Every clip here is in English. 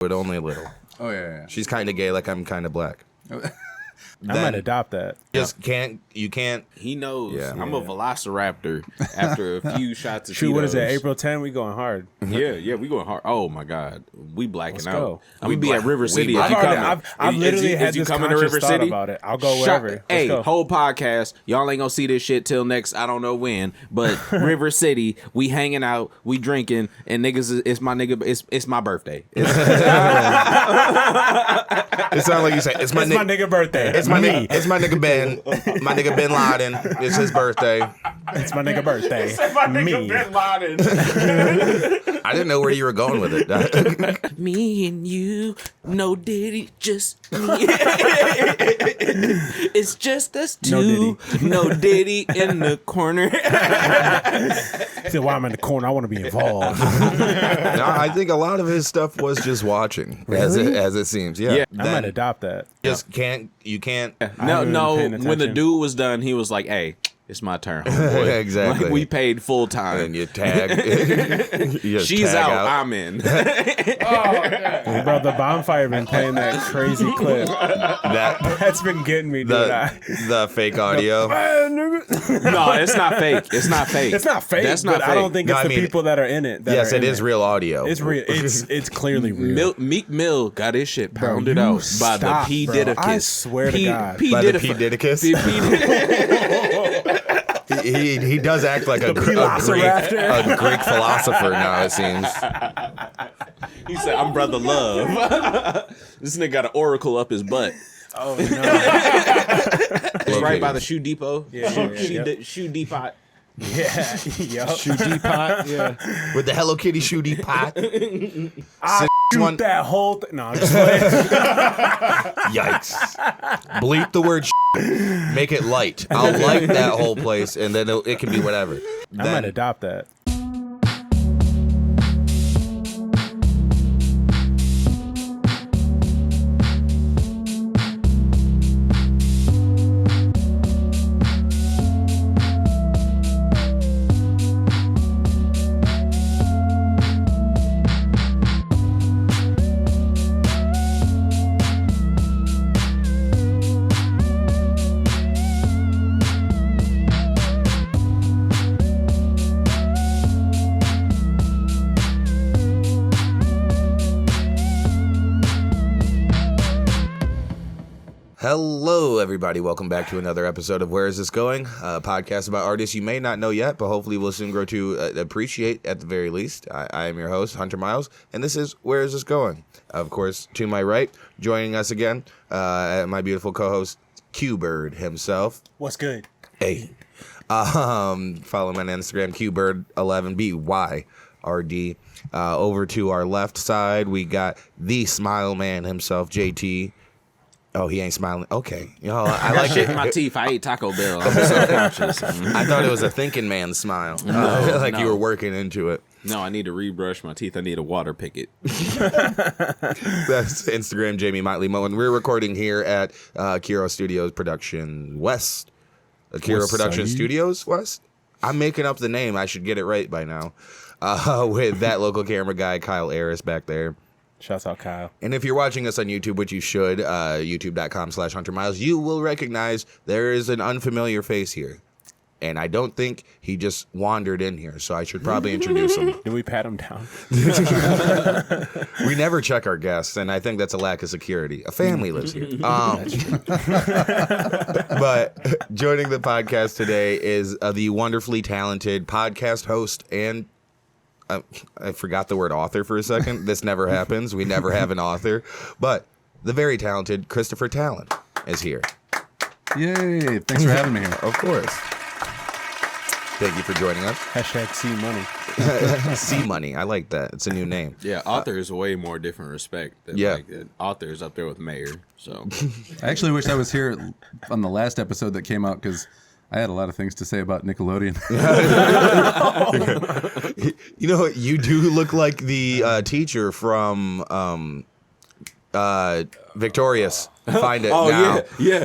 but only a little. Oh yeah. She's kind of gay, like I'm kind of black. I might adopt that. You can't. He knows. Yeah. I'm a velociraptor after a few shots of Shoot, what is it? Tito's. April 10? We going hard. Yeah, we going hard. Oh my God, we blacking Let's out. go. I'm gonna be at River City. If I've you already- coming. I've literally had you this coming to conscious River thought City about it. I'll go wherever. Let's Hey, go. whole podcast. Y'all ain't gonna see this shit till next. I don't know when, but River City, we hanging out, we drinking, and niggas. It's my nigga. It's my birthday. It sounds like you say it's my nigga birthday. It's my nigga. It's my nigga Ben. My nigga Ben Laden. It's his birthday. It's my nigga birthday. my nigga Ben Laden. I didn't know where you were going with it. Me and you, no Diddy, just me. It's just us two. No Diddy in the corner. So while I'm in the corner, I want to be involved. No, I think a lot of his stuff was just watching, as it seems. Yeah, I might adopt that. You can't. No. paying When the attention. dude was done, he was like, "Hey, it's my turn, homeboy." Exactly. Like, we paid full time. And you tag. you just She's tag out, I'm in. Bro, the bonfire been playing that crazy clip. That's been getting me, dude. The fake audio. No, it's not fake. It's not fake. It's not fake. That's not but fake. I don't think No, it's I the mean, people that are in it. Yes, it is real audio. It's real. It's clearly real. Meek Mill got his shit Bro, pounded you out by stop, the P. bro. Didicus. I swear to God. By the P. Didicus? He does act like a Greek philosopher now, it seems. He said, "I'm brother love." This nigga got an oracle up his butt. Oh, no. It's right by the shoe depot. Shoe depot. Yeah. Yup. Shoe depot. Yeah. With the Hello Kitty shooty pot. Shoot that whole thing. No, I'm just playing. Yikes. Bleep the word make it light. I'll light that whole place, and then it can be whatever. I might adopt that. Hello, everybody. Welcome back to another episode of Where Is This Going? A podcast about artists you may not know yet, but hopefully will soon grow to appreciate at the very least. I am your host, Hunter Miles, and this is Where Is This Going? Of course, to my right, joining us again, my beautiful co-host, Q-Bird himself. What's good? Hey. Follow him on Instagram, QBird11BYRD. Over to our left side, we got the Smile Man himself, JT. Oh, he ain't smiling. Okay. I like Shit it. in my teeth. I ate Taco Bell. I'm self-conscious. I thought it was a thinking man smile. Like you were working into it. No, I need to rebrush my teeth. I need a water picket. That's Instagram, Jamie Motley Moen. We're recording here at Akira Studios Production West. Akira Production Studios West? I'm making up the name. I should get it right by now. With that local camera guy, Kyle Aris, back there. Shouts out Kyle. And if you're watching us on YouTube, which you should, youtube.com/Hunter Miles, you will recognize there is an unfamiliar face here. And I don't think he just wandered in here, so I should probably introduce him. Did we pat him down? We never check our guests, and I think that's a lack of security. A family lives here. But joining the podcast today is the wonderfully talented podcast host and I forgot the word author for a second. This never happens. We never have an author. But the very talented Christopher Tallon is here. Yay. Thanks for having me here. Of course. Thank you for joining us. Hashtag C money. C Money. I like that. It's a new name. Yeah, author is way more different respect. Than author is up there with mayor. So I actually wish I was here on the last episode that came out because I had a lot of things to say about Nickelodeon. You know what? You do look like the teacher from Victorious. Find it now. yeah.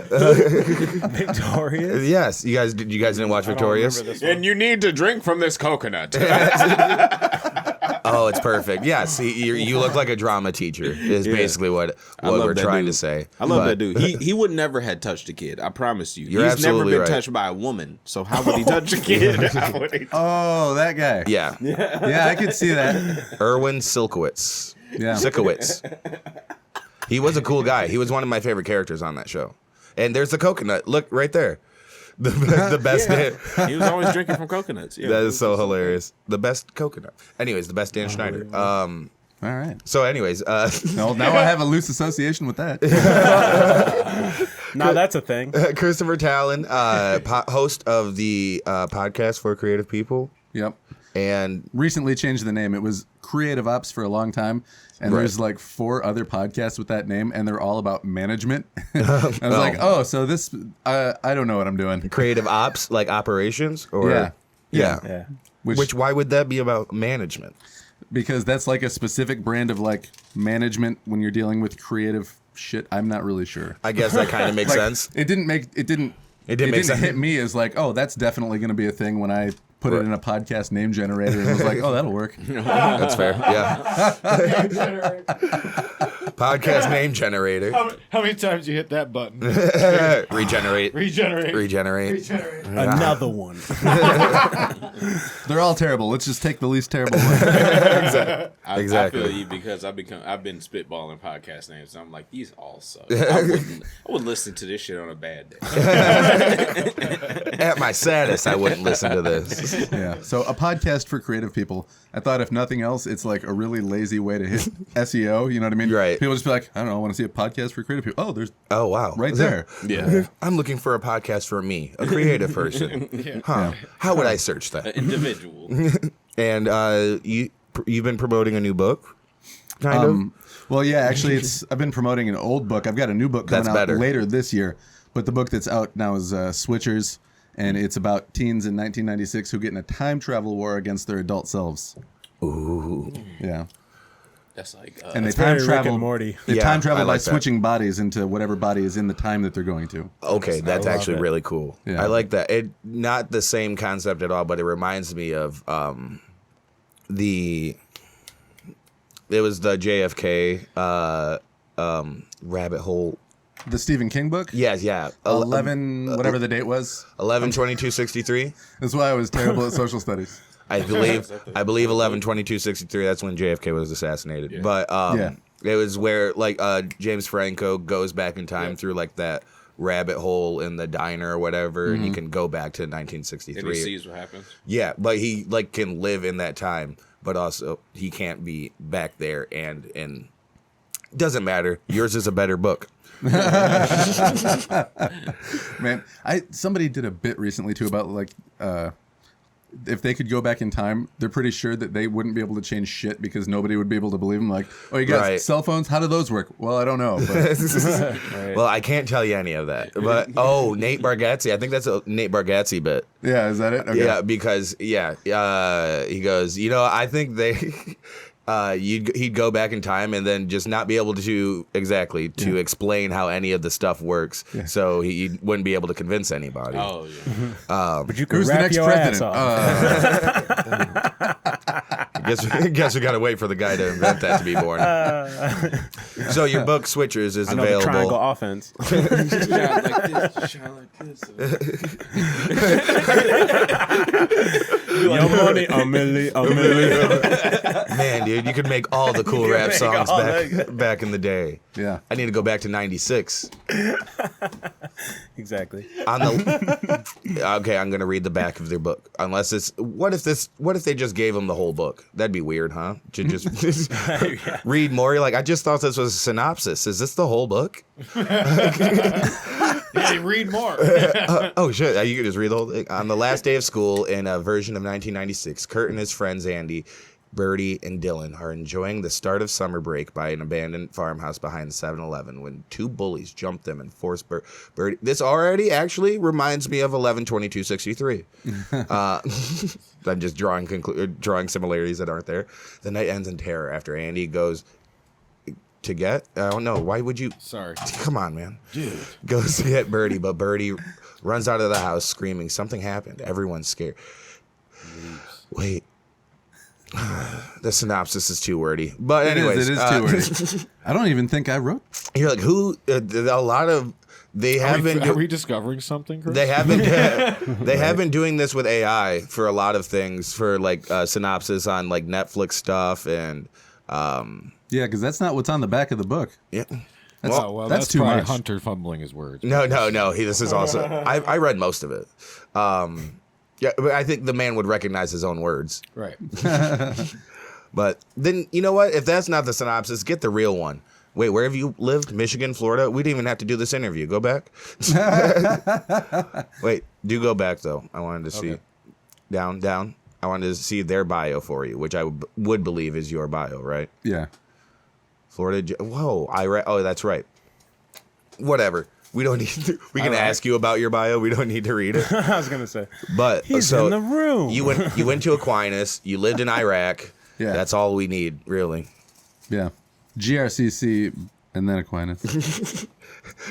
Victorious? Yes. You guys didn't watch Victorious? And you need to drink from this coconut. Oh, it's perfect. Yeah, see, you look like a drama teacher is basically what we're trying to say. I love that dude. He would never have touched a kid. I promise you. You're He's never absolutely been right. touched by a woman. So how would he touch a kid? Oh, that guy. Yeah. Yeah, I could see that. Erwin Silkowitz. Yeah. Sikowitz. He was a cool guy. He was one of my favorite characters on that show. And there's the coconut. Look right there. The best. He was always drinking from coconuts. Yeah. That is so hilarious. The best coconut. Anyways, the best Dan Schneider. All right. So anyways, Now I have a loose association with that. Now that's a thing. Christopher Tallon, host of the podcast for creative people. Yep. And Recently changed the name. It was Creative Ops for a long time. And Right. there's like 4 other podcasts with that name, and they're all about management. I was like, oh, so this, I don't know what I'm doing. creative ops, like operations? Or Yeah. Yeah. Which Why would that be about management? because that's like a specific brand of like management when you're dealing with creative shit. I'm not really sure. I guess that kind of makes Like, sense. It didn't make sense. hit me as like, oh, that's definitely going to be a thing when I put it Right. in a podcast name generator, and was like, oh, that'll work. That's fair. Yeah. Podcast name generator. How many times you hit that button? Regenerate. Regenerate. Another one. They're all terrible. Let's just take the least terrible one. I Exactly. feel you because I've been spitballing podcast names. And I'm like, these all suck. I wouldn't listen to this shit on a bad day. At my saddest, I wouldn't listen to this. Yeah. So a podcast for creative people. I thought if nothing else, it's like a really lazy way to hit SEO. You know what I mean? Right. People just be like, I don't know, I want to see a podcast for creative people. Oh, there's Oh, wow. right there. Yeah. I'm looking for a podcast for me, a creative person. Huh. How would I search that? An individual. And you've been promoting a new book, kind of? Well, yeah, actually, I've been promoting an old book. I've got a new book coming That's out better. later this year, but the book that's out now is Switchers, and it's about teens in 1996 who get in a time travel war against their adult selves. Ooh. Yeah. That's like And they It's very time Rick travel. and Morty. They Yeah, time travel I by like that. switching bodies into whatever body is in the time that they're going to. Okay, that's love actually it. really cool. Yeah. I like that. It not the same concept at all, but it reminds me of it was the JFK rabbit hole. The Stephen King book. Yes, yeah. 11, whatever the date was. 11/22/63. That's why I was terrible at social studies. I believe 11/22/63. That's when JFK was assassinated. Yeah. But Yeah. it was where like James Franco goes back in time through like that rabbit hole in the diner or whatever, and he can go back to and he 1963. sees what happens. Yeah, but he like can live in that time, but also he can't be back there, and doesn't matter. Yours is a better book. Man, somebody did a bit recently too about like if they could go back in time, they're pretty sure that they wouldn't be able to change shit because nobody would be able to believe them. Like, oh, you got Right. cell phones? How do those work? Well, I don't know. But Well, I can't tell you any of that. But Nate Bargatze, I think that's a Nate Bargatze bit. yeah, is that it? Okay. Yeah, because he goes, I think they he'd go back in time and then just not be able to explain how any of the stuff works. So he wouldn't be able to convince anybody. Oh yeah. But you can Who's the rap next your ass president? I guess we gotta wait for the guy to invent that to be born. So your book Switchers is I know the triangle available. offense. Shine like this. Your money, a million. Man, dude, you could make all the cool rap songs back in the day. Yeah. I need to go back to '96. Exactly. Okay, I'm gonna read the back of their book. Unless it's what if they just gave them the whole book? That'd be weird, huh? To just read more. You're like, I just thought this was a synopsis. Is this the whole book? Hey, read more. Oh shit! You can just read the whole thing. On the last day of school, in a version of 1996, Kurt and his friends Andy, Bertie, and Dylan are enjoying the start of summer break by an abandoned farmhouse behind 7-Eleven when two bullies jump them and force Bertie. This already actually reminds me of 11/22/63. I'm just drawing similarities that aren't there. The night ends in terror after Andy goes to get. I don't know. Why would you? Sorry. Come on, man. Dude. Goes to get Bertie, but Bertie runs out of the house screaming, something happened. Everyone's scared. Wait. The synopsis is too wordy. But It anyways, is too wordy. I don't even think I wrote. you're like, who? A lot of they have been. Are we discovering something, Chris? They have been. They have been doing this with AI for a lot of things, for like synopsis on like Netflix stuff and. Yeah, because that's not what's on the back of the book. Yeah. Well, that's too probably much. Hunter fumbling his words. No. This is also. I read most of it. Yeah, but I think the man would recognize his own words. Right. But then, you know what? If that's not the synopsis, get the real one. Wait, where have you lived? Michigan, Florida? We didn't even have to do this interview. Go back. Wait, do go back, though. I wanted to see. Okay. Down. I wanted to see their bio for you, which I would believe is your bio, right? Yeah. Florida. Whoa, Oh, that's right. Whatever. We don't need to. We can All right. ask you about your bio. We don't need to read it. I was gonna say. But He's so in the room. You went to Aquinas. You lived in Iraq. Yeah. That's all we need, really. Yeah. GRCC and then Aquinas.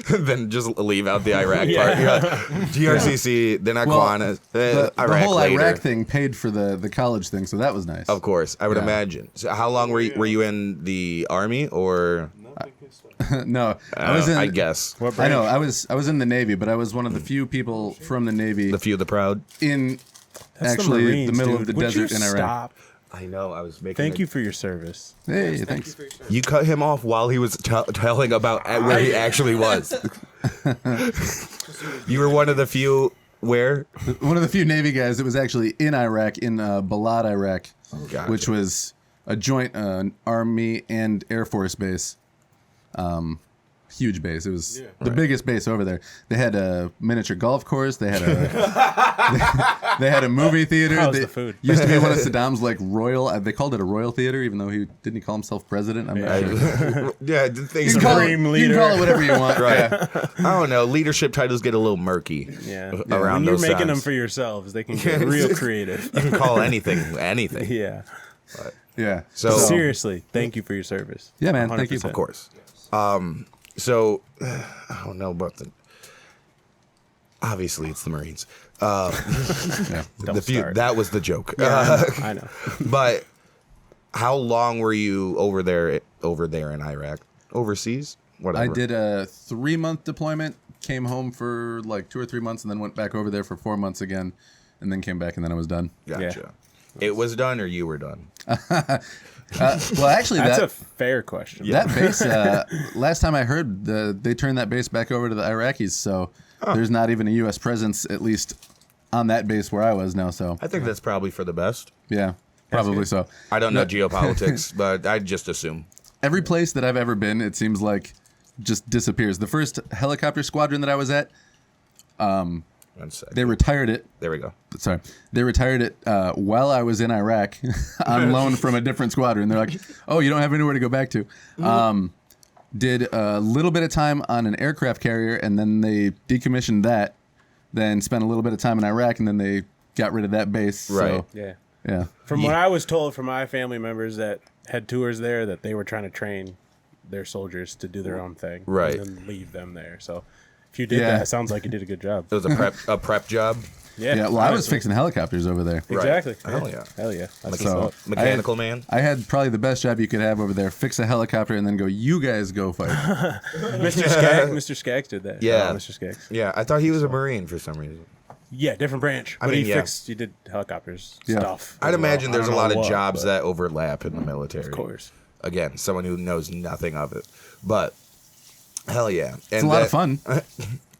Then just leave out the Iraq part. Yeah. You're like, GRCC, then Aquinas, the Iraq whole later. Iraq thing paid for the college thing, so that was nice. Of course, I would Yeah. imagine. So how long were you in the army, or No, I was in. I guess What I branch? know. I was in the Navy, but I was one of the few people from the Navy the few, the proud? in That's actually the, Marines, middle dude. of the Would desert you in Iraq. Stop? I know. I was making. Thank you for your service. Hey, thanks. You cut him off while he was telling about where he actually was. You were one of the few. Where? One of the few Navy guys that was actually in Iraq, in Balad, Iraq, Gotcha. which was a joint Army and Air Force base. Huge base. It was the biggest base over there. They had a miniature golf course. They had a they had a movie theater. How's They the food? used to be one of Saddam's like royal. They called it a royal theater, even though he didn't call himself president. I'm not sure. Yeah, things You can call it- Supreme you can call it leader. whatever you want. Right. Yeah. I don't know. Leadership titles get a little murky. Yeah. Around when you're those making them times. for yourselves, they can get real creative. You can call anything anything. Yeah. Yeah. So Seriously, thank you for your service. Yeah, man. Thank you. 100%. of course. So I don't know about the. Obviously, it's the Marines. Yeah. Don't start. That was the joke. I know. But how long were you over there in Iraq? Overseas? Whatever. I did a 3-month deployment, came home for like 2 or 3 months, and then went back over there for 4 months again, and then came back, and then I was done. Gotcha. It was done, or you were done? Well, actually, That's that a fair question. that base. Last time I heard, they turned that base back over to the Iraqis, so there's not even a U.S. presence, at least on that base where I was now. So I think that's probably for the best. yeah, probably so. I don't know geopolitics, but I just assume. Every place that I've ever been, it seems like just disappears. The first helicopter squadron that I was at, One sec. they retired it. There we go. Sorry, they retired it while I was in Iraq on loan from a different squadron. They're like, "Oh, you don't have anywhere to go back to." Did a little bit of time on an aircraft carrier, and then they decommissioned that. Then spent a little bit of time in Iraq, and then they got rid of that base. Right. So, Yeah. yeah. From what I was told from my family members that had tours there, that they were trying to train their soldiers to do their own thing, Right. and then leave them there. So if you did Yeah. that, it sounds like you did a good job. It was a prep job. Yeah. Yeah. Well, I was honestly. fixing helicopters over there. Exactly. Hell yeah. Hell yeah. That's So- what's up. Mechanical man. I had probably the best job you could have over there. Fix a helicopter and then go, "You guys go fight." Mr. Skaggs did that. Yeah. Mr. Skaggs. Yeah, I thought he was a Marine for some reason. Yeah, different branch. I But mean, he yeah. fixed. You did helicopters Yeah. stuff. I'd as well. imagine I there's a don't lot know of what, jobs but that overlap in the military. of course. Again, someone who knows nothing of it. But hell yeah. It's a lot of fun.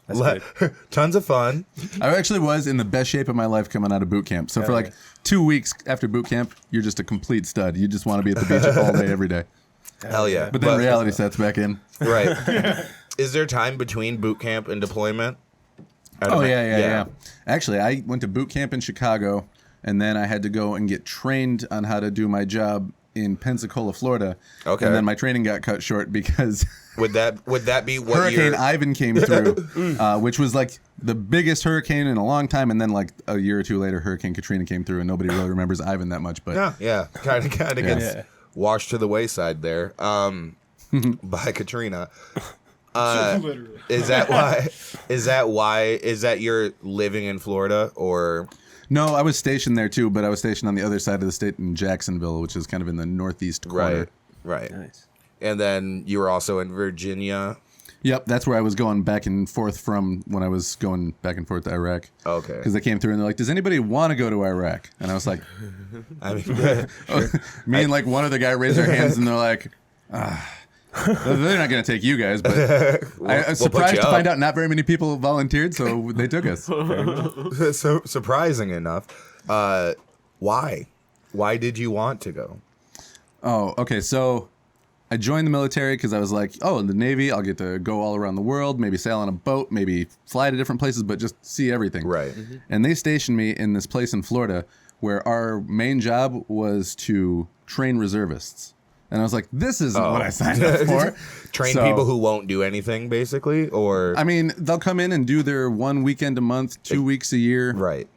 That's good. Tons of fun. I actually was in the best shape of my life coming out of boot camp. So for Hell like yeah. 2 weeks after boot camp, you're just a complete stud. You just want to be at the beach all day, every day. Hell yeah. But then reality sets back in. Right. Is there time between boot camp and deployment? Oh, yeah. Actually, I went to boot camp in Chicago, and then I had to go and get trained on how to do my job in Pensacola, Florida. Okay. And then my training got cut short because Would that be what Hurricane year? Ivan came through, which was like the biggest hurricane in a long time. And then like a year or two later, Hurricane Katrina came through, and nobody really remembers Ivan that much. But Yeah. Kind of gets Yeah. washed to the wayside there by Katrina. Literally. Is that why? Is that you're living in Florida, or No, I was stationed there too, but I was stationed on the other side of the state in Jacksonville, which is kind of in the northeast corner. Right. Nice. And then you were also in Virginia. Yep, that's where I was going back and forth from when I was going back and forth to Iraq. Okay. Because they came through and they're like, "Does anybody want to go to Iraq?" And I was like, I mean, me and like one other guy raised our hands and they're like, they're not going to take you guys, but I was surprised to find out not very many people volunteered, so they took us. So surprising enough, why? Why did you want to go? Oh, okay. So I joined the military because I was like, oh, in the Navy, I'll get to go all around the world, maybe sail on a boat, maybe fly to different places, but just see everything. Right. And they stationed me in this place in Florida where our main job was to train reservists. And I was like, this isn't what I signed up for. Train people who won't do anything, basically? Or I mean, they'll come in and do their 1 weekend a month, 2 weeks a year. Right.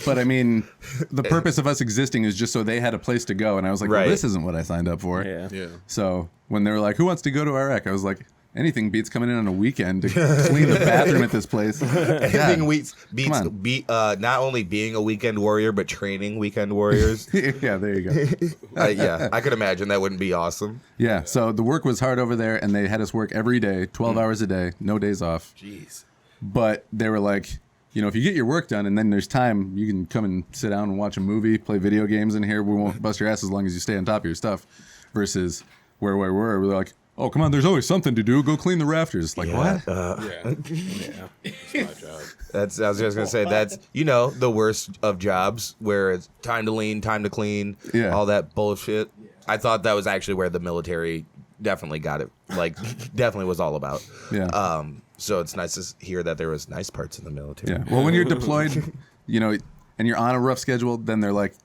But I mean, the purpose of us existing is just so they had a place to go. And I was like, well, this isn't what I signed up for. Yeah. So when they were like, who wants to go to Iraq? I was like, anything beats coming in on a weekend to clean the bathroom at this place. Anything beats not only being a weekend warrior, but training weekend warriors. Yeah, there you go. Yeah, I could imagine that wouldn't be awesome. Yeah, so the work was hard over there, and they had us work every day, 12 hours a day, no days off. Jeez. But they were like, you know, if you get your work done and then there's time, you can come and sit down and watch a movie, play video games in here. We won't bust your ass as long as you stay on top of your stuff. Versus where we were, we're like, oh, come on, there's always something to do. Go clean the rafters. Like, what? Yeah. It's my job. I was just going to say, that's, you know, the worst of jobs where it's time to lean, time to clean, all that bullshit. I thought that was actually where the military definitely got it, like, definitely was all about. Yeah. So it's nice to hear that there was nice parts in the military. Yeah. Well, when you're deployed, you know, and you're on a rough schedule, then they're like,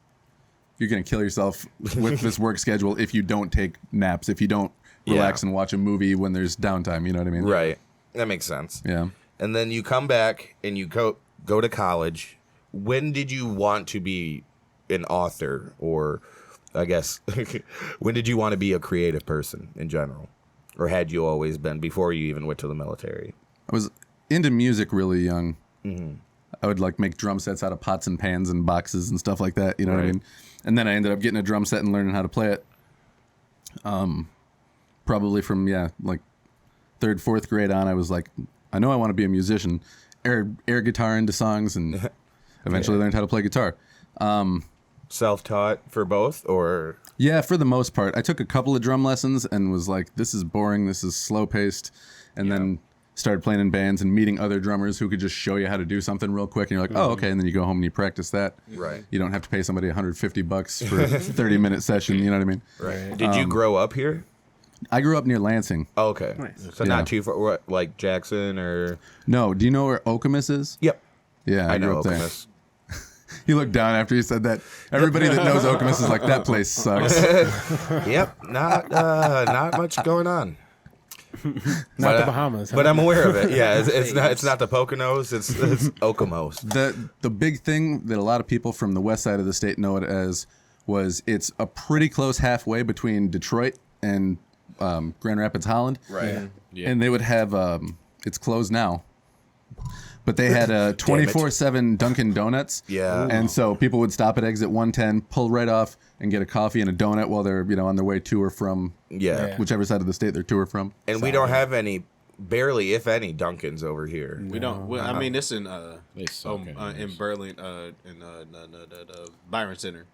you're going to kill yourself with this work schedule if you don't take naps, if you don't relax and watch a movie when there's downtime. You know what I mean? Right. That makes sense. Yeah. And then you come back and you go to college. When did you want to be an author, or I guess when did you want to be a creative person in general, or had you always been before you even went to the military? I was into music really young. Mm-hmm. I would like make drum sets out of pots and pans and boxes and stuff like that. You know what I mean? And then I ended up getting a drum set and learning how to play it. Probably from like 3rd, 4th grade on, I was like, I know I want to be a musician. Air guitar into songs, and eventually learned how to play guitar. Self-taught for both, or? Yeah, for the most part. I took a couple of drum lessons and was like, this is boring, this is slow-paced, and then started playing in bands and meeting other drummers who could just show you how to do something real quick, and you're like, oh, okay, and then you go home and you practice that. Right. You don't have to pay somebody $150 for a 30-minute session, you know what I mean? Right. Did you grow up here? I grew up near Lansing. Oh, okay. Nice. So not too far, like Jackson or? No. Do you know where Okemos is? Yep. Yeah, I grew know up there. Okemos. He looked down after he said that. Everybody that knows Okemos is like, that place sucks. Yep. Not much going on. Not the Bahamas. Huh? But I'm aware of it. Yeah, it's not the Poconos. It's Okemos. The big thing that a lot of people from the west side of the state know it as was it's a pretty close halfway between Detroit and Grand Rapids, Holland. Right. Yeah. And they would have it's closed now. But they had a 24/7 Dunkin' Donuts. Yeah. And so people would stop at exit 110, pull right off, and get a coffee and a donut while they're on their way to or from whichever side of the state they're to or from. And we don't have any, barely if any, Dunkins over here. We don't. Well, I mean, it's in Berlin. Byron Center.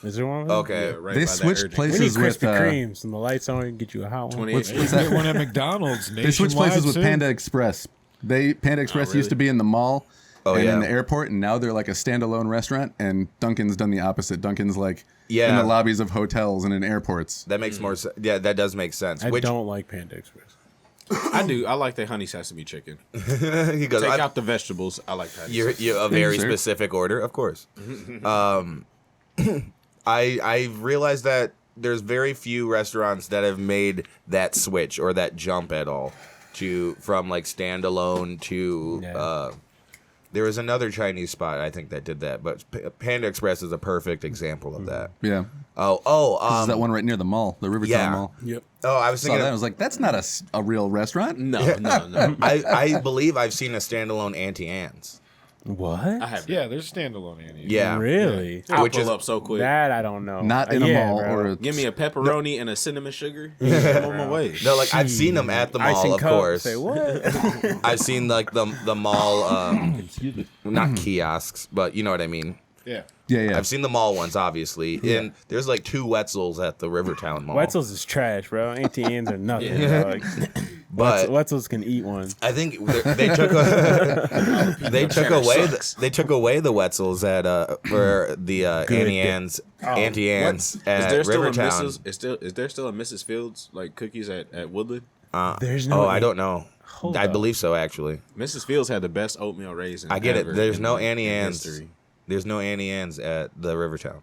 Is there one? Okay. Yeah, right They by that switched urgent. places We need with Krispy Kremes and the lights on and get you a hot one. 28. what's that? Get one at McDonald's. They switched places with Panda Express. Panda Express really? used to be in the mall and yeah. in the airport, and now they're like a standalone restaurant. And Dunkin's done the opposite. Dunkin's like in Yeah. the lobbies of hotels and in airports. That makes more sense. Yeah, that does make sense. I don't like Panda Express. I do. I like the honey sesame chicken. He goes, Take out the vegetables. I like that. You're a very Sure. specific order, of course. I realized that there's very few restaurants that have made that switch or that jump at all from like standalone to there was another Chinese spot I think that did that, but Panda Express is a perfect example of that. Yeah. This Is that one right near the mall, the Rivertown Mall? Yep. Oh, I was Saw thinking that. I was like, that's not a real restaurant. No. I believe I've seen a standalone Auntie Anne's. What? I have. Yeah, there's standalone Annie's. Yeah. Really? I'll Which pull is- up so quick. That I don't know. Not in a mall bro. or a Give me a pepperoni and a cinnamon sugar. I'm on my way. No, like I've seen them at the mall, Icing of cup, course. Say what? I've seen like the mall, not kiosks, but you know what I mean. Yeah. yeah. I've seen the mall ones, obviously, and there's like 2 Wetzels at the Rivertown Mall. Wetzel's is trash, bro. Auntie Anne's are nothing. Dog. But Wetzel's can eat one. I think they took away the Wetzels at for the Auntie Anne's at Is there Rivertown. still is there still a Mrs. Fields like cookies at Woodland? There's no. I don't know. I believe so, actually. Mrs. Fields had the best oatmeal raisin. I get ever it. There's in, no like, Annie in Ann's. history. There's no Annie Ann's at the Rivertown.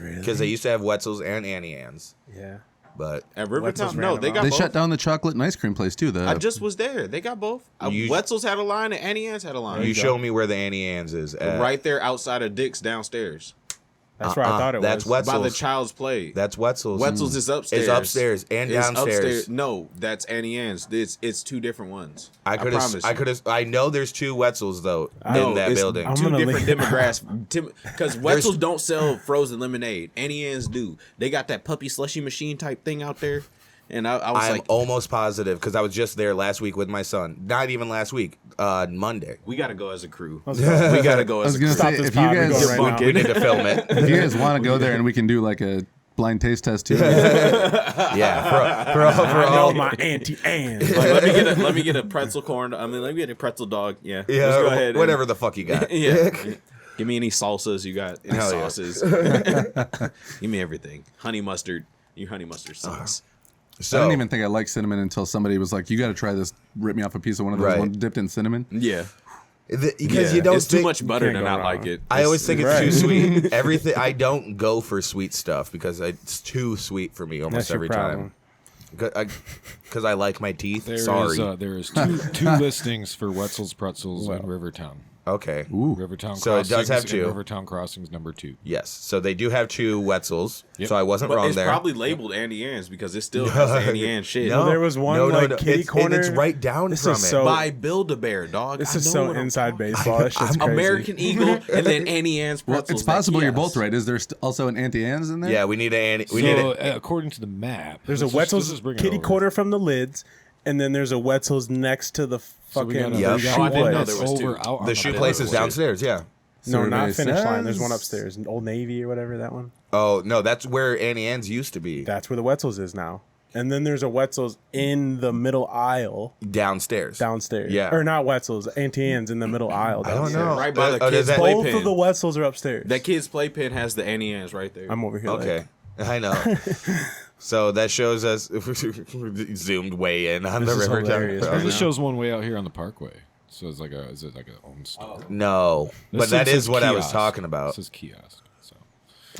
Really? Because they used to have Wetzels and Annie Ann's. Yeah. But At Wetzel's Rivertown, no, ran they them got They both. shut down the chocolate and ice cream place too. I just was there. They got both. You- Wetzel's had a line and Annie Ann's had a line. you show me where the Annie Ann's is. At. right there outside of Dick's downstairs. That's where I thought it That's was. Wetzel's. By the Child's Play. That's Wetzel's. Wetzel's is upstairs. It's upstairs and It's downstairs. upstairs. No, that's Annie Ann's. It's 2 different ones. I promise you. I know there's 2 Wetzels though No, in that it's building. I'm 2 gonna different leave. demographics. Because Wetzel's don't sell frozen lemonade. Annie Ann's do. They got that puppy slushy machine type thing out there. And I was I'm like, almost positive because I was just there last week with my son. Not even last week. Monday. we got to go as a crew. Let's go. We got to go I as was a gonna crew. Stop say this if you pod, we're guys going right now. We need to film it. if you guys want to go there and we can do like a blind taste test too. Yeah, for I know all. my Auntie Anne. Like, let me get a pretzel corn. I mean, let me get a pretzel dog. Yeah. Yeah, Let's go ahead. and- whatever the fuck you got. Yeah. Give me any salsas you got. Any Hell yeah. sauces. Give me everything. Honey mustard. Your honey mustard sauce. So I didn't even think I liked cinnamon until somebody was like, "You got to try this." Rip me off a piece of one of those Right. one dipped in cinnamon. Yeah. because you don't It's too think, much butter can't to go not wrong. like it. I always think it's Right. too sweet. Everything I don't go for sweet stuff because it's too sweet for me almost That's your every problem. time. Because I like my teeth. There Sorry. is two listings for Wetzel's Pretzels in Rivertown. Okay. Rivertown So it Crossings does have and 2. Rivertown Crossings number 2. Yes. So they do have 2 Wetzels. Yep. So I wasn't But wrong it's there. probably labeled Annie Ann's because it still has the Annie Ann shit. No. There was one like kitty it's, corner. It's right down This from is it. so- By Build-A-Bear, dog. This I is know so what I'm inside talking baseball. It's just crazy. American Eagle and then Annie Ann's Well, pretzels. it's possible that you're both kiosk. right. Is there also an Auntie Anne's in there? Yeah, we need a. We So, need a. according to the map, There's a let's Wetzel's just bring it kitty over. corner from the lids, and then there's a Wetzel's next to the So we fucking got Yeah. we got Oh, I one didn't know that's there was 2. over out on The shoe building. place is downstairs. Yeah. No, not Survey Finish Line. There's one says- upstairs, Old Navy or whatever that one. Oh no, that's where Annie Ann's used to be. That's where the Wetzel's is now. And then there's a Wetzel's in the middle aisle Downstairs. downstairs. Yeah. Or not Wetzel's, Auntie Anne's in the middle aisle I don't downstairs. know. Right by the does kids' that- play- Both Playpen. of the Wetzels are upstairs. That kid's playpen has the Annie Ann's right there. I'm over here. Okay, Like, I know. So that shows us zoomed way in on This the is River hilarious, Town. right? This shows one way out here on the Parkway. So it's like is it like a own store? No, This but that says is what I was kiosk. talking about. This is kiosk. So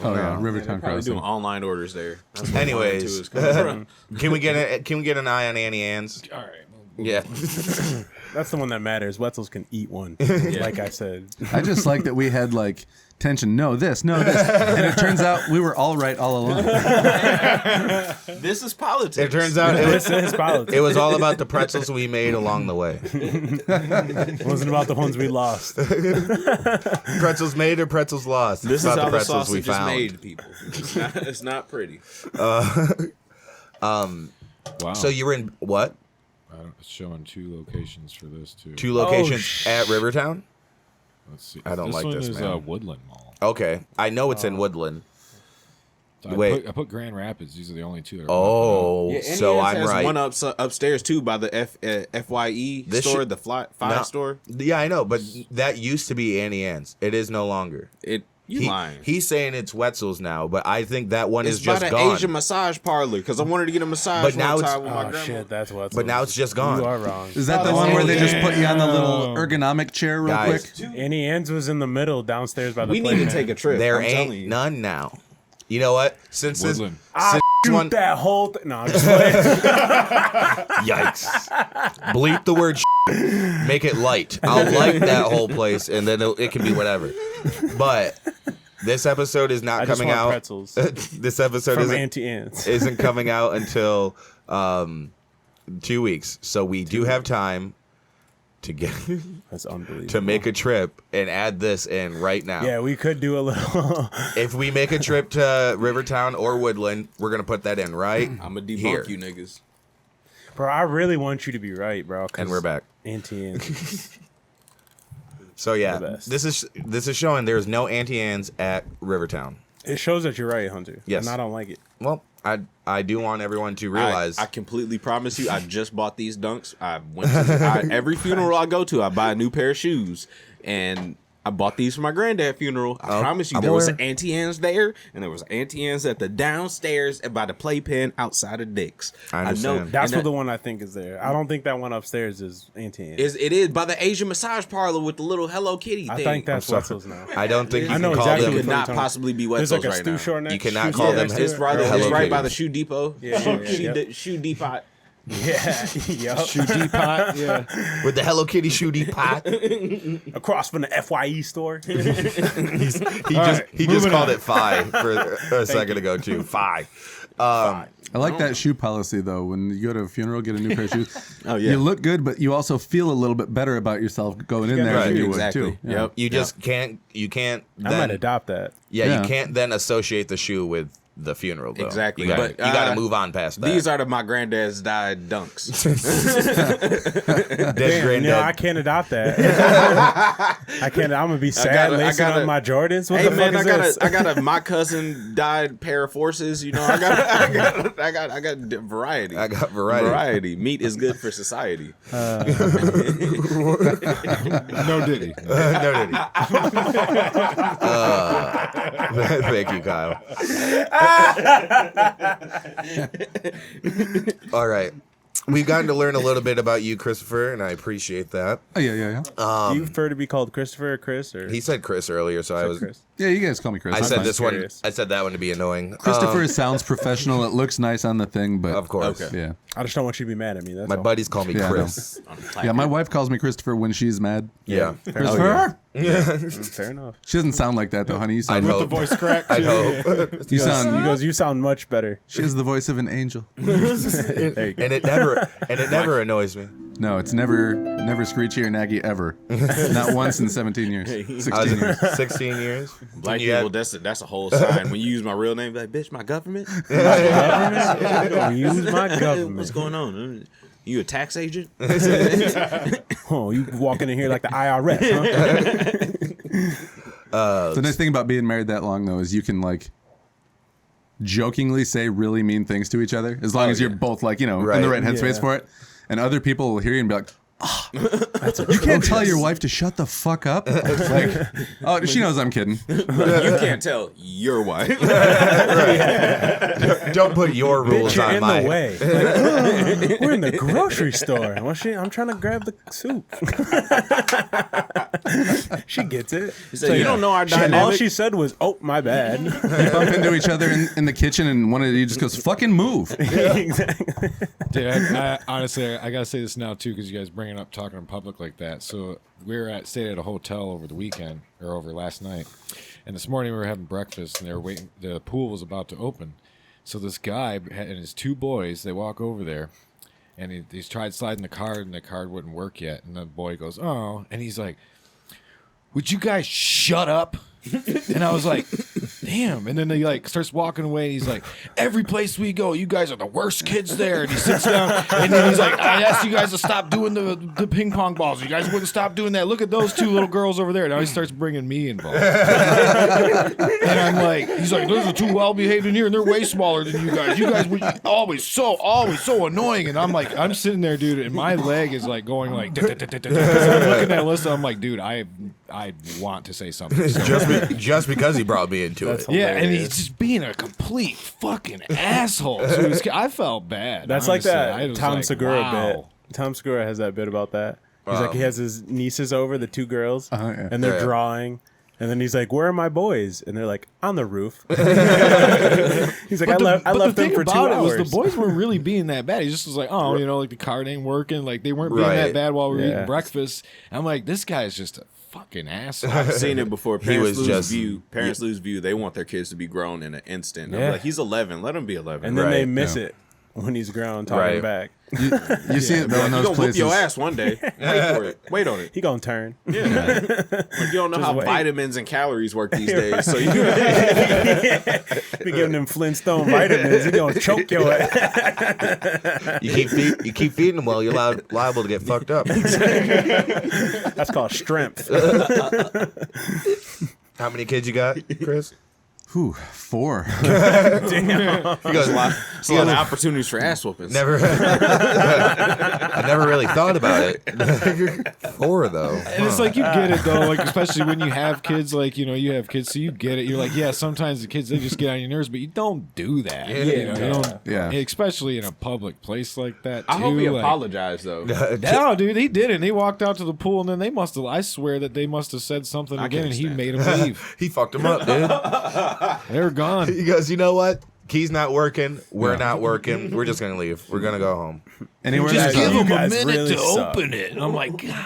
Oh yeah, No. Rivertown Probably doing Crossing. online orders there. That's where Anyways, mine, too, is coming from. can we get an eye on Annie Ann's? all right. Yeah. that's the one that matters. Wetzel's can eat one. Like I said. I just like that we had like tension. No, this, and it turns out we were all right all along. This is politics. It turns out This is politics. it was all about the pretzels we made along the way. It wasn't about the ones we lost. Pretzels made or pretzels lost. This It's is about how the pretzels sausage is made, people. It's not pretty. Wow. So you were in what? It's showing 2 locations for this too. 2 locations sh- at Rivertown? Let's see. I don't this like one this, is man. Woodland Mall. Okay. I know it's in Woodland. Wait. I put Grand Rapids. These are the only 2 that are Oh, Yeah, Annie so Ann's I'm has right. one upstairs too by the FYE This store, should- the Five No. store. Yeah, I know, but that used to be Annie Ann's. It is no longer. You lying? He's saying it's Wetzel's now, but I think that one It's is by just the gone. Asian massage parlor because I wanted to get a massage But now one it's- time with my Oh grandma. shit, that's Wetzel's. But now it's just gone. You are wrong. Is that the one where they just put you on the little ergonomic chair real Guys, quick? Annie Ann's was in the middle downstairs by the We need to playpen. take a trip. There I'm telling ain't you. none now. You know what? Since this, Woodland. since this one, That whole thing. No, I'm just playing. yikes! Bleep the word. Make it light. I'll like that whole place, and then it can be whatever. But this episode is not I just coming want out. pretzels This episode from isn't, Auntie Anne's. isn't coming out until 2 weeks. So we do have time. That's unbelievable. to make a trip and add this in right now. Yeah, we could do a little. If we make a trip to Rivertown or Woodland, we're gonna put that in right. I'm gonna debunk here. you niggas. Bro, I really want you to be right, bro. And we're back. Anti-Ans. So yeah, The best. this is showing there's no anti-ans at Rivertown. It shows that you're right, Hunter. Yes. And I don't like it. Well, I do want everyone to realize. I completely promise you, I just bought these dunks. I went to every funeral I go to, I buy a new pair of shoes, and I bought these for my granddad's funeral. I promise you, I'm there was aware. anti-ans there, and there was anti-ans at the downstairs and by the playpen outside of Dick's. I understand. That's and what the one I think is there. I don't think that one upstairs is Anti-Ans. it is by the Asian massage parlor with the little Hello Kitty I thing. think that's Wetzel's now. I don't think you I can know call exactly It them. what could not talking- possibly be There's Wetzel's like a right Stu now. Short next. You cannot Shoe call store them next to It's it. right, Hello it's right by Kitty. the Shoe Depot. Yeah. Shoe Depot. Yeah. Yup. Shoe depot. Yeah. With the Hello Kitty shooty pot. Across from the FYE store. He just called it five for a second ago too. Five. I like that shoe policy though. When you go to a funeral, get a new pair of shoes. Oh, yeah. You look good, but you also feel a little bit better about yourself going in there Right, than you exactly. would too. Yeah. Yep. You just can't. You can't. I Then, might adopt that. Yeah. you can't then associate the shoe with the funeral. Though. Exactly. You gotta, But, you gotta move on past that. These are my granddad's died dunks. dead Damn, granddad. I can't adopt that. I can't. I'm gonna be sad lacing on my Jordans. What Hey the man, fuck is this? I got a my cousin died pair of forces. You know, I got variety. I got variety. Variety. Meat is good for society. No Diddy. No, Diddy. Thank you, Kyle. All right. We've gotten to learn a little bit about you, Christopher, and I appreciate that. Oh, yeah. Do you prefer to be called Christopher or Chris? Or He said Chris earlier, so I was. Chris? Yeah, you guys call me Chris. I That's said fine. this one. Curious. I said that one to be annoying. Christopher sounds professional. It looks nice on the thing, but Of course. Okay. yeah. I just don't want you to be mad at me. That's My all. buddies call me Yeah, I Chris. Yeah, my wife calls me Christopher when she's mad. Yeah. Christopher? Fair enough. She doesn't sound like that though, honey. You I'd sound hope. Voice crack. I'd hope. you sound He goes, you sound much better. she has the voice of an angel. There you go. And it never annoys me. No, it's never screechy or naggy ever. Not once in 17 years. 16 years. 16 years. Black You people, have- that's a whole sign. When you use my real name, like, bitch, my government? I'm gonna use my What's government. going on? You a tax agent? Oh, you walking in here like the IRS, huh? The nice thing about being married that long though is you can like jokingly say really mean things to each other as long as you're both like, you know, in the right headspace Yeah. for it. And other people will hear you and be like, oh, you can't tell your wife to shut the fuck up. Like, oh, she knows I'm kidding. You can't tell your wife. Don't put your rules Bitch, you're on in my. the way. Like, we're in the grocery store. Well, I'm trying to grab the soup. She gets it. So you don't know our All dynamic. she said was, "Oh, my bad." You bump into each other in the kitchen and one of you just goes, fucking move. Exactly. Dude, I honestly, I gotta say this now too, because you guys bringing up talking in public like that. So we were stayed at a hotel over the weekend or over last night, and this morning we were having breakfast, and they were waiting. The pool was about to open, so this guy and his two boys, they walk over there, and he's tried sliding the card, and the card wouldn't work yet. And the boy goes, "Oh," and he's like, "Would you guys shut up?" And I was like, damn. And then he like starts walking away and he's like, every place we go, you guys are the worst kids there. And he sits down and then he's like, I asked you guys to stop doing the ping pong balls. You guys wouldn't stop doing that. Look at those two little girls over there. Now he starts bringing me involved. And I'm like, he's like, those are two well behaved in here and they're way smaller than you guys. You guys were always so annoying. And I'm like, I'm sitting there, dude, and my leg is like going like, because I'm looking at Alyssa, I'm like, dude, I want to say something. So just because he brought me into it. yeah, and he's just being a complete fucking asshole. To his kid. I felt bad. That's honestly. like I that was Tom like, Segura wow. bit. Tom Segura has that bit about that. He's like, he has his nieces over, the two girls, yeah. and they're Yeah. drawing. And then he's like, "Where are my boys?" And they're like, "On the roof." He's like, But "I left the them thing for 2 about it hours." was the boys weren't really being that bad. He just was like, oh, you know, like the card ain't working. Like they weren't being Right. that bad while we were Yeah. eating breakfast. And I'm like, this guy's just a fucking asshole. I've seen it before. He Parents was lose just- view. They want their kids to be grown in an instant. I'm Yeah. like, he's 11. Let him be 11. and then they Right, miss yeah. it. when he's grown talking back. You see it though in You those gonna whoop places. your ass one day. Wait for it. Wait on it. He gonna turn. Yeah. Like you don't know how wait. vitamins and calories work these days. So you Be giving him Flintstone vitamins. He gonna choke your ass. You keep feeding them well, you're liable to get fucked up. That's called strength. How many kids you got, Chris? 4. Damn. He goes, a lot of opportunities for ass whoopings. never. I never really thought about it. 4 though. And it's like you get it though, like especially when you have kids, like you have kids, so you get it. You're like, yeah, sometimes the kids they just get on your nerves, but you don't do that. You don't, especially in a public place like that. Too. I hope he like, apologized though. No, dude, he didn't. He walked out to the pool, and then they must have. I swear that they must have said something again, and he made him leave. He fucked him up, dude. They're gone. He goes, you know what? Key's not working. We're not working. We're just gonna leave. We're gonna go home. Anywhere Just there's give a- him a guys minute really to suck. open it. And I'm like, God.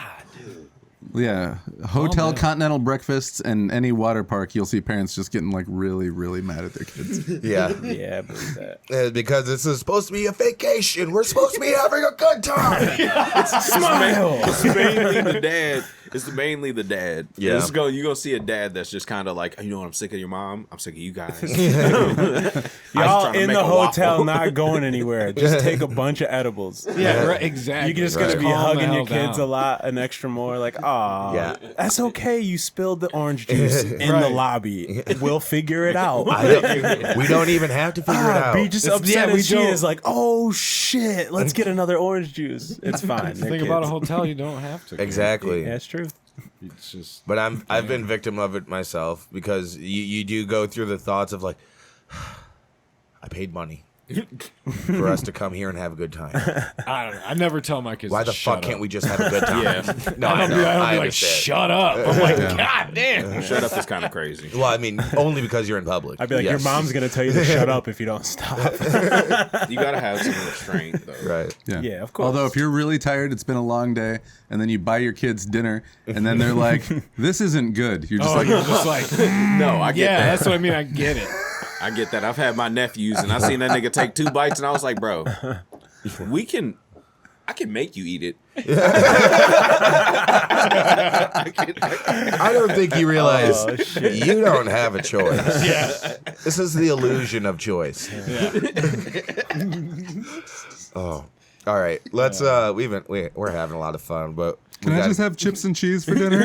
Yeah, hotel man. continental breakfasts and any water park, you'll see parents just getting like really, really mad at their kids. Yeah. Yeah, I believe that. Because this is supposed to be a vacation. We're supposed to be having a good time. Smile. It's mainly the dad. It's mainly the dad. Yeah. You gonna see a dad that's just kind of like, you know what? I'm sick of your mom. I'm sick of you guys. Y'all in the hotel, not going anywhere. Just take a bunch of edibles. Yeah, right, exactly. You're just gonna be Calm the hugging your hell kids down. a lot, an extra more. Like, aw, Yeah. that's okay. You spilled the orange juice in the lobby. We'll figure it out. We don't even have to figure it out. Be just It's- upset yeah, we as she don't- is. Like, oh shit, let's get another orange juice. It's fine. The They're thing about a kids. hotel, you don't have to. Exactly. Yeah, that's true. It's just But I've been victim of it myself because you do go through the thoughts of like, I paid money for us to come here and have a good time. I don't know. I never tell my kids. Why to the fuck shut can't up. we just have a good time? No, I I don't know. be, I don't I be like, understand. shut up. I'm like, God damn. Shut up is kind of crazy. Well, I mean, only because you're in public. I'd be like, Yes. your mom's gonna tell you to shut up if you don't stop. You gotta have some restraint though. Right. Yeah, of course. Although if you're really tired, it's been a long day, and then you buy your kids dinner, and then they're like, "This isn't good." You're just Oh, like, you're just like, No, I get yeah, that. that's what I mean. I get it. I get that. I've had my nephews, and I seen that nigga take 2 bites, and I was like, bro, I can make you eat it. I don't think you realize you don't have a choice. Yeah. This is the illusion of choice. Yeah. Oh, all right. Let's. We're having a lot of fun, but "Can I just have chips and cheese for dinner?"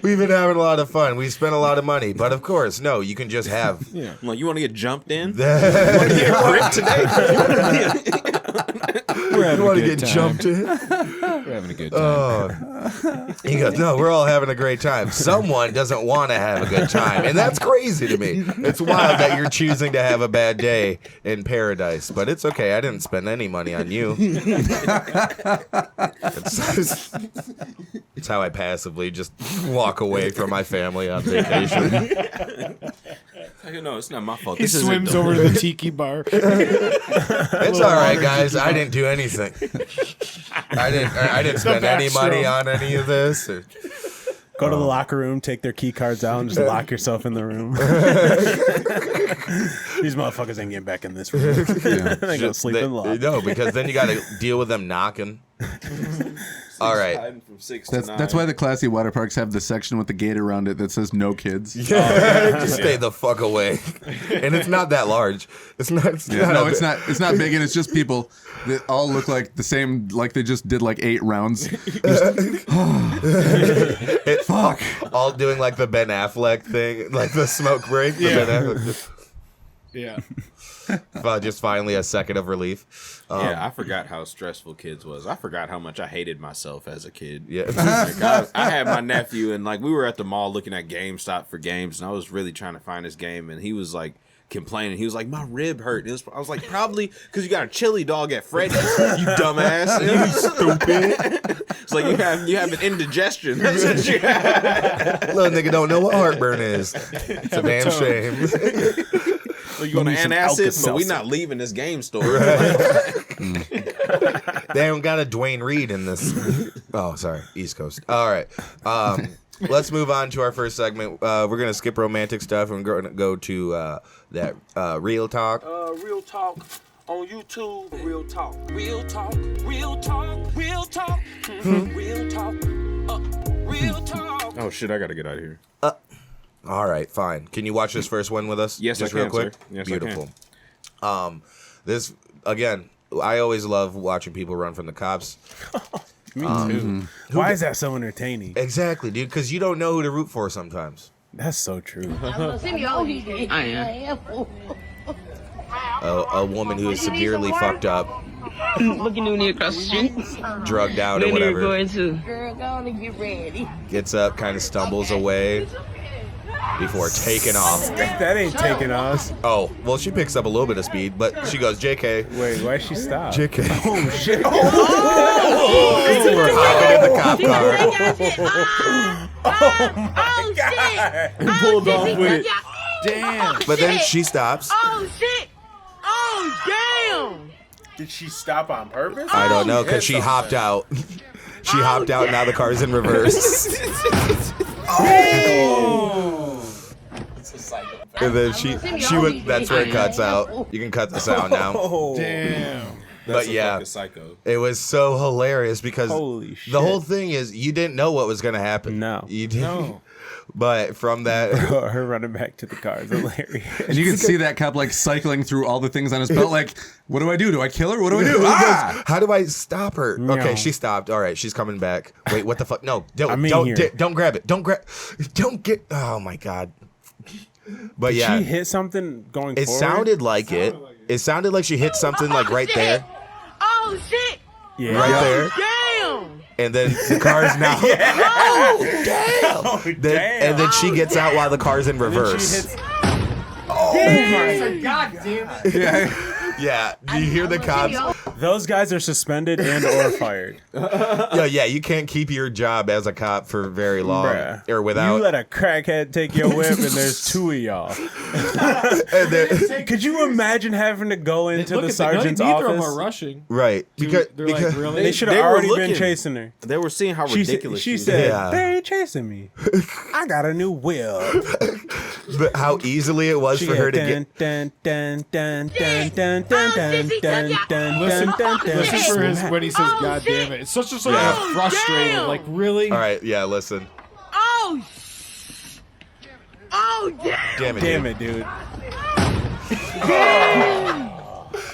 we've been having a lot of fun. We spent a lot of money, but of course, no. You can just have. Yeah. I'm like, you want to get jumped in? You We're having want a to good get time. jumped in? We're having a good time. He goes, no, we're all having a great time. Someone doesn't want to have a good time, and that's crazy to me. It's wild that you're choosing to have a bad day in paradise, but it's okay. I didn't spend any money on you. It's how I passively just walk away from my family on vacation. No, it's not my fault. He This isn't swims the- over to the tiki bar. It's all right, guys. I didn't do anything. I didn't spend any money on any of this. Go to the locker room, take their key cards out, and just lock yourself in the room. These motherfuckers ain't getting back in this room. They go sleep in the lobby. No, because then you got to deal with them knocking. All right. Hiding from 6 to 9. That's why the classy water parks have the section with the gate around it that says "No kids." Just stay the fuck away. And it's not that large. It's not. No, it's not. It's not big, and it's just people that all look like the same. Like they just did like 8 rounds. Fuck. All doing like the Ben Affleck thing, like the smoke break. the Yeah. Ben Affleck. Yeah. Just finally a second of relief. Yeah, I forgot how stressful kids was. I forgot how much I hated myself as a kid. Yeah. Like, I had my nephew, and like we were at the mall looking at GameStop for games, and I was really trying to find his game, and he was like complaining. He was like, "My rib hurt." And I was like, "Probably because you got a chili dog at Freddy's, you dumbass, you stupid." It's like you have an indigestion. That's what you have. Little nigga don't know what heartburn is. It's a damn shame. So you going to need some antacid, but we Alka-Seltzer. not leaving this game store. They don't got a Dwayne Reed in this. Oh, sorry. East Coast. All right. Let's move on to our first segment. We're going to skip romantic stuff and we're going to go to that real talk. Real talk. on YouTube. Real talk, real talk, real talk, real talk, real talk, real talk. Oh shit! I gotta get out of here. All right, fine. Can you watch this first one with us? Yes, just I can, real quick. sir. Yes, Beautiful. I can. This again. I always love watching people run from the cops. Me too. Why is that so entertaining? Exactly, dude. Because you don't know who to root for sometimes. That's so true. I am. A woman who is severely fucked up, Looking new across the street. drugged out or Then you're whatever, going to. Girl, go on and get ready. gets up, kind of stumbles away before taking off. That ain't taking off. Oh, well, she picks up a little bit of speed, but she goes, JK. Wait, why'd she stop? JK. Oh shit! We're hopping in the cop car. Oh, shit. He pulled off with it. Damn. But then she stops. Oh, shit. Oh, damn. Did she stop on purpose? I don't know, because she hopped out. She hopped out, now the car's in reverse. And then she went, that's where it cuts out. You can cut the sound now. Damn. But yeah, fucking psycho. it was so hilarious because Holy shit. the whole thing is you didn't know what was going to happen. No. You didn't. No. But from that, Her running back to the car is hilarious. And you can see that cop like cycling through all the things on his belt. Like, what do I do? Do I kill her? What do I do? Ah! how do I stop her? No. Okay, she stopped. All right, she's coming back. Wait, what the fuck? No, I'm in don't here. don't grab it. Don't get. Oh my god. But Did yeah, she hit something going it forward? sounded like it. It sounded like she hit something like right there, Oh, shit. Yeah. right there, Damn. and then the car's now. Oh damn! Oh, Then- damn. And then she gets out while the car's in Then she reverse. hits. Yeah, do you hear the cops? Those guys are suspended and or fired. Yeah, you can't keep your job as a cop for very long Bruh. or without. You let a crackhead take your whip and there's two of y'all. And then- Could you imagine having to go into Look the at sergeant's neither of them office? are rushing. right, because They're like, really? They should They have were already been looking. chasing her. They were seeing how She ridiculous she was. said, Yeah. "They ain't chasing me. I got a new whip." but how easily it was She for her to dun, get. dun, dun, dun, dun, dun, dun, dun, dun, dun, Listen, dun, dun, listen dun. for his when he says, "God damn it!" It's such a Yeah. frustrated. damn. Like really. All right, yeah, listen. Oh, oh, damn. Damn it, Damn dude. it, dude.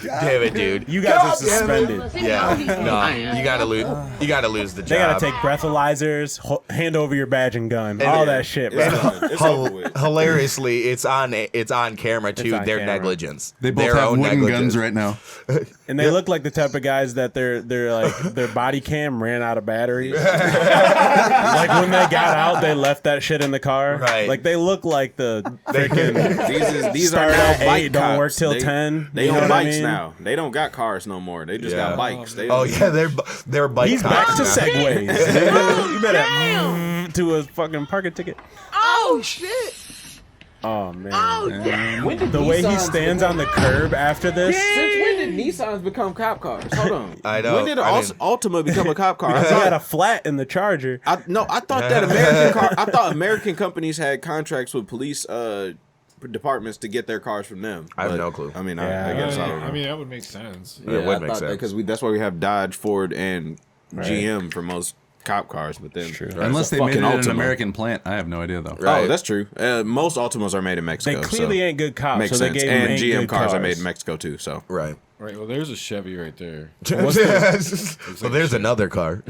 Damn it, dude. You guys are suspended. Yeah, no, you gotta lose. You gotta lose the job. They gotta take breathalyzers, hand over your badge and gun, And- all that shit, bro. It's over with. Hilariously, it's on camera too. on Their camera. negligence. They both Their have own wooden negligence. guns right now. And they look like the type of guys that their body cam ran out of batteries. Like when they got out, they left that shit in the car. Right. Like they look like the freaking These are start now at bike 8, don't cops. work till 10. They You know on what I bikes mean? now. They don't got cars no more. They just Yeah. got bikes. They Oh yeah, they're bike He's cops back to now. segways. nigga. You better to a fucking parking ticket. Oh, shit. Oh man. Oh, damn. The way he stands on the curb after this. Since when did Nissans become cop cars? Hold on. I know. When did I mean- Altima become a cop car? He had a flat in the Charger. I thought that I thought American companies had contracts with police departments to get their cars from them. I have But, no clue. I mean, Yeah. I guess I don't know. I mean, that would make sense. It would make sense. because that's why we have Dodge, Ford, and GM for most cop cars. But then, Unless they made it fucking at an Altima. American plant. I have no idea, though. Right. Oh, that's true. Most Ultimas are made in They Mexico. clearly so ain't good cops, makes so they sense. gave him And ain't GM good cars are cars. made in Mexico too. So Right. Right. Well, there's a Chevy right there. Well, there's another car.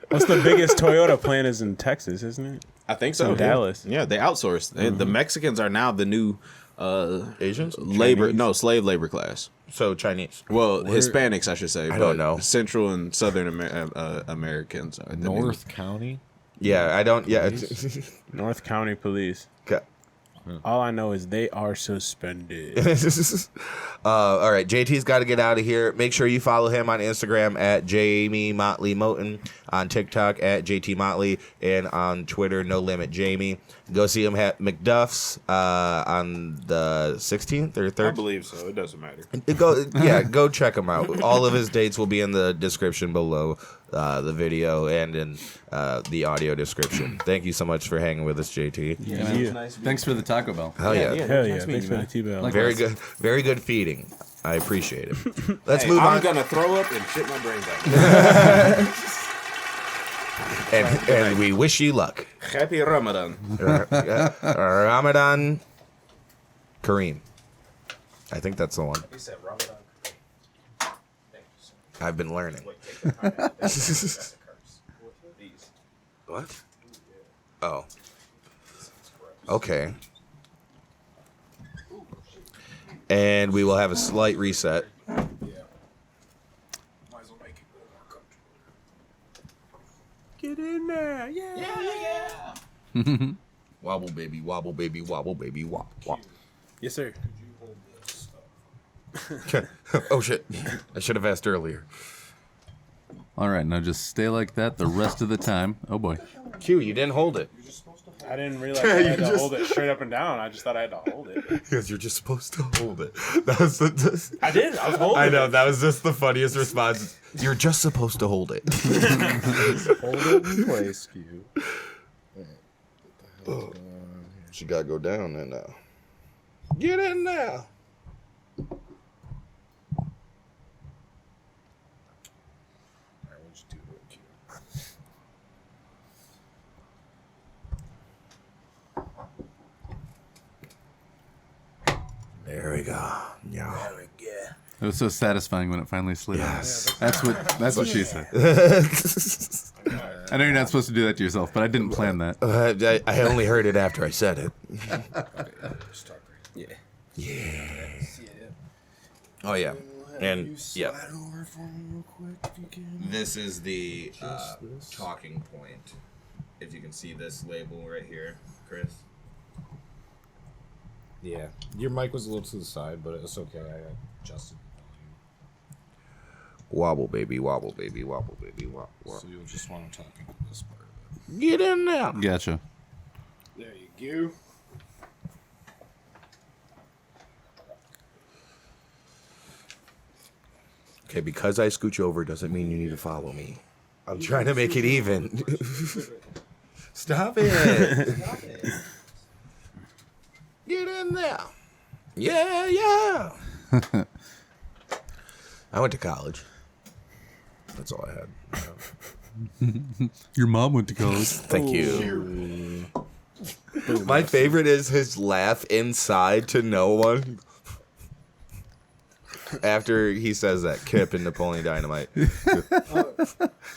What's the biggest Toyota plant is in Texas, isn't it? I think so. In Dallas. Yeah, they outsource. And the Mexicans are now the new Asians? slave labor class. So Chinese. Well, Hispanics, I should say. I don't but know. Central and Southern Americans are the new- North County. Yeah, I don't. Yeah. it's- North County Police. Okay. All I know is they are suspended. All right, JT's got to get out of here. Make sure you follow him on Instagram at Jamie Motley Moten, on TikTok at JT Motley, and on Twitter No Limit Jamie. Go see him at McDuff's on the 16th or 3rd. I believe so. It doesn't matter. Go check him out. All of his dates will be in the description below the video and in the audio description. Thank you so much for hanging with us, JT. Yeah. Thanks for the Taco Bell. Hell yeah. Hell yeah. Thanks for the T-Bell. Like- Very good feeding. I appreciate it. Let's Hey, move I'm on. gonna throw up and shit my brains out. And we wish you luck. Happy Ramadan. Ramadan Kareem. I think that's the one. He said Ramadan. I've been learning. What? Oh. Okay. And we will have a slight reset. Get in there, yeah. Wobble baby, wobble baby, wobble baby, wobble. Wobble. Yes, sir. Oh shit! I should have asked earlier. All right, now just stay like that the rest of the time. Oh boy. Q, you didn't hold it. I didn't realize I had to hold it straight up and down. I just thought I had to hold it. Because you're just supposed to hold it. That was the. I did. I was holding I know it. that was just the funniest response. You're just supposed to hold it. Hold it in place, Q. She gotta go down there now. Get in there. There we go. Yeah. It was so satisfying when it finally slid. Yes. That's what she said. I know you're not supposed to do that to yourself, but I didn't plan that. I only heard it after I said it. Yeah. Yeah. Oh yeah. And yeah. This is the talking point. If you can see this label right here, Chris. Yeah, your mic was a little to the side, but it's okay. I adjusted. Wobble baby, wobble baby, wobble baby, wobble. So you'll just want to talk into this part of it. Get in there. Gotcha. There you go. Okay, because I scooch over doesn't mean you need to follow me. I'm trying to make it even. Stop it. Get in there. Yeah, yeah. I went to college. That's all I had. Your mom went to college. Thank you. My favorite is his laugh inside to no one. After he says that, Kip in Napoleon Dynamite.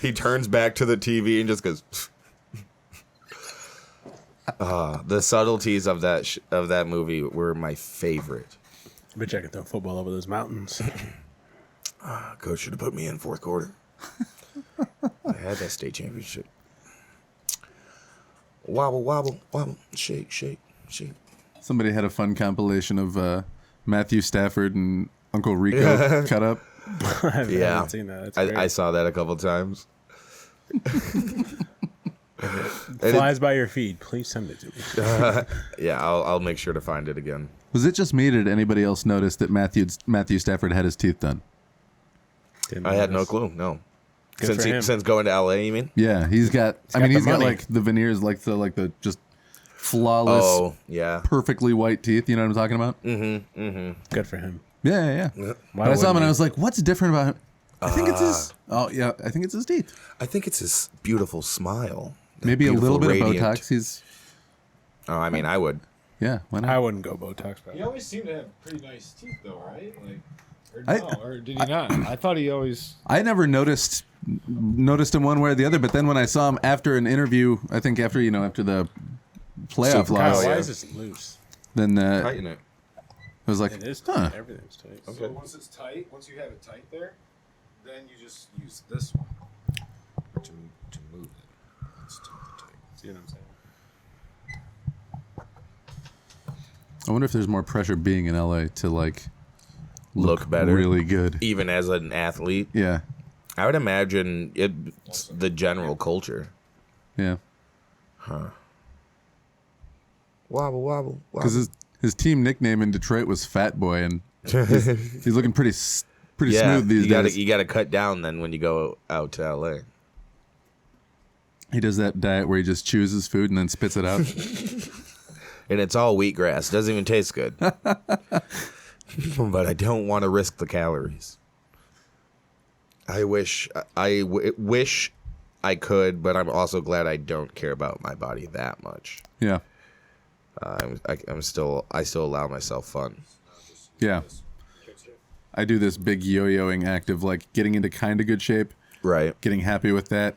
He turns back to the TV and just goes... the subtleties of that movie were my favorite. Bitch, I can throw football over those mountains. Coach should have put me in fourth quarter. I had that state championship. Wobble, wobble, wobble, shake, shake, shake. Somebody had a fun compilation of Matthew Stafford and Uncle Rico cut up. I haven't seen that. That's great. I saw that a couple times. Flies by your feed. Please send it to me. Yeah, I'll make sure to find it again. Was it just me? Or did anybody else notice that Matthew Stafford had his teeth done? Didn't I had no notice. clue. No, Good for him. since going to LA, you mean? Yeah, he's got. I got mean, the he's got money. like the veneers, like the just flawless, Oh, yeah. perfectly white teeth. You know what I'm talking about? Good for him. Yeah. Why But I saw him wouldn't and I he? was like, "What's different about him?" I think it's his. Oh yeah, I think it's his teeth. I think it's his beautiful smile. That Maybe a little bit beautiful, of radiant- Botox. He's Oh, I mean, I would. yeah. Why not? I wouldn't go Botox, bro. He always seemed to have pretty nice teeth, though, right? Like, or I- no, or did he not? I thought he always. I never noticed him one way or the other, but then when I saw him after an interview, I think after the playoff Super loss, Kyle, Why yeah. is this loose? then Tighten it. I was like, It is huh. tight. Everything's tight. So once it's tight, once you have it tight there, then you just use this one to move it. It's tight. See what I'm saying? I wonder if there's more pressure being in LA to like Look better. really good. Even as an athlete, Yeah, I would imagine it's the general culture. yeah. Wobble, wobble, Because wobble. his team nickname in Detroit was Fat Boy, and he's looking pretty Yeah, smooth these days. you gotta cut down then when you go out to LA. He does that diet where he just chews his food and then spits it out. And it's all wheatgrass. Doesn't even taste good. but I don't want to risk the calories. I wish I could, but I'm also glad I don't care about my body that much. Yeah. I still allow myself fun. Yeah. I do this big yo-yoing act of like getting into kind of good shape, Right. getting happy with that,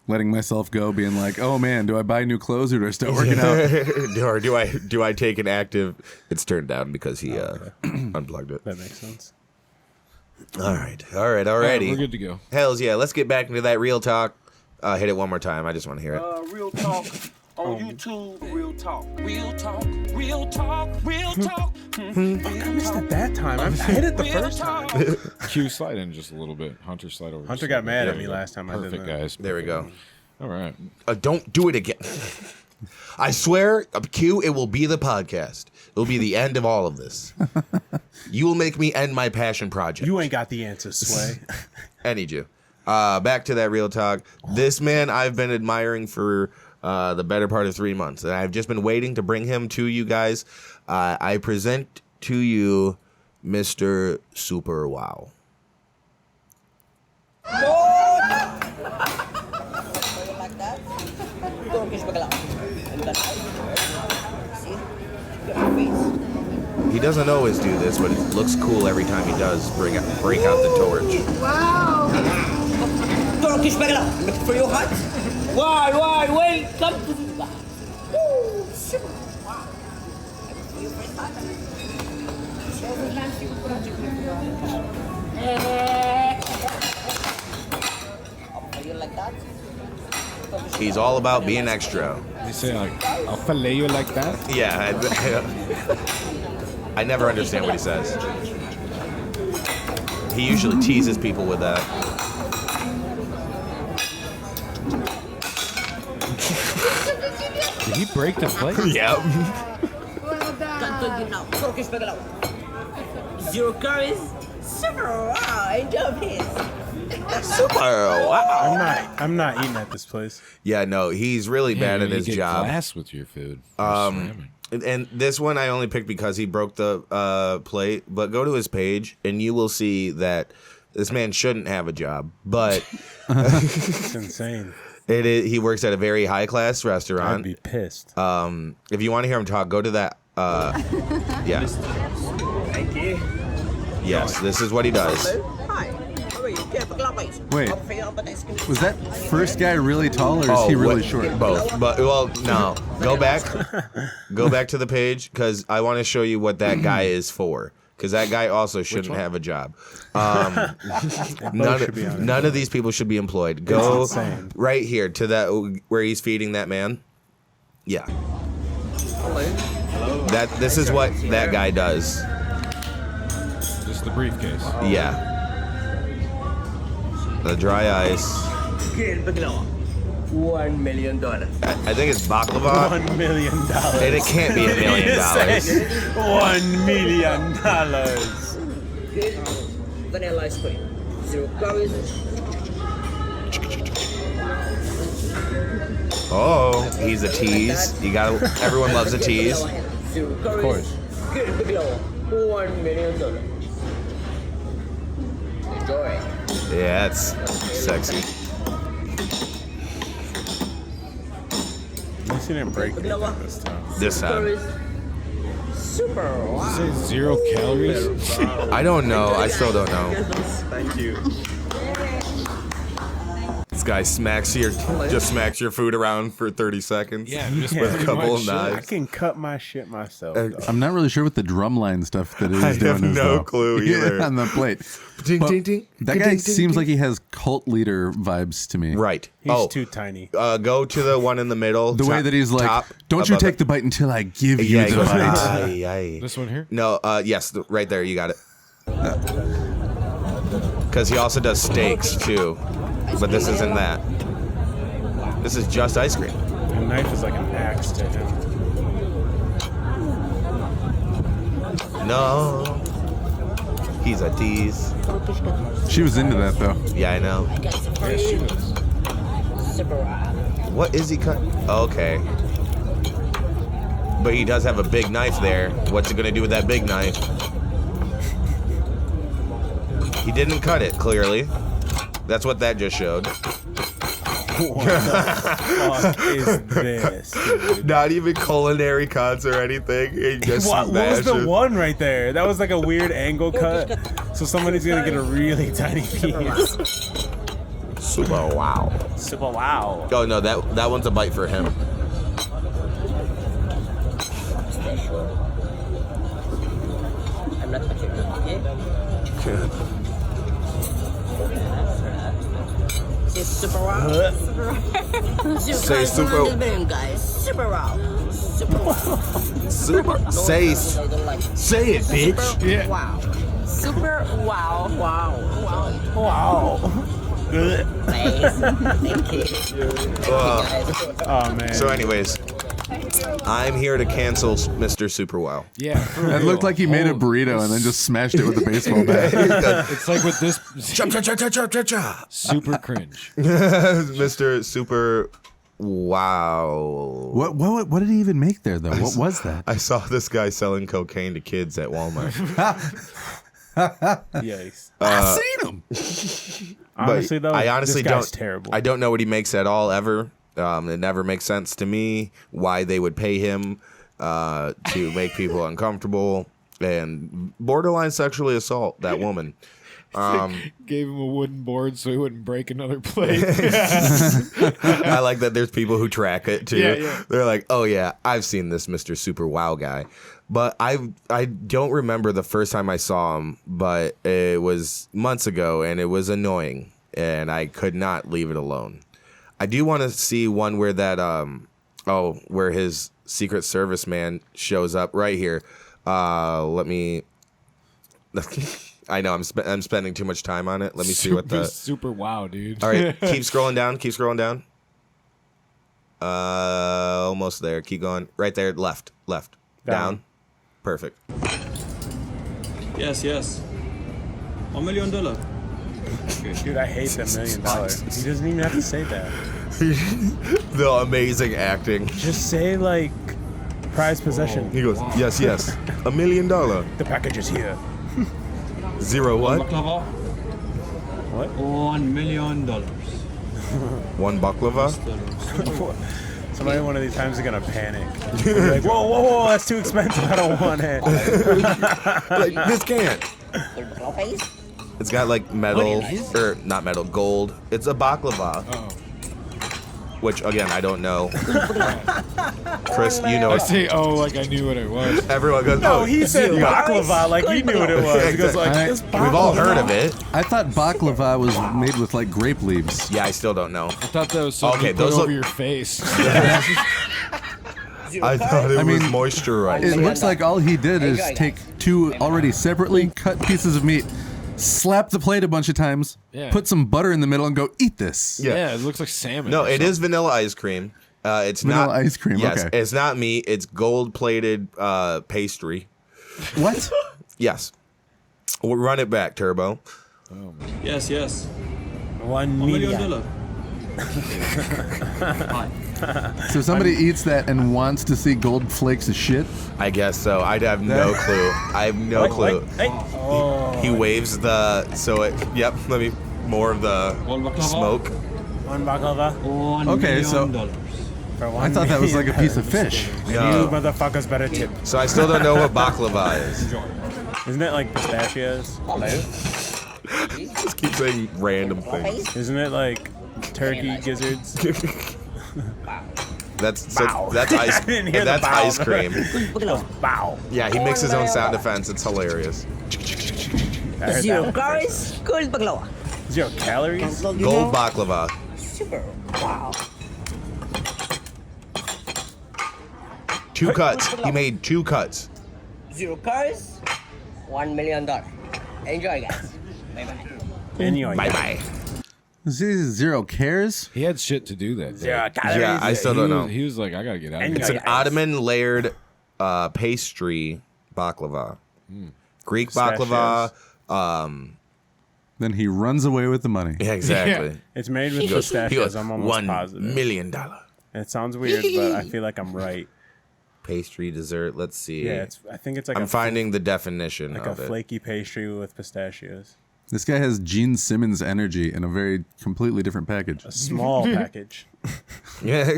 letting myself go, being like, oh man, do I buy new clothes or do I start working out? Or do I take an active? It's turned down because he unplugged it. That makes sense. All right, Alright, alrighty. we're good to go. Hells yeah, let's get back into that real talk. Hit it one more time. I just want to hear it. Real talk on YouTube. Real talk. Real talk. Real talk. Real talk. I missed it that time. I hit it the first time. Q, slide in just a little bit. Hunter, slide over. Hunter just a got little mad bit. at There me we go. last time I did Perfect, that. guys. There we go. All right. Don't do it again. I swear, Q, it will be the podcast. It will be the end of all of this. You will make me end my passion project. You ain't got the answer, Sway. I need you. Back to that real talk. This man I've been admiring for the better part of 3 months, and I've just been waiting to bring him to you guys. I present to you Mr. Super Wow. Like that. Turkish bagalaw. And then see? Look at my face. He doesn't always do this, but it looks cool every time he does break out the torch. Turkish bagalaw. Look for your heart. Why? Welcome to the bar. Woo! Super. Wow. You first time. You like that? He's all about being extra. You say like, I'll fillet you like that? Yeah, I never understand what he says. He usually teases people with that. Did he break the plate? Yep. Can't tell you now. Turkish bagalaw. 0 curries. Super. Wow. Enjoy this. Super wow. I'm not eating at this place. Yeah, no, he's really bad Yeah, at you his get job. class with your food. Slamming. And this one I only picked because he broke the plate. But go to his page and you will see that this man shouldn't have a job. But It's insane. it is, he works at a very high class I'd restaurant. be pissed. If you want to hear him talk, go to that. Yeah. Thank you. Yes, this is what he does. Hi. How are you? Wait, was that first guy really tall or is he really short? Both. But well, no. Go back to the page because I want to show you what that guy is for. Because that guy also shouldn't have a job. None of these people should be employed. Go insane. right here to that where he's feeding that man. Yeah. This is what that guy does. Just the briefcase. Yeah. The dry ice. $1 million. I think it's baklava. $1 million. And it can't be $1 million. $1 million. Vanilla ice cream. 0 curries. Oh, he's a tease. Everyone loves a tease. 0 curries. Of course. $1 million. Enjoy. Yeah, it's sexy. At least he didn't break anything this time. This time. Super. Wow. Say 0 calories? I don't know. I still don't know. Thank you. This guy just smacks your food around for 30 seconds. Yeah, just with a pretty couple much. of I knives. can cut my shit myself. though. I'm not really sure what the drumline stuff that he's I doing have is. no though. clue either. Yeah, on the plate. Ding, But ding, ding, that ding, guy ding, seems ding. like he has cult leader vibes to me. Right. He's too tiny. Go to the one in the middle. The way that he's like, don't you take the bite until I give you Yeah, he the goes, bite. aye, aye. This one here? No, yes, right there. You got it. Because he also does steaks too, but this isn't that. This is just ice cream. The knife is like an axe to him. No, he's a tease. She was into that though. Yeah, I know. Yeah, she was. What is he cut? Okay. But he does have a big knife there. What's he gonna do with that big knife? He didn't cut it, clearly. That's what that just showed. What the fuck is this, dude? Not even culinary cuts or anything. He just What was the smashed it. one right there? That was like a weird angle cut. So somebody's gonna get a really tiny piece. Super wow. Super wow. Oh no, that one's a bite for him. I'm not touching it, okay? Say super wow. Say super- guys. Super wow. Super wow. Super. Say it, bitch. Super wow. Super wow. Wow. Wow. Nice. Thank you. Oh man. So, anyways, I'm here to cancel Mr. Super Wow. Yeah. It looked like he made a burrito and then just smashed it with a baseball bat. It's like with this Cha cha cha cha cha cha cha. super cringe. Mr. Super Wow. What did he even make there though? What was that? I saw this guy selling cocaine to kids at Walmart. Yikes. I seen him. Honestly, though, I honestly this guy's don't. terrible. I don't know what he makes at all ever. It never makes sense to me why they would pay him to make people uncomfortable and borderline sexually assault that woman. Gave him a wooden board so he wouldn't break another plate. I like that there's people who track it too. Yeah. They're like, oh yeah, I've seen this Mr. Super Wow guy. But I don't remember the first time I saw him, but it was months ago and it was annoying and I could not leave it alone. I do want to see one where that where his Secret Service man shows up right here. Let me I know I'm spending too much time on it. Let me see what the super wow, dude. All right, keep scrolling down. Keep scrolling down. Almost there. Keep going. Right there. Left. Down. Perfect. Yes. $1 million. Dude, I hate the $1 million. He doesn't even have to say that. The amazing acting. Just say like prize possession. He goes, yes. $1 million. The package is here. Zero what? Baklava. What? $1 million. One baklava. Somebody one of these times is gonna panic. They're like, whoa, that's too expensive. I don't want it. Like, this can't. Face? It's got like metal, or not metal, gold. It's a baklava. Oh. Which, again, I don't know. Chris, you know I it. say, oh, like I knew what it was. Everyone goes, No, oh, he said you got- baklava like he knew what it was. He goes like, Exactly. this We've all heard of it. I thought baklava was made with like grape leaves. Yeah, I still don't know. I thought that was something Okay, you put those over look- your face. I thought it I was mean, moisturized. It looks like all he did is take two already separately cut pieces of meat, slap the plate a bunch of times, Yeah. put some butter in the middle, and go eat this. Yeah, it looks like salmon. No, or it is something. vanilla ice cream. It's Vanilla not ice cream, Yes, okay. it's not meat. It's gold-plated pastry. What? Yes. We'll run it back, Turbo. Yes. $1 $1 million. million. So somebody eats that and wants to see gold flakes of shit? I guess so. I'd have no clue. I have no clue. Hey. Oh. He waves the Yep. Let me more of the One baklava. smoke. One baklava. $1 Okay, so- million. For I thought that was like a piece of fish. You No. motherfuckers better tip. So I still don't know what baklava is. Isn't it like pistachios? Just keep saying random things. Isn't it like turkey gizzards? That's Bow. that's ice. I didn't hear the That's bow. ice cream. Bow. Yeah, he makes his own sound effects. It's hilarious. I heard Zero that. calories, gold baklava. 0 calories? Gold baklava. Super wow. 2 cuts. He made 2 cuts. 0 calories, $1 million. Enjoy, guys. Bye-bye. Anyway. Bye bye. Zero cares? He had shit to do that day. 0 calories. Yeah, I still don't know. He was like, I gotta get out of And It's here. an Ottoman layered pastry baklava. Greek baklava. Then he runs away with the money. Yeah, exactly. It's made with He goes, pistachios. I'm almost $1 positive. million. It sounds weird, but I feel like I'm right. Pastry dessert. Let's see. Yeah, I think it's like I'm finding the definition like of a it. flaky pastry with pistachios. This guy has Gene Simmons energy in a very completely different package. A small package. Yeah.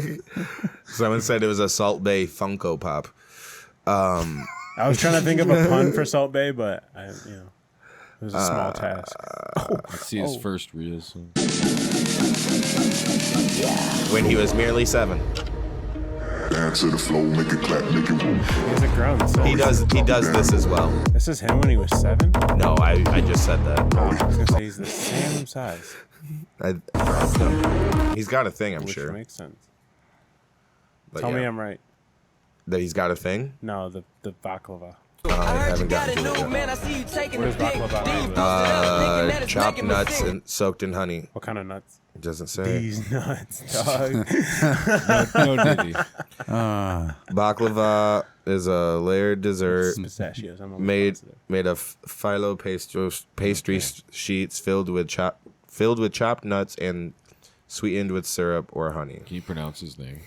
Someone said it was a Salt Bay Funko Pop. I was trying to think of a pun for Salt Bay, but it was a small task. Let's see his first reel. So. When he was merely 7. Dance to the flow, make it clap, make it move. He hasn't grown. So. He does this as well. This is him when he was 7? No, I just said that. I was going to say he's the same size. He's got a thing, I'm Which sure. makes sense. But Tell me yeah. I'm right. That he's got a thing? No, the baklava. I haven't gotten to it yet. What is baklava? Chopped nuts and soaked in honey. What kind of nuts? It doesn't say. These nuts, dog. No ditty. Baklava is a layered dessert Pistachios. I'm made of phyllo pastry sheets filled with chopped nuts and sweetened with syrup or honey. Can you pronounce his name?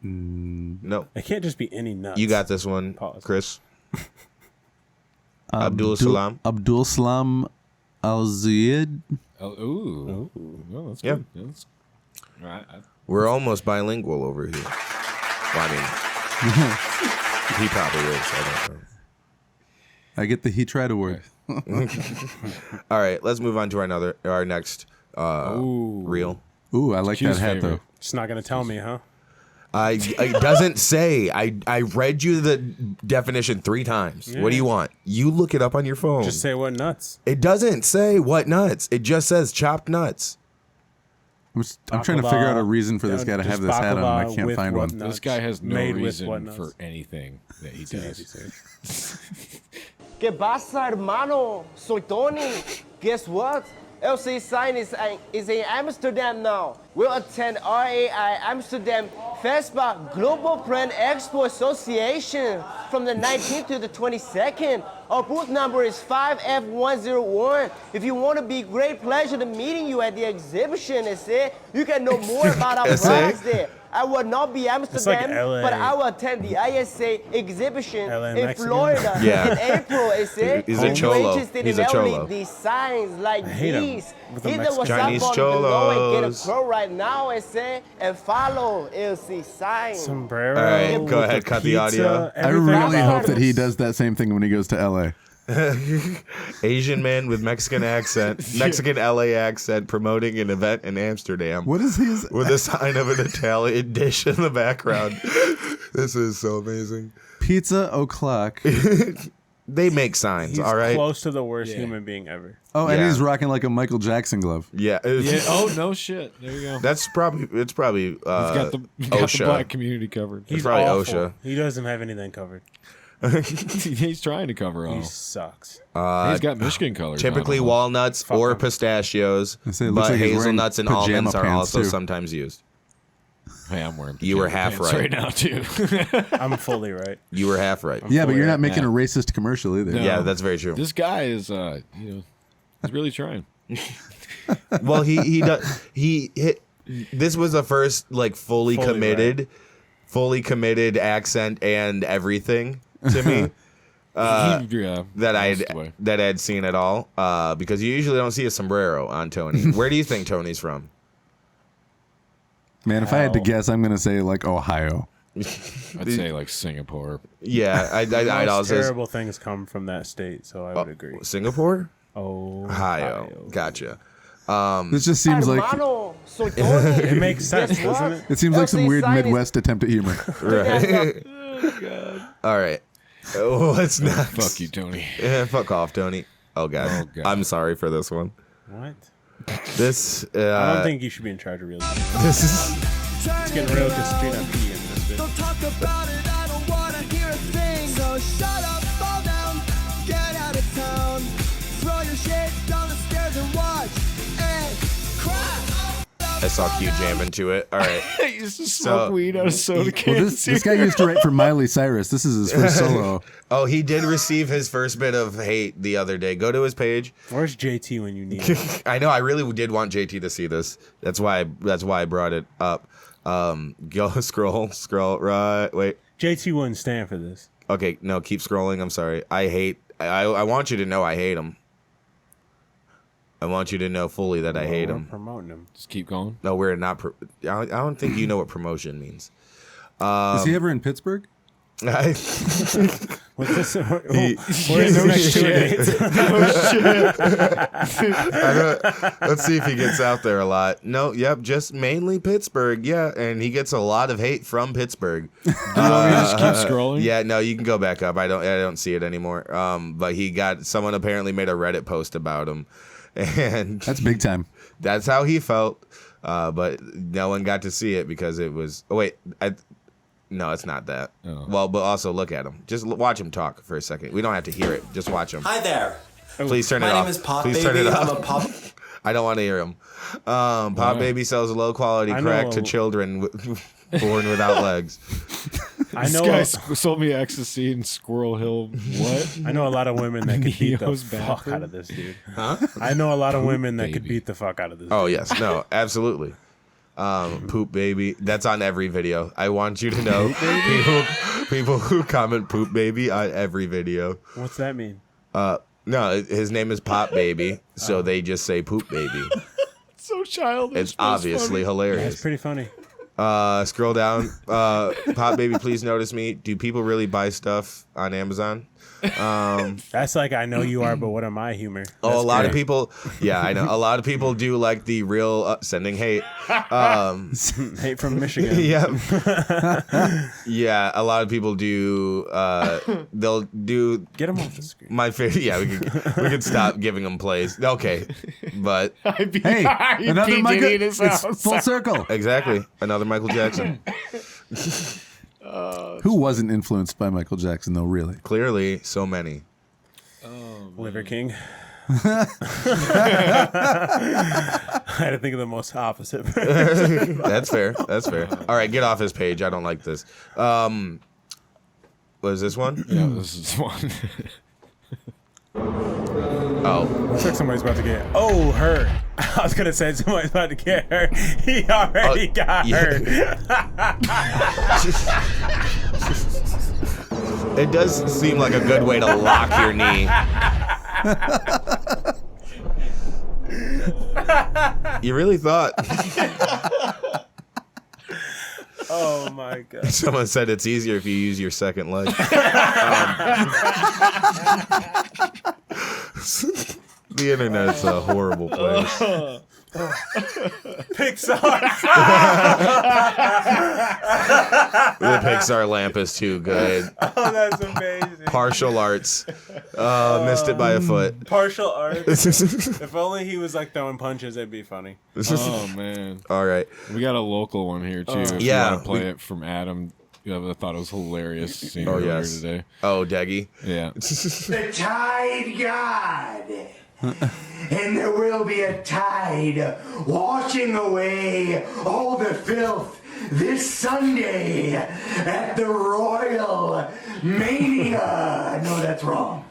No. It can't just be any nuts. You got this one, Pause. Chris. Abdul Salam. Abdul Salam Al-Ziyad. Oh, ooh. Well, that's Yeah. good. That's, We're almost bilingual over here. Well, I mean, he probably is. I don't know. I get the He Tried award. All right, let's move on to our next reel. Ooh, I like Q's that hat favorite. though. Just not gonna tell me, huh? It doesn't say. I read you the definition 3 times. Yeah. What do you want? You look it up on your phone. Just say what nuts. It doesn't say what nuts. It just says chopped nuts. I'm trying to figure out a reason for this guy to Just have this hat on. And I baklava can't with find what one. nuts? This guy has no Made with what reason nuts? for anything that he does. Que pasa, hermano? Soy Tony. Guess what? LC Sign is in Amsterdam now. We'll attend RAI Amsterdam FESPA Global Brand Expo Association from the 19th to the 22nd. Our booth number is 5F101. If you want to be great pleasure to meeting you at the exhibition, you can know more about our products there. I will not be Amsterdam, LA. but I will attend the ISA exhibition LA in Mexican? Florida Yeah. in April. He's a If you're cholo. interested He's in a cholo. only designs like hate 'em these, with the hit the Mexican- WhatsApp Chinese button below and get cholos. a pro right now, and follow LC Sign. Sombrero. All right, go with ahead, the cut the pizza, audio. I everything really about hope it. that he does that same thing when he goes to LA. Asian man with Mexican accent, Mexican LA accent, promoting an event in Amsterdam. What is his? With a sign of an Italian dish in the background. This is so amazing. Pizza o'clock. They make signs, He's all right? close to the worst human being ever. Oh, and Yeah. he's rocking like a Michael Jackson glove. Yeah. Yeah. Oh no shit. There you go. It's probably He's got the OSHA. black community covered. He's probably awful. OSHA. He doesn't have anything covered. He's trying to cover all. He sucks. He's got Michigan colors. typically on him. walnuts Fuck or him. pistachios, I say it looks but like he's wearing hazelnuts and pajama almonds are pants, also too. sometimes used. Hey, I'm wearing. You were pajama half pants right. now too. I'm fully right. You were half right. Yeah, but you're fully not making yeah. a racist commercial either. No. Yeah, that's very true. This guy is, he's really trying. Well, he does. He hit. This was the first like fully committed accent and everything to me Yeah, that most of the way. I'd seen at all. Because you usually don't see a sombrero on Tony. Where do you think Tony's from? Man, if I had to guess, I'm gonna say like Ohio. I'd say like Singapore. Yeah, I'd Most also terrible things come from that state, so I would agree. Singapore, Ohio. Gotcha. This just seems like Hermano, soy Tony. It makes sense, Guess doesn't what? it? it seems like some LC weird Sign is- Midwest attempt at humor. Right. All right. What's next? Fuck you, Tony. Yeah, fuck off, Tony. Oh god. Oh, God. I'm sorry for this one. What? This. I don't think you should be in charge of real estate. this is. It's getting real because straight up pee in this bit. Talk about it, I don't wanna hear a thing. So shut up, fall down, get out of town. Throw your shit down the stairs and watch and cry. I saw Q jam into it. All right. I used to smoke So- weed out of soda Well, cans. this guy used to write for Miley Cyrus. This is his first solo. Oh, he did receive his first bit of hate the other day. Go to his page. Where's JT when you need him? I know. I really did want JT to see this. That's why I brought it up. Go scroll right. Wait. JT wouldn't stand for this. Okay. No, keep scrolling. I'm sorry. I want you to know I hate him. I want you to know fully that I hate him. Promoting him. Just keep going. No, we're not. I don't think you know what promotion means. Is he ever in Pittsburgh? What's this? Let's see if he gets out there a lot. No, yep, just mainly Pittsburgh. Yeah, and he gets a lot of hate from Pittsburgh. Just keep scrolling. Yeah, no, you can go back up. I don't see it anymore. But someone apparently made a Reddit post about him, and That's big time. that's how he felt. But no one got to see it because it was. Oh wait, no, it's not that. Oh. Well, but also look at him. Just watch him talk for a second. We don't have to hear it. Just watch him. Hi there. Please turn it My off. name is Pop Please Baby. turn it I'm off. a pop. I don't want to hear him. Pop Baby sells low quality I crack know. to children born without legs. I This know. guy sold me ecstasy in Squirrel Hill. What? I know a lot of women that could beat the Neo's fuck bathroom? out of this dude. Huh? I know a lot of women that could baby. beat the fuck out of this. Oh dude. yes, no, absolutely. Poop baby. That's on every video. I want you to know people who comment poop baby on every video. What's that mean? No, his name is Pop Baby, so they just say poop baby. So childish. It's obviously It's hilarious. pretty funny. Scroll down. Pop Baby, please notice me. Do people really buy stuff on Amazon? That's like I know you are, but what am I? Humor. A lot of people. Yeah, I know. A lot of people do like the real sending hate. Hate from Michigan. Yeah. Yeah, a lot of people do. They'll do. Get him off the screen. My favorite. Yeah, we could stop giving them plays. Okay, but Hey, another Michael. It's full circle. exactly another Michael Jackson. Who wasn't influenced by Michael Jackson, though, really? Clearly, so many. Liver King. I had to think of the most opposite. That's fair. That's fair. All right, get off his page. I don't like this. Was this one? Yeah, this is one. Oh, Looks like somebody's about to get hurt. I was gonna say somebody's about to get hurt. He already got hurt. it does seem like a good way to lock your knee. You really thought? Oh my god. Someone said it's easier if you use your second leg. The internet's a horrible place. Pixar. The Pixar lamp is too good. Oh, that's amazing. Partial arts. Missed it by a foot. Partial art. If only he was like throwing punches, it'd be funny. Oh man, All right. we got a local one here too. If Yeah, you want to play it from Adam. Yeah, I thought it was hilarious seeing it Oh earlier yes. today. Oh, Deggy. Yeah. The tide god. And there will be a tide washing away all the filth this Sunday at the Royal Mania. No, that's wrong.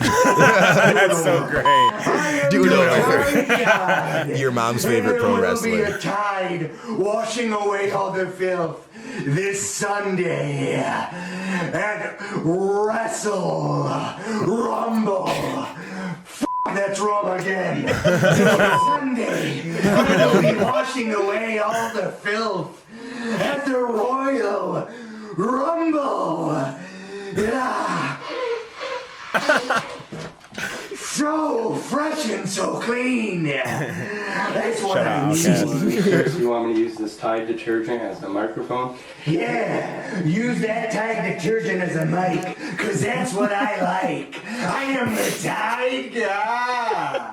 That's so great. Do it over. God. Your mom's favorite pro There will be wrestler. a tide washing away all the filth this Sunday at Wrestle Rumble. That's wrong again. Sunday, we'll be washing away all the filth at the Royal Rumble. Yeah. So fresh and so clean. That's what I need. You want me to use this Tide detergent as the microphone? Yeah, use that Tide detergent as a mic, cause that's what I like. I am the Tide guy.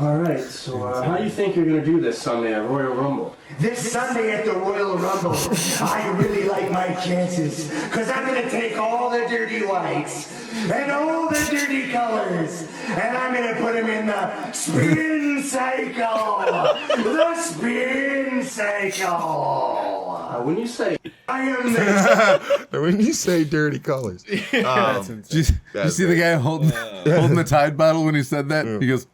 All right, so how do you think you're going to do this Sunday at Royal Rumble? This Sunday at the Royal Rumble, I really like my chances, cause I'm gonna take all the dirty whites and all the dirty colors, and I'm gonna put them in the spin cycle. The spin cycle. When you say I am the When you say dirty colors. Did you see the guy holding the Tide bottle when he said that? He goes,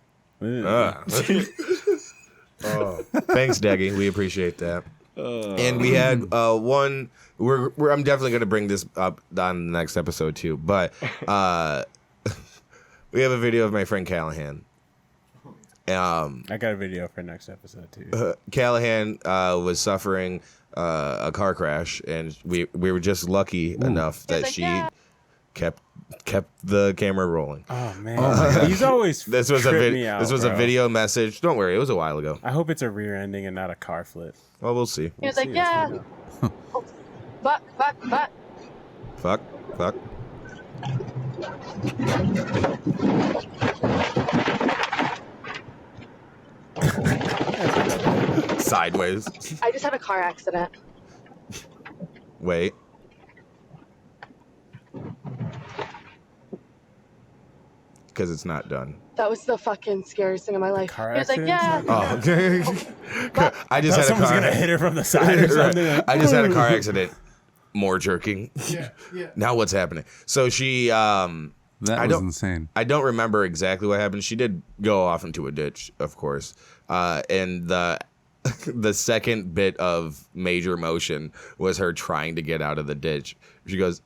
Thanks, Deggy. We appreciate that. And we had one. I'm definitely going to bring this up on the next episode too. But we have a video of my friend Callahan, I got a video for next episode too. Callahan was suffering a car crash, and we were just lucky enough that she kept the camera rolling. Oh man, he's always this was me out, this was bro. a video message. Don't worry, it was a while ago. I hope it's a rear ending and not a car flip. Well, we'll see. He was like, yeah. Fuck. Fuck. Sideways. I just had a car accident. Wait. Because it's not done. That was the fucking scariest thing in my life. Car He was like, accident? yeah. Oh, okay. I just had a Someone's car. gonna hit her from the side or something. Right. I just had a car accident. More jerking. Yeah. Now what's happening? So she. That was insane. I don't remember exactly what happened. She did go off into a ditch, of course. And the second bit of major motion was her trying to get out of the ditch. She goes,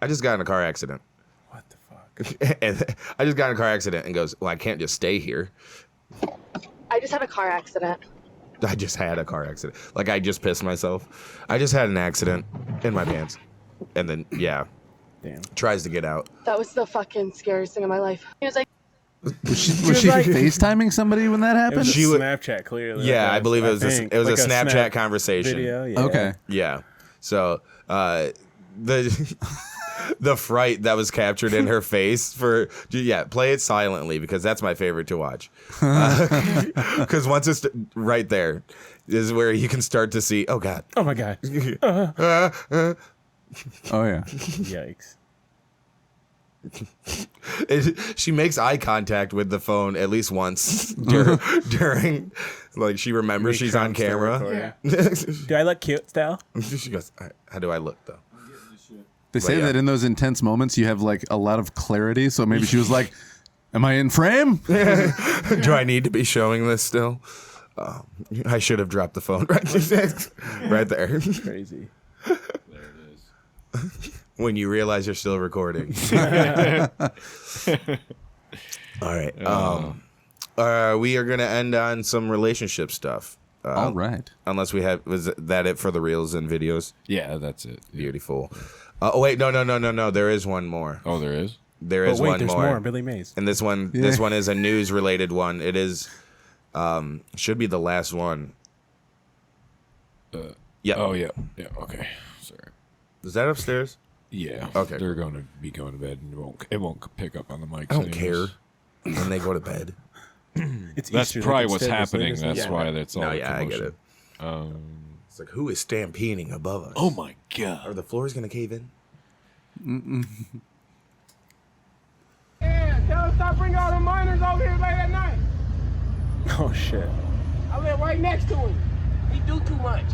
"I just got in a car accident." What the fuck? And I just got in a car accident, and goes, "Well, I can't just stay here." I just had a car accident. I just had a car accident. Like, I just pissed myself. I just had an accident in my pants. And then, yeah. Damn. Tries to get out. That was the fucking scariest thing in my life. He was like, Was she FaceTiming somebody when that It happened? was a She would- Snapchat clearly. Yeah, Like I believe it was think. a Like Snapchat Snap conversation. Video, yeah. Okay. Yeah. So, the fright that was captured in her face play it silently, because that's my favorite to watch. Because once it's right there is where you can start to see, oh God. Oh my God. Oh yeah. Yikes. She makes eye contact with the phone at least once during like, she remembers she's on camera. Do I look cute still? She goes, how do I look though? They say that in those intense moments you have like a lot of clarity. So maybe she was like, "Am I in frame? Do I need to be showing this still? I should have dropped the phone right there. Crazy. There it is. When you realize you're still recording. All right. We are gonna end on some relationship stuff. All right. Unless we have, was that it for the reels and videos? Yeah, that's it. Yeah. Beautiful. Oh wait, no. There is one more. Oh, there is? There is one there's more. more. Billy Mays. And this one is a news related one. It is should be the last one. Yeah. Oh, yeah. Yeah, okay. Sorry. Is that upstairs? Yeah. Okay. They're going to be going to bed, and it won't pick up on the mics. I don't anyways. care when they go to bed. It's That's Easter, probably they can what's stay this happening. late, That's isn't it? why that's all. No, the yeah, I get commotion. it. It's like, who is stampeding above us? Oh my God. Are the floors gonna cave in? Yeah, tell them stop bringing all the miners over here late at night. Oh shit. I live right next to him. He do too much.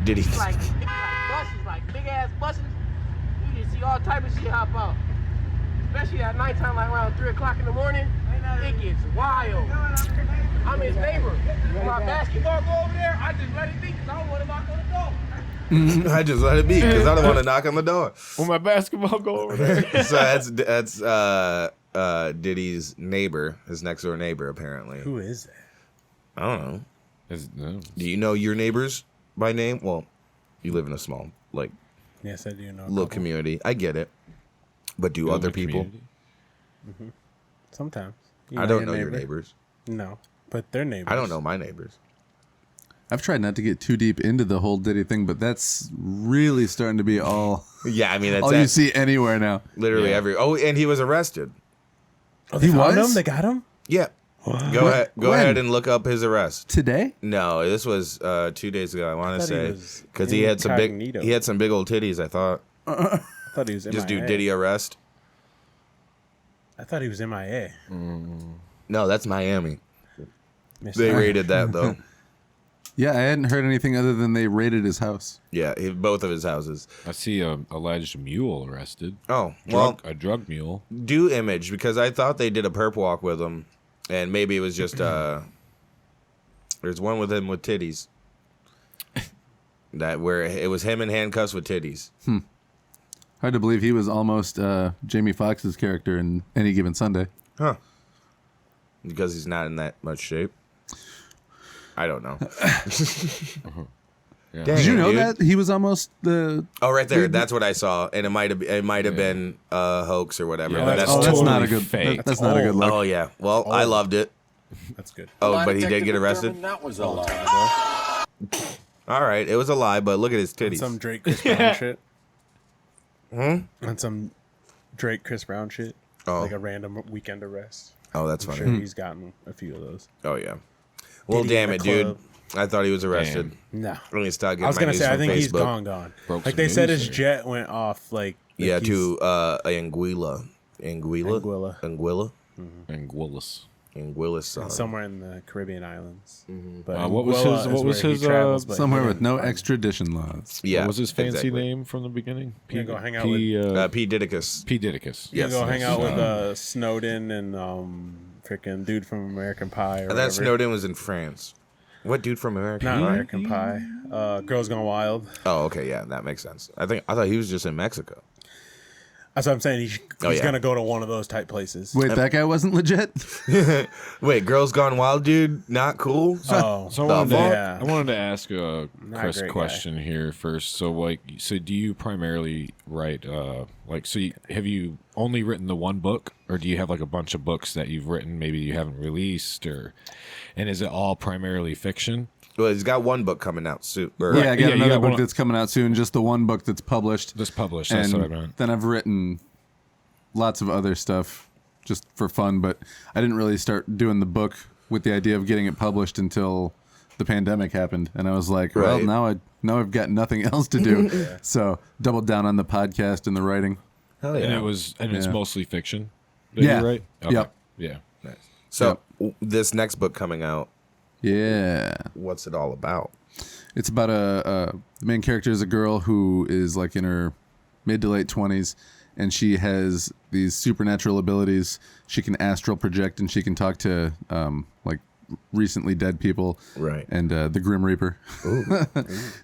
Did he? It's like buses, like big ass buses. You can see all type of shit hop out. Especially at nighttime, like around 3 o'clock in the morning. It gets wild. I'm his neighbor. When my basketball go over there, I just let it be because I don't want to knock on the door. I just let it be because I don't want to knock on the door. Will my basketball go over there? So that's Diddy's neighbor, his next door neighbor, apparently. Who is that? I don't know. No. Do you know your neighbors by name? Well, you live in a small, like, Yes, I do know. little community. I get it. But do other people? Mm-hmm. Sometimes. I don't know your neighbors. No, but they're neighbors. I don't know my neighbors. I've tried not to get too deep into the whole Diddy thing, but that's really starting to be all. Yeah, I mean, that's all you see anywhere now. Literally every. Oh, and he was arrested. Oh, they found him? They got him? Yeah. Go ahead and look up his arrest today. No, this was 2 days ago. I want to thought he say was because he had some big incognito. old titties. I thought. I thought he was Just do MIA. Diddy arrest. I thought he was MIA. No, that's Miami. Missed They out. raided that though. Yeah, I hadn't heard anything other than they raided his house. Yeah, both of his houses. I see a alleged mule arrested. Oh, well, a drug mule. Do image because I thought they did a perp walk with him, and maybe it was just there's one with him with titties. That where it was him in handcuffs with titties. Hard to believe he was almost Jamie Foxx's character in Any Given Sunday. Huh. because he's not in that much shape. I don't know. Yeah. Did you know dude. that he was almost the? Oh, right there. That's what I saw, and it might have been a hoax or whatever. Yeah, but that's that's that's not totally a good. fake. That's not a good look. Oh yeah. Well, I loved it. That's good. Oh, but he did get arrested. That was a lie. All right, it was a lie, but look at his titties. Some Drake Chris Brown shit. Hmm? And some Drake Chris Brown shit. Oh. Like a random weekend arrest. Oh, that's I'm funny. sure he's gotten a few of those. Oh yeah. Well, Diddy in damn the it, dude. club. I thought he was arrested. No. I'm gonna start getting I was my gonna news say, I from think he's Facebook. gone. Broke Like some they said, news his there. jet went off. Like Yeah, he's- to Anguilla. Anguilla. Anguilla. somewhere in the Caribbean islands. But What was Anguilla his? is What was where he his? travels, but Somewhere he with didn't no find it. extradition laws. Yeah. What was his fancy exactly. name from the beginning? You gonna hang out P. P. Didicus. P. Didicus. You Yes. go hang out with Uh, Snowden and freaking dude from American Pie. Or And then whatever. Snowden was in France. What dude from American Not Pie? American Pie. Girls Gone Wild. Oh, okay, yeah, that makes sense. I thought he was just in Mexico. That's what I'm saying. He's yeah. gonna go to one of those type places. Wait, that guy wasn't legit? Wait, Girls Gone Wild, dude, not cool. Oh, So The I wanted, fuck? I wanted to ask Not Chris a a great question here first. So, do you primarily write, have you only written the one book, or do you have like a bunch of books that you've written, maybe you haven't released, and is it all primarily fiction? Well, he's got one book coming out soon. Yeah, I got you another got book one- that's coming out soon. Just the one book that's published. That's published. That's what I meant. Then I've written lots of other stuff just for fun, but I didn't really start doing the book with the idea of getting it published until the pandemic happened, and I was like, well, Right. now I've got nothing else to do, so doubled down on the podcast and the writing. Hell And yeah. it's Yeah. mostly fiction. That Yeah. you write? Okay. Yep. Yeah. So this next book coming out, Yeah, what's it all about? it's about the main character is a girl who is like in her mid to late 20s, and she has these supernatural abilities. She can astral project, and she can talk to like recently dead people, Right. and the Grim Reaper.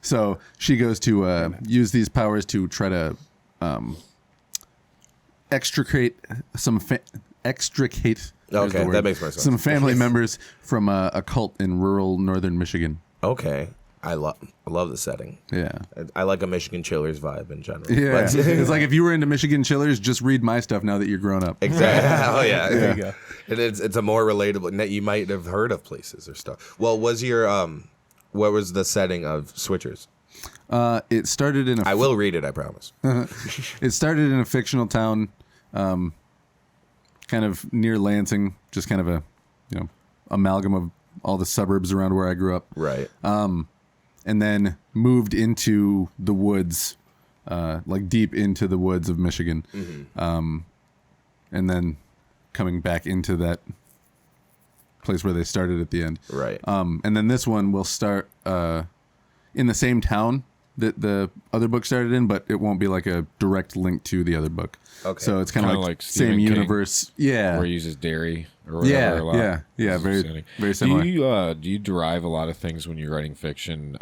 So she goes to use these powers to try to extricate there's the Okay, word, that makes more sense. some family members from a cult in rural northern Michigan. Okay, I love the setting. Yeah. I like a Michigan Chillers vibe in general. Yeah, But- it's like if you were into Michigan Chillers, just read my stuff now that you're grown up. Exactly. Oh yeah. There you go. And it's a more relatable. You might have heard of places or stuff. Well, was your what was the setting of Switchers? It started in a. I will read it. I promise. It started in a fictional town, kind of near Lansing, just kind of a, amalgam of all the suburbs around where I grew up. Right. And then moved into the woods, like deep into the woods of Michigan, and then coming back into that place where they started at the end. Right. And then this one will start in the same town that the other book started in, but it won't be like a direct link to the other book. Okay. So it's kind of like Stephen same King, universe. Yeah. Where he uses dairy or whatever. a lot. Yeah. Very, Fascinating. very similar. Do you derive a lot of things when you're writing fiction,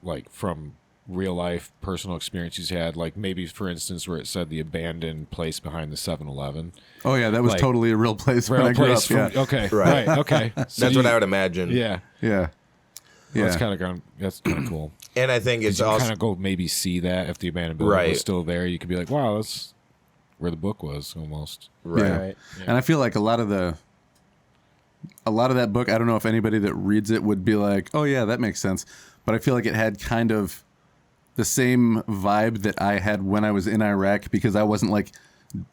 like from real life personal experiences you had? Like maybe, for instance, where it said the abandoned place behind the 7-Eleven. Oh yeah, that was Like, totally a real place when Real I grew place up. from, okay. Right. Right. Okay. So That's what I would imagine. Yeah. Yeah. Well, that's kind of cool. And I think it's you also kind of go maybe see that if the abandoned building Right. was still there, you could be like, wow, that's where the book was almost. right. And I feel like a lot of that book, I don't know if anybody that reads it would be like, oh yeah, that makes sense. But I feel like it had kind of the same vibe that I had when I was in Iraq, because I wasn't like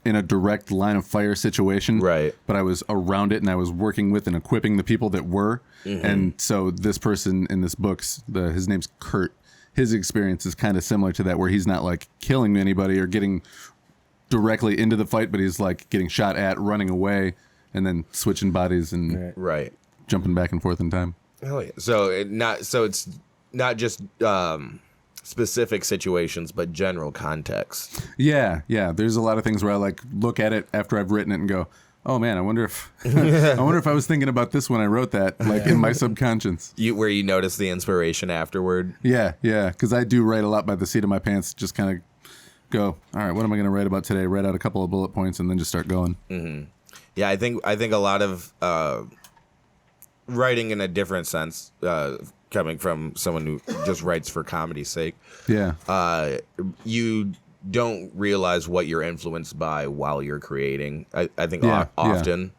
in a direct line of fire situation. Right. But I was around it, and I was working with and equipping the people that were. And so this person in this book, his name's Kurt. His experience is kind of similar to that, where he's not like killing anybody or getting directly into the fight, but he's like getting shot at, running away, and then switching bodies and Right. jumping back and forth in time. Oh yeah. So it's not just specific situations, but general context. Yeah. There's a lot of things where I like look at it after I've written it and go, oh man, I wonder if I was thinking about this when I wrote that, like in my subconscious. Where you notice the inspiration afterward. Yeah, because I do write a lot by the seat of my pants. Just kind of go, all right, what am I going to write about today? Write out a couple of bullet points and then just start going. Yeah, I think a lot of writing in a different sense, coming from someone who just writes for comedy's sake. Yeah. You don't realize what you're influenced by while you're creating. I think Yeah, often.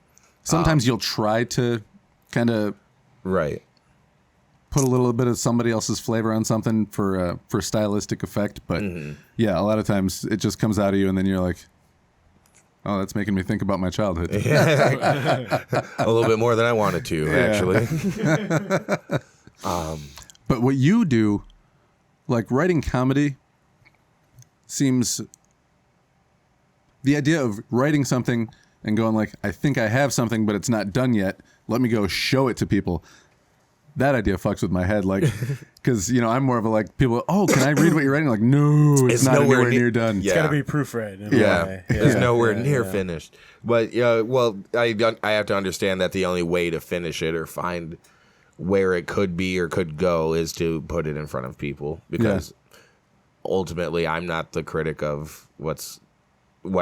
Sometimes you'll try to kind of right put a little bit of somebody else's flavor on something for stylistic effect, but yeah, a lot of times it just comes out of you, and then you're like, "Oh, that's making me think about my childhood." A little bit more than I wanted to, actually. But what you do, like writing comedy, seems the idea of writing something and going like, I think I have something, but it's not done yet. Let me go show it to people. That idea fucks with my head, like, because I'm more of a like people. Oh, can I read what you're writing? Like, no, it's not nowhere near done. It's got to be proofread. It's nowhere near finished. But well, I have to understand that the only way to finish it or find where it could be or could go is to put it in front of people, because ultimately I'm not the critic of what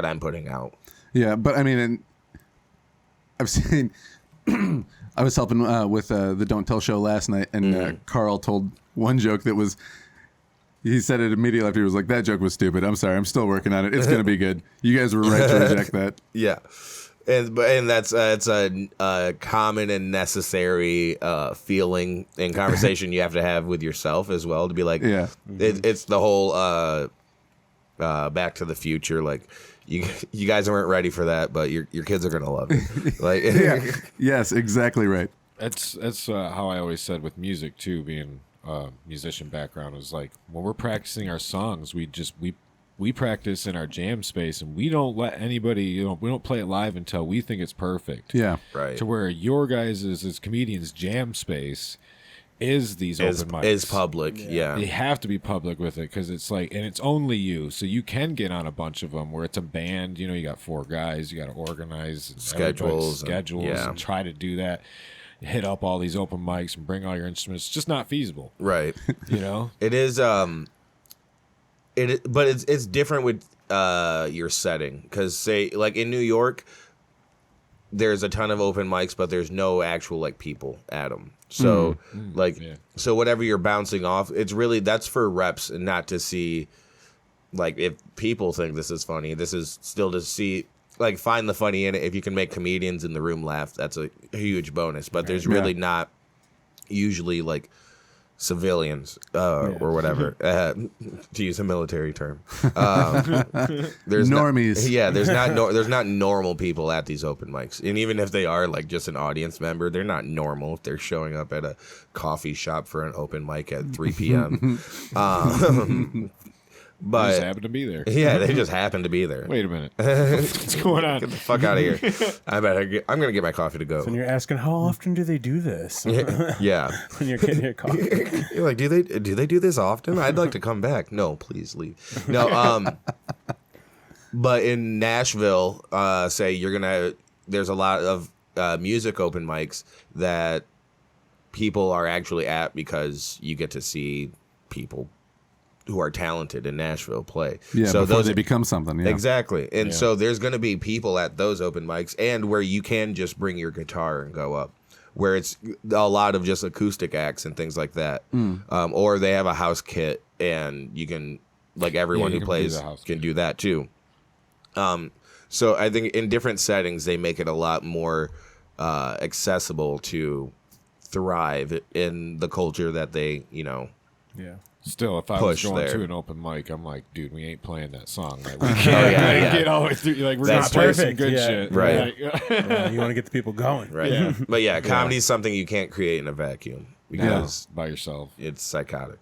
I'm putting out. Yeah, but I mean, I've seen. I was helping with the Don't Tell show last night, and Carl told one joke that was. He said it immediately after. He was like, "That joke was stupid. I'm sorry. I'm still working on it. It's gonna be good. You guys were right to reject that." Yeah, and that's it's a common and necessary feeling and conversation you have to have with yourself as well, to be like, it's the whole Back to the Future, like. You guys weren't ready for that, but your kids are gonna love it. Like, yes, exactly right. That's how I always said with music too. Being a musician background, is like when we're practicing our songs, we practice in our jam space, and we don't let anybody. We don't play it live until we think it's perfect. Yeah, right. To where your guys' as comedians jam space is these open mics. Is public, yeah. They have to be public with it, because it's like, and it's only you, so you can get on a bunch of them where it's a band. You got 4 guys, you got to organize schedules, and try to do that. Hit up all these open mics and bring all your instruments. It's just not feasible, right? It is. But it's different with your setting, because say like in New York, there's a ton of open mics, but there's no actual like people at them. So so whatever you're bouncing off, it's really, that's for reps and not to see like if people think this is funny. This is still to see, like, find the funny in it. If you can make comedians in the room laugh, that's a huge bonus. But there's really not usually like civilians or whatever, to use a military term. There's normies. There's not normal people at these open mics, and even if they are like just an audience member, they're not normal if they're showing up at a coffee shop for an open mic at 3 p.m. But they just happen to be there. Yeah, they just happen to be there. Wait a minute, what's going on? Get the fuck out of here! I'm gonna get my coffee to go. So you're asking, how often do they do this? Yeah. When you're getting your coffee, you're like, do they do this often? I'd like to come back. No, please leave. No. But in Nashville, say there's a lot of music open mics that people are actually at, because you get to see people who are talented in Nashville play. Yeah, so before they become something. Yeah. Exactly. And so there's going to be people at those open mics, and where you can just bring your guitar and go up, where it's a lot of just acoustic acts and things like that. Or they have a house kit, and you can, like, everyone who plays can do that too. So I think in different settings, they make it a lot more accessible to thrive in the culture that they, yeah. Still, if I was going to an open mic, I'm like, dude, we ain't playing that song. Like, we can't get all the way through. Like, we're not playing some good shit. Right. You want to get the people going. Right. Yeah. But comedy is something you can't create in a vacuum, because by yourself, it's psychotic.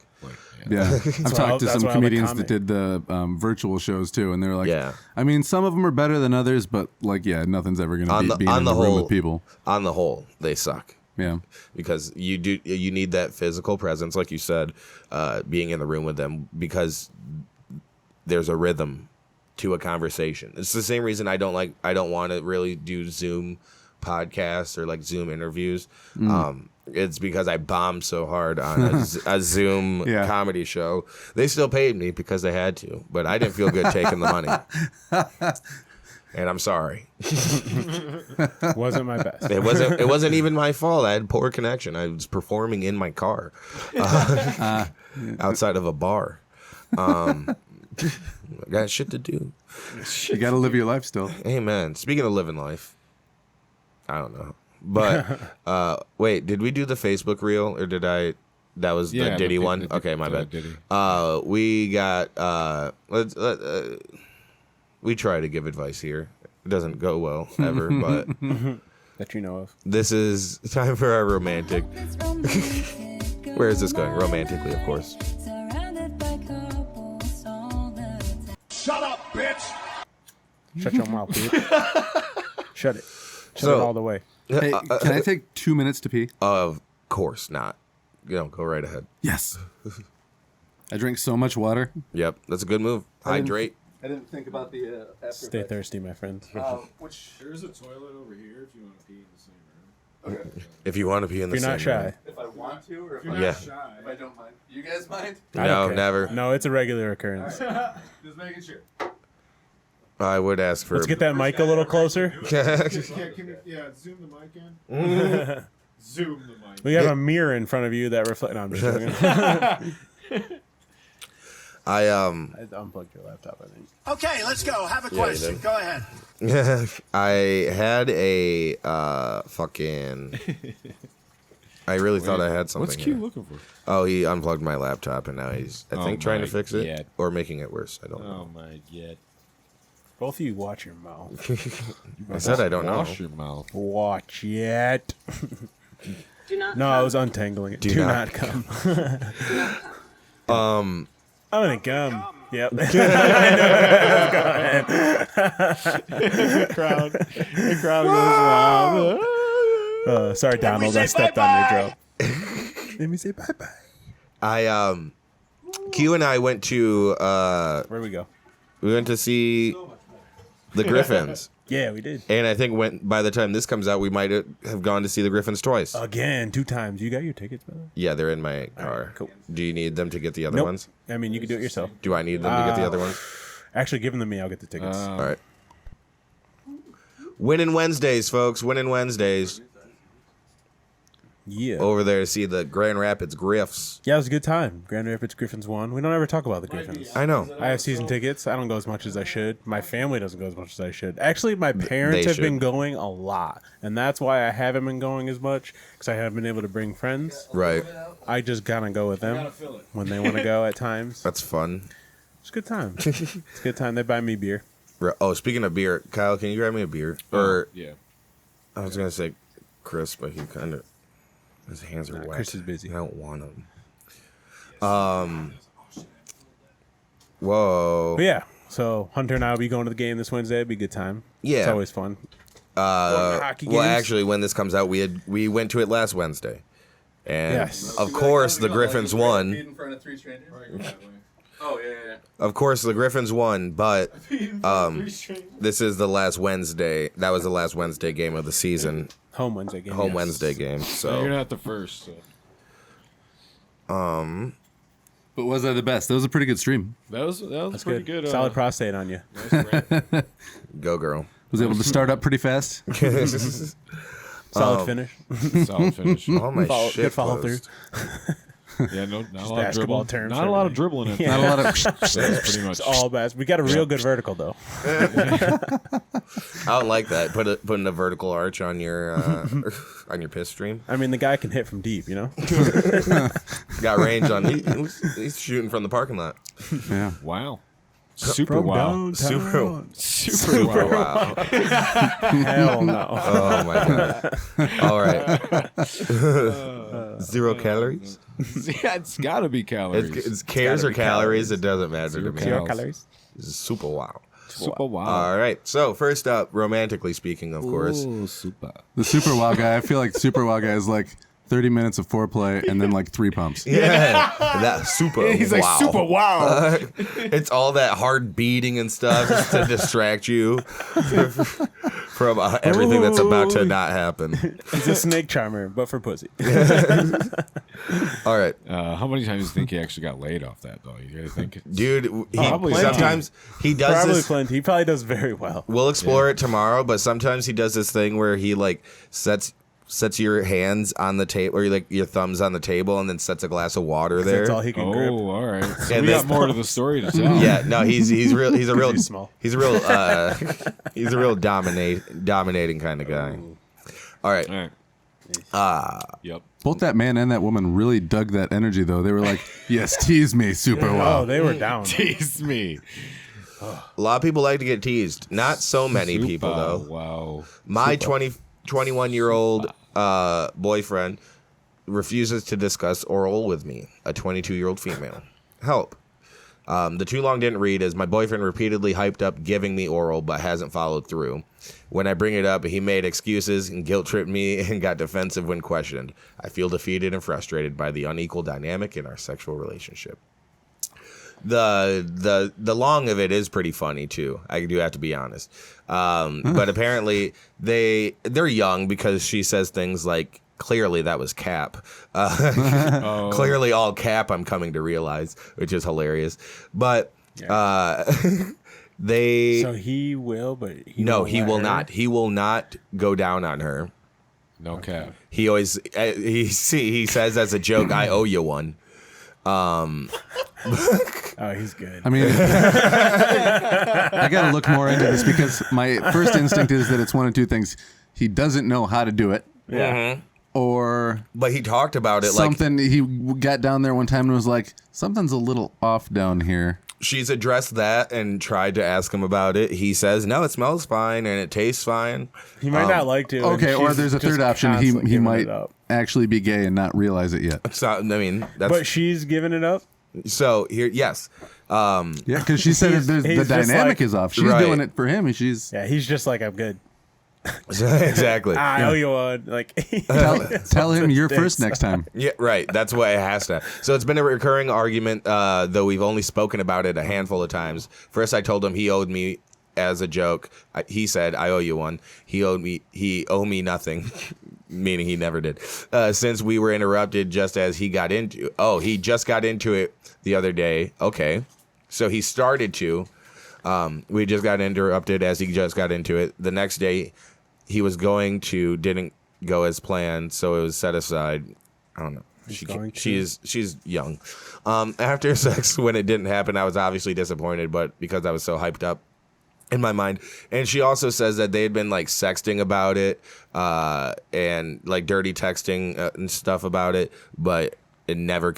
I've talked to some comedians that did the virtual shows too, and they're like, I mean, some of them are better than others, but like, nothing's ever going to beat being in the room with people. On the whole, they suck. Yeah, because you need that physical presence, like you said, being in the room with them, because there's a rhythm to a conversation. It's the same reason I don't want to really do Zoom podcasts or like Zoom interviews. It's because I bombed so hard on a Zoom comedy show. They still paid me because they had to, but I didn't feel good taking the money. and I'm sorry. Wasn't my best. It wasn't even my fault. I had poor connection. I was performing in my car, outside of a bar. I got shit to do. You got to live your life still. Amen. Speaking of living life, I don't know, but wait, did we do the Facebook reel or did I? That was the Diddy one. Okay, my bad. Diddy. We got we try to give advice here. It doesn't go well ever, but that you know of. This is time for our romantic. Where is this going? Romantically, of course. Shut up, bitch! Shut your mouth, bitch. Shut it. Shut it all the way. Hey, can I take 2 minutes to pee? Of course not. Go right ahead. Yes. I drink so much water. Yep, that's a good move. Hydrate. I didn't think about the after Stay thirsty, my friend. There's a toilet over here if you want to pee in the same room. Okay. If you want to be in the If you're not same shy. room. If I want to, or if You're I'm not Yeah. shy. if I don't mind. You guys mind? I don't No, care. never. No, it's a regular occurrence. Just making sure. I would ask for. Let's get that mic a little closer. Yeah, zoom the mic in. Zoom the mic. We have a mirror in front of you that reflects. No, I'm just joking. I I unplugged your laptop, I think. Okay, let's go. Have a Yeah, you question. did. Go ahead. I had a fucking. I really thought I had something. What's Q here. looking for? Oh, he unplugged my laptop and now he's, I think, trying to my fix it God. or making it worse. I don't know. Oh my god. Both of you watch your mouth. I said I don't know. Wash your mouth. Watch it. Do not No, I was untangling it. Do Do not not come. Um, I'm gonna come. Yep. The crowd goes wild. Sorry, Donald. I stepped on your drop. Let me say bye bye. Q and I went to Where we go? we went to see the Griffins. Yeah, we did. And I think by the time this comes out, we might have gone to see the Griffins twice. Again, 2 times. You got your tickets, brother? Yeah, they're in my car. cool. Do you need them to get the other Nope. ones? I mean, you can do it yourself. Do I need them to get the other ones? Actually, give them to me. I'll get the tickets. All right. Winning Wednesdays, folks. Winning Wednesdays. Yeah. Over there to see the Grand Rapids Griffs. Yeah, it was a good time. Grand Rapids Griffins won. We don't ever talk about the Griffins. I know. I have season tickets. I don't go as much as I should. My family doesn't go as much as I should. Actually, my parents have been going a lot. And that's why I haven't been going as much, because I haven't been able to bring friends. Right. I just kind of go with them when they want to go at times. That's fun. It's a good time. It's a good time. They buy me beer. Oh, speaking of beer, Kyle, can you grab me a beer? Or Yeah. I was gonna say Chris, but he kind of his hands are wet. Chris is busy. I don't want him. Whoa. But yeah. So Hunter and I will be going to the game this Wednesday. It'll be a good time. Yeah. It's always fun. Hockey Well, games? actually, when this comes out, we went to it last Wednesday, and Yes. of course the Griffins won. In front of 3 strangers. Oh yeah. Of course, the Griffins won, but this is the last Wednesday. That was the last Wednesday game of the season. Home Wednesday game. Home yes. Wednesday game. You're So, not the first. So. But was that the best? That was a pretty good stream. That was That's pretty good. good. Solid prostate on you. Nice go girl. Was able to start up pretty fast. Solid finish. solid finish. All my Follow- shit good follow closed. Yeah, not a Just lot of basketball dribbling. terms Not a for lot of everything. dribbling. In Yeah. Not a lot of. That's pretty much. It's all best. We got a real good vertical though. I don't like that. Putting a vertical arch on your on your piss stream. I mean, the guy can hit from deep. You know. Got range on. He's shooting from the parking lot. Yeah. Wow. Super From wow. downtown. Super wow. Hell no. Oh my god. All right. 0 calories. Yeah, it's got to be calories. It's cares or calories. It doesn't matter to me. 0 calories. This is super wow. Super wow. All right. So first up, romantically speaking, of course. Ooh, super. The super wow guy. I feel like super wow guy is like 30 minutes of foreplay and then like 3 pumps. Yeah, that super. He's like, super wow. It's all that hard beating and stuff just to distract you from everything that's about to not happen. He's a snake charmer, but for pussy. All right. How many times do you think he actually got laid off that, though? You guys think? Dude, Probably sometimes he does Probably this. plenty. He probably does very well. We'll explore it tomorrow, but sometimes he does this thing where he like sets your hands on the table, or like your thumbs on the table, and then sets a glass of water there. That's all he can grip. Oh, all right. So And we this- got more to the story to tell. Yeah, no, he's a real He's small. he's a real dominating kind of guy. All right. Yep. Both that man and that woman really dug that energy, though. They were like, "Yes, tease me super well." Oh, they were down. Tease me. A lot of people like to get teased. Not so many people though. Wow. My 21-year-old boyfriend refuses to discuss oral with me, a 22-year-old female. Help. The too long didn't read is my boyfriend repeatedly hyped up giving me oral but hasn't followed through. When I bring it up, he made excuses and guilt-tripped me and got defensive when questioned. I feel defeated and frustrated by the unequal dynamic in our sexual relationship. The long of it is pretty funny too. I do have to be honest. But apparently they're young because she says things like, clearly that was cap. Clearly all cap, I'm coming to realize, which is hilarious. But they... So he will, but he No, won't he let will her? not. He will not go down on her. No cap. He always... he says as a joke, I owe you one. Oh, he's good. I mean, I got to look more into this because my first instinct is that it's one of two things. He doesn't know how to do it. Yeah. Or but he talked about it something. He got down there one time and was like, something's a little off down here. She's addressed that and tried to ask him about it. He says, no, it smells fine and it tastes fine. He might not like to. Okay, or there's a third option. He giving might it up. actually be gay and not realize it yet. So, I mean, that's... But she's giving it up? So, here, yes. Yeah, because she said the he's just dynamic like- is off. She's Right. doing it for him, and she's... Yeah, he's just like, I'm good. Exactly. I owe you one. Like, Tell him you're first next time. Yeah, right. That's what it has to. So it's been a recurring argument, though we've only spoken about it a handful of times. First, I told him he owed me as a joke. He said, I owe you one. He owed me nothing, meaning he never did. Since we were interrupted just as he got into... Oh, he just got into it the other day. Okay. So he started to... we just got interrupted as he just got into it. The next day, he was didn't go as planned, so it was set aside. I don't know. She's young. After sex, when it didn't happen, I was obviously disappointed, but because I was so hyped up in my mind. And she also says that they had been like sexting about it, and like dirty texting and stuff about it, but it never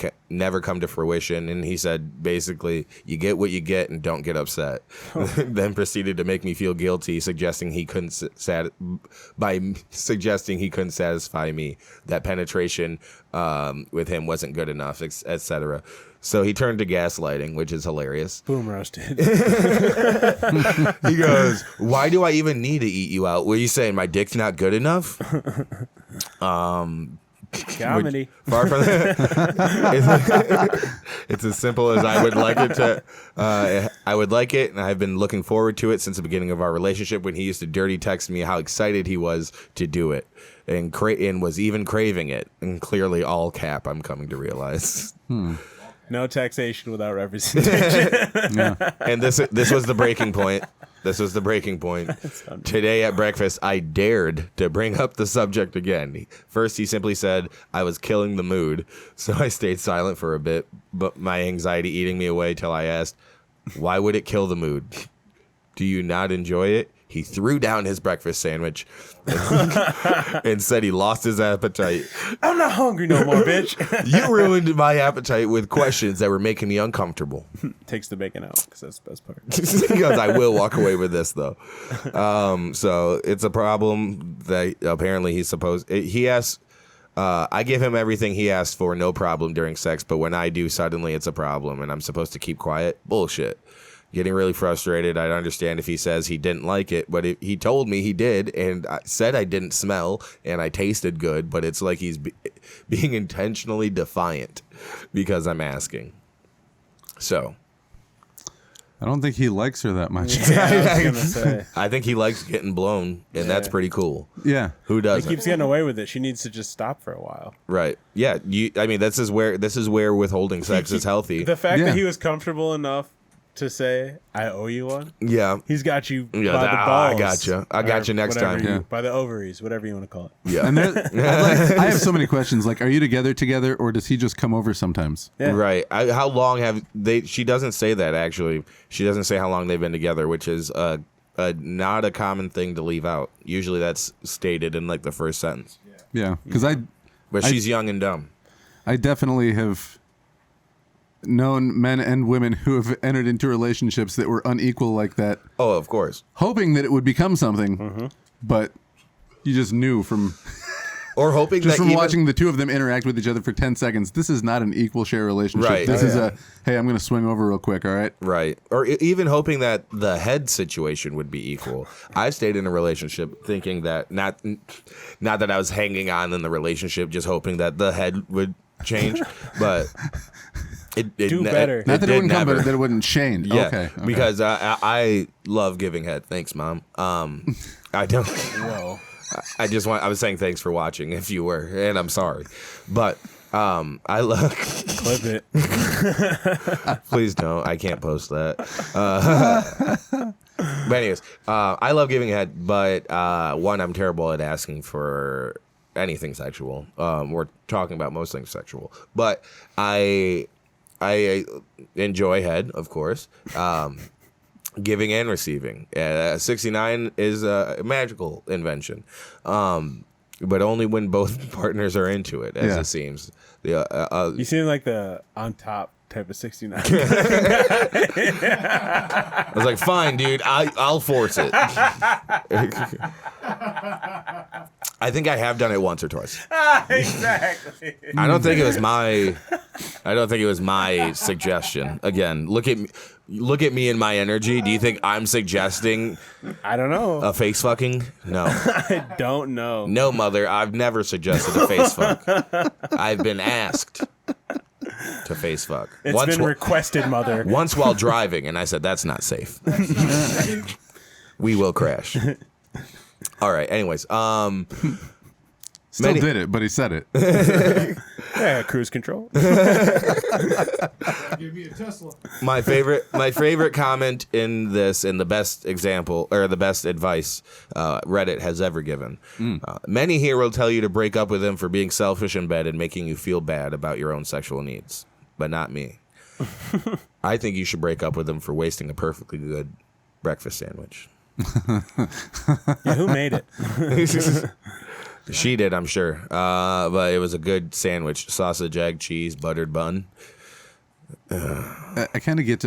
come to fruition. And he said, basically, you get what you get and don't get upset. Then proceeded to make me feel guilty, suggesting he couldn't satisfy me, that penetration with him wasn't good enough, etc. So he turned to gaslighting, which is hilarious. Boom roasted. He goes, why do I even need to eat you out? What are you saying? My dick's not good enough? Comedy. Far from that. It's as simple as I would like it to. I would like it, and I've been looking forward to it since the beginning of our relationship, when he used to dirty text me how excited he was to do it, and was even craving it. And clearly, all cap, I'm coming to realize. No taxation without representation. Yeah. And this was the breaking point. This was the breaking point. Today at breakfast, I dared to bring up the subject again. First, he simply said, I was killing the mood. So I stayed silent for a bit, but my anxiety eating me away till I asked, why would it kill the mood? Do you not enjoy it? He threw down his breakfast sandwich and said he lost his appetite. I'm not hungry no more, bitch. You ruined my appetite with questions that were making me uncomfortable. Takes the bacon out, because that's the best part. He goes, I will walk away with this, though. So it's a problem that apparently he's supposed... He asks... I give him everything he asked for, no problem during sex, but when I do, suddenly it's a problem, and I'm supposed to keep quiet? Bullshit. Getting really frustrated. I'd understand if he says he didn't like it, but he told me he did, and I said I didn't smell, and I tasted good, but it's like he's being intentionally defiant because I'm asking. So, I don't think he likes her that much. Yeah, I was gonna say. I think he likes getting blown, and that's pretty cool. Yeah. Who He doesn't? keeps getting away with it. She needs to just stop for a while. Right. Yeah. I mean, this is where withholding sex is healthy. The fact that he was comfortable enough to say, "I owe you one." Yeah. He's got you by Yeah, the balls. I got you. I got you next whatever time. you- By the ovaries, whatever you want to call it. Yeah. And I have so many questions. Like, are you together, or does he just come over sometimes? Yeah. Right. How long have they? She doesn't say that actually. She doesn't say how long they've been together, which is not a common thing to leave out. Usually that's stated in like the first sentence. Yeah, because But she's young and dumb. I definitely have known men and women who have entered into relationships that were unequal like that. Oh, of course. Hoping that it would become something, but you just knew from or hoping just that from even, watching the two of them interact with each other for 10 seconds. This is not an equal share relationship. Right. This is a hey, I'm going to swing over real quick. All right. Right. Or even hoping that the head situation would be equal. I've stayed in a relationship thinking that not that I was hanging on in the relationship, just hoping that the head would change, but. It Do better. Not that it wouldn't never. come, but that it wouldn't change. Yeah, Okay. because I love giving head. Thanks, Mom. I don't. Whoa. I was saying thanks for watching if you were, and I'm sorry, but I love. Clip it. Please don't. I can't post that. But anyways, I love giving head, but one, I'm terrible at asking for anything sexual. We're talking about most things sexual, but I enjoy head, of course. Giving and receiving. 69 is a magical invention, but only when both partners are into it, as it seems. You seem like the on top type of 69. I was like, fine, dude, I'll force it. I think I have done it once or twice. Exactly. I don't think it was my suggestion. Again, look at me and my energy. Do you think I'm suggesting? I don't know. A face fucking? No. I don't know. No, mother. I've never suggested a face fuck. I've been asked to face fuck. It's been requested, mother. Once while driving, and I said that's not safe. We will crash. All right. Anyways, Still did it, but he said it. Yeah, cruise control. Give me a Tesla. My favorite comment in this, and the best example or the best advice Reddit has ever given. Many here will tell you to break up with him for being selfish in bed and making you feel bad about your own sexual needs, but not me. I think you should break up with him for wasting a perfectly good breakfast sandwich. Yeah, who made it? She did, I'm sure. But it was a good sandwich. Sausage, egg, cheese, buttered bun. I kind of get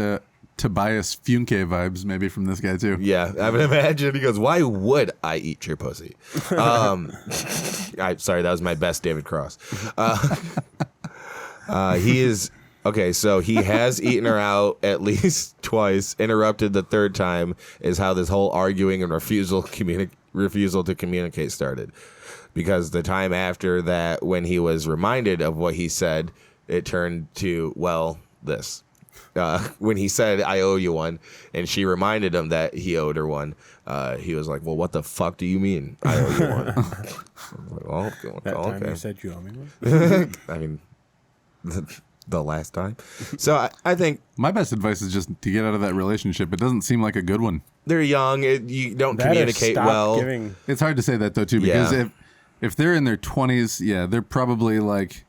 Tobias Funke vibes maybe from this guy too. Yeah, I would imagine. He goes, why would I eat your pussy? Sorry, that was my best David Cross. He is... Okay, so he has eaten her out at least twice. Interrupted the third time is how this whole arguing and refusal to communicate started. Because the time after that, when he was reminded of what he said, it turned to, well, this. When he said, I owe you one, and she reminded him that he owed her one, he was like, well, what the fuck do you mean I owe you one? Well, That time okay. you said you owe me one? I mean... The last time. So I think my best advice is just to get out of that relationship. It doesn't seem like a good one. They're young. You don't communicate well. It's hard to say that though too, because if they're in their 20s, yeah, they're probably like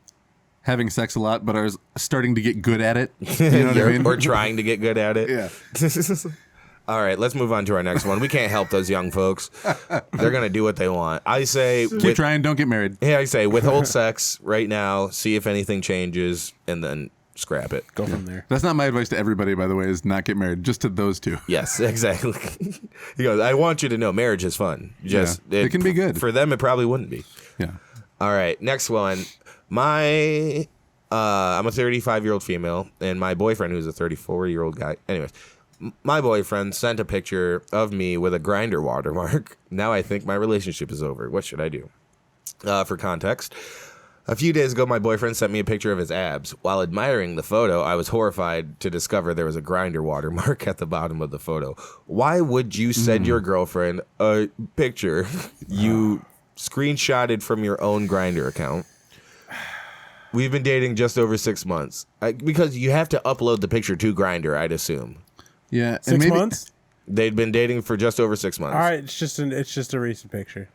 having sex a lot, but are starting to get good at it. You know what I mean? Or trying to get good at it. Yeah. All right, let's move on to our next one. We can't help those young folks. They're going to do what they want. I say... Keep trying, don't get married. Yeah, I say withhold sex right now, see if anything changes, and then scrap it. Go from there. That's not my advice to everybody, by the way, is not get married. Just to those two. Yes, exactly. He goes, I want you to know marriage is fun. Just it can be good. For them, it probably wouldn't be. Yeah. All right, next one. I'm a 35-year-old female, and my boyfriend, who's a 34-year-old guy. Anyways... My boyfriend sent a picture of me with a Grindr watermark. Now I think my relationship is over. What should I do? For context, A few days ago, my boyfriend sent me a picture of his abs. While admiring the photo, I was horrified to discover there was a grinder watermark at the bottom of the photo. Why would you send your girlfriend a picture you screenshotted from your own Grindr account? We've been dating just over 6 months. Because you have to upload the picture to Grindr, I'd assume. Yeah. 6 months? They'd been dating for just over 6 months. All right, it's just a recent picture.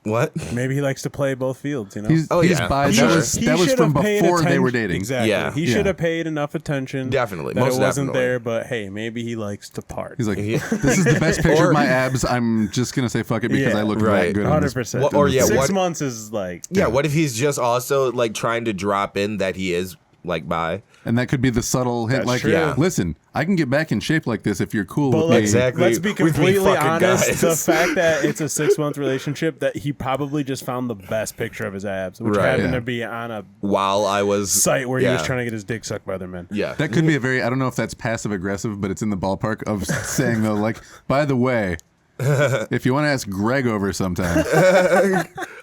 What? Maybe he likes to play both fields, you know? He's bi. That was from before they were dating. Exactly. Yeah. He should have paid enough attention. Definitely. That Most it wasn't definitely. there, but hey, maybe he likes to part. He's like, this is the best picture of my abs. I'm just going to say fuck it because I look that good on this. 100%. Or yeah, 6 months is like... Yeah, what if he's just also like trying to drop in that he is like bi? And that could be the subtle hint. That's Like, true. Listen, I can get back in shape like this if you're cool But with me. Exactly. Let's be With me completely fucking honest. guys. The fact that it's a 6 month relationship, that he probably just found the best picture of his abs, which Right. happened Yeah. to be on a While I was site where he was trying to get his dick sucked by other men. Yeah. That could be a very, I don't know if that's passive aggressive, but it's in the ballpark of saying, though, like, by the way, if you want to ask Greg over sometime.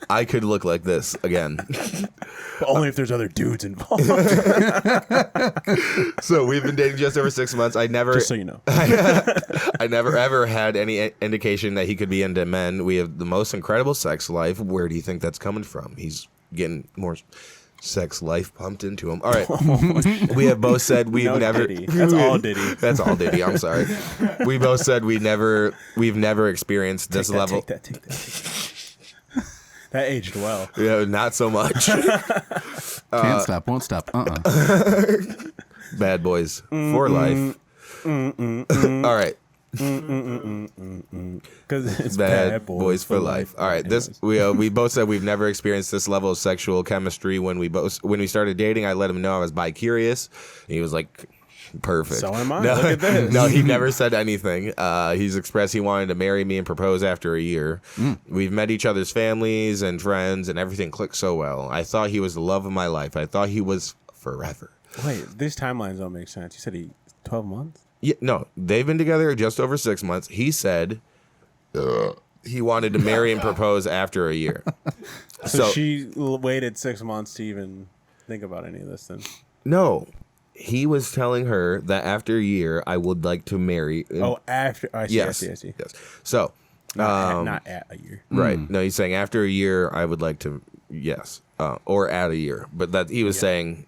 I could look like this again. But only if there's other dudes involved. So we've been dating just over 6 months. I never, Just so you know. I never ever had any indication that he could be into men. We have the most incredible sex life. Where do you think that's coming from? He's getting more sex life pumped into him. All right. We have both said we've No never. Diddy. That's all Diddy. That's all Diddy. I'm sorry. We both said we've never experienced this level. Take that. That aged well. Yeah, not so much. Can't stop, won't stop. Bad boys for life. All right. Because it's Bad boys for life. All right, this we both said we've never experienced this level of sexual chemistry. When we started dating, I let him know I was bi-curious. He was like, perfect. So am I. No, Look at this. no, he never said anything. He's expressed he wanted to marry me and propose after a year. We've met each other's families and friends, and everything clicked so well. I thought he was the love of my life. I thought he was forever. Wait, these timelines don't make sense. You said 12 months? Yeah, no, they've been together just over 6 months. He said he wanted to marry and propose after a year. So she waited 6 months to even think about any of this then? No, he was telling her that after a year, I would like to marry. Oh, after. I see, Yes. I see. Yes. So, Not at a year. right. No, he's saying after a year, I would like to, yes. Or at a year. But that he was saying.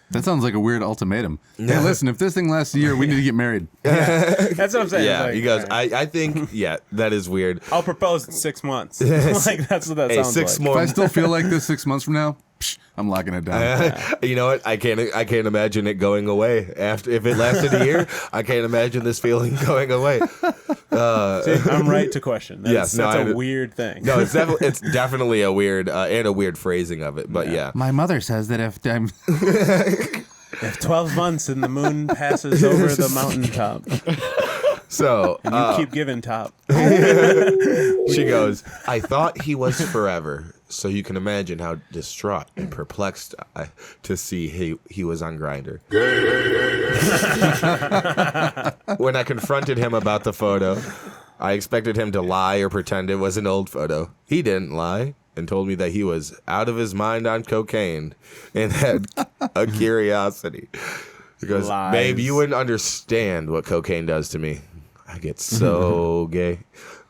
That sounds like a weird ultimatum. Hey, listen, if this thing lasts a year, we need to get married. That's what I'm saying. Yeah, Like, he goes, all right. I think, yeah, that is weird. I'll propose in 6 months. Like, that's what that sounds six like. more. If I still feel like this 6 months from now, I'm locking it down. You know what? I can't imagine it going away. After if it lasted a year, I can't imagine this feeling going away. See, I'm right to question. That's, Yes, no, that's I- a weird thing. No, it's definitely a weird and a weird phrasing of it. But yeah. My mother says that if I'm... If 12 months and the moon passes over the mountaintop, So and you keep giving top. she goes, I thought he was forever. So you can imagine how distraught and perplexed to see he was on Grindr. When I confronted him about the photo, I expected him to lie or pretend it was an old photo. He didn't lie and told me that he was out of his mind on cocaine and had a curiosity. He goes, Lies. babe, you wouldn't understand what cocaine does to me. I get so gay.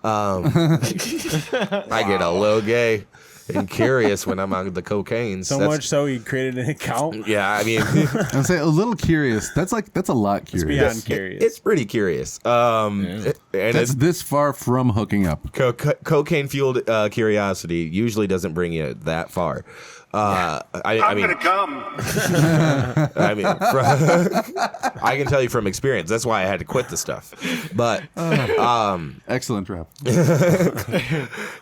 I get a little gay and curious when I'm on the cocaine. So much so he created an account. Yeah, I mean, I'm saying a little curious. That's a lot curious. Beyond curious. it's pretty curious. And That's this far from hooking up. cocaine fueled curiosity usually doesn't bring you that far. I mean, gonna come. I mean, I can tell you from experience. That's why I had to quit the stuff. But Excellent rap.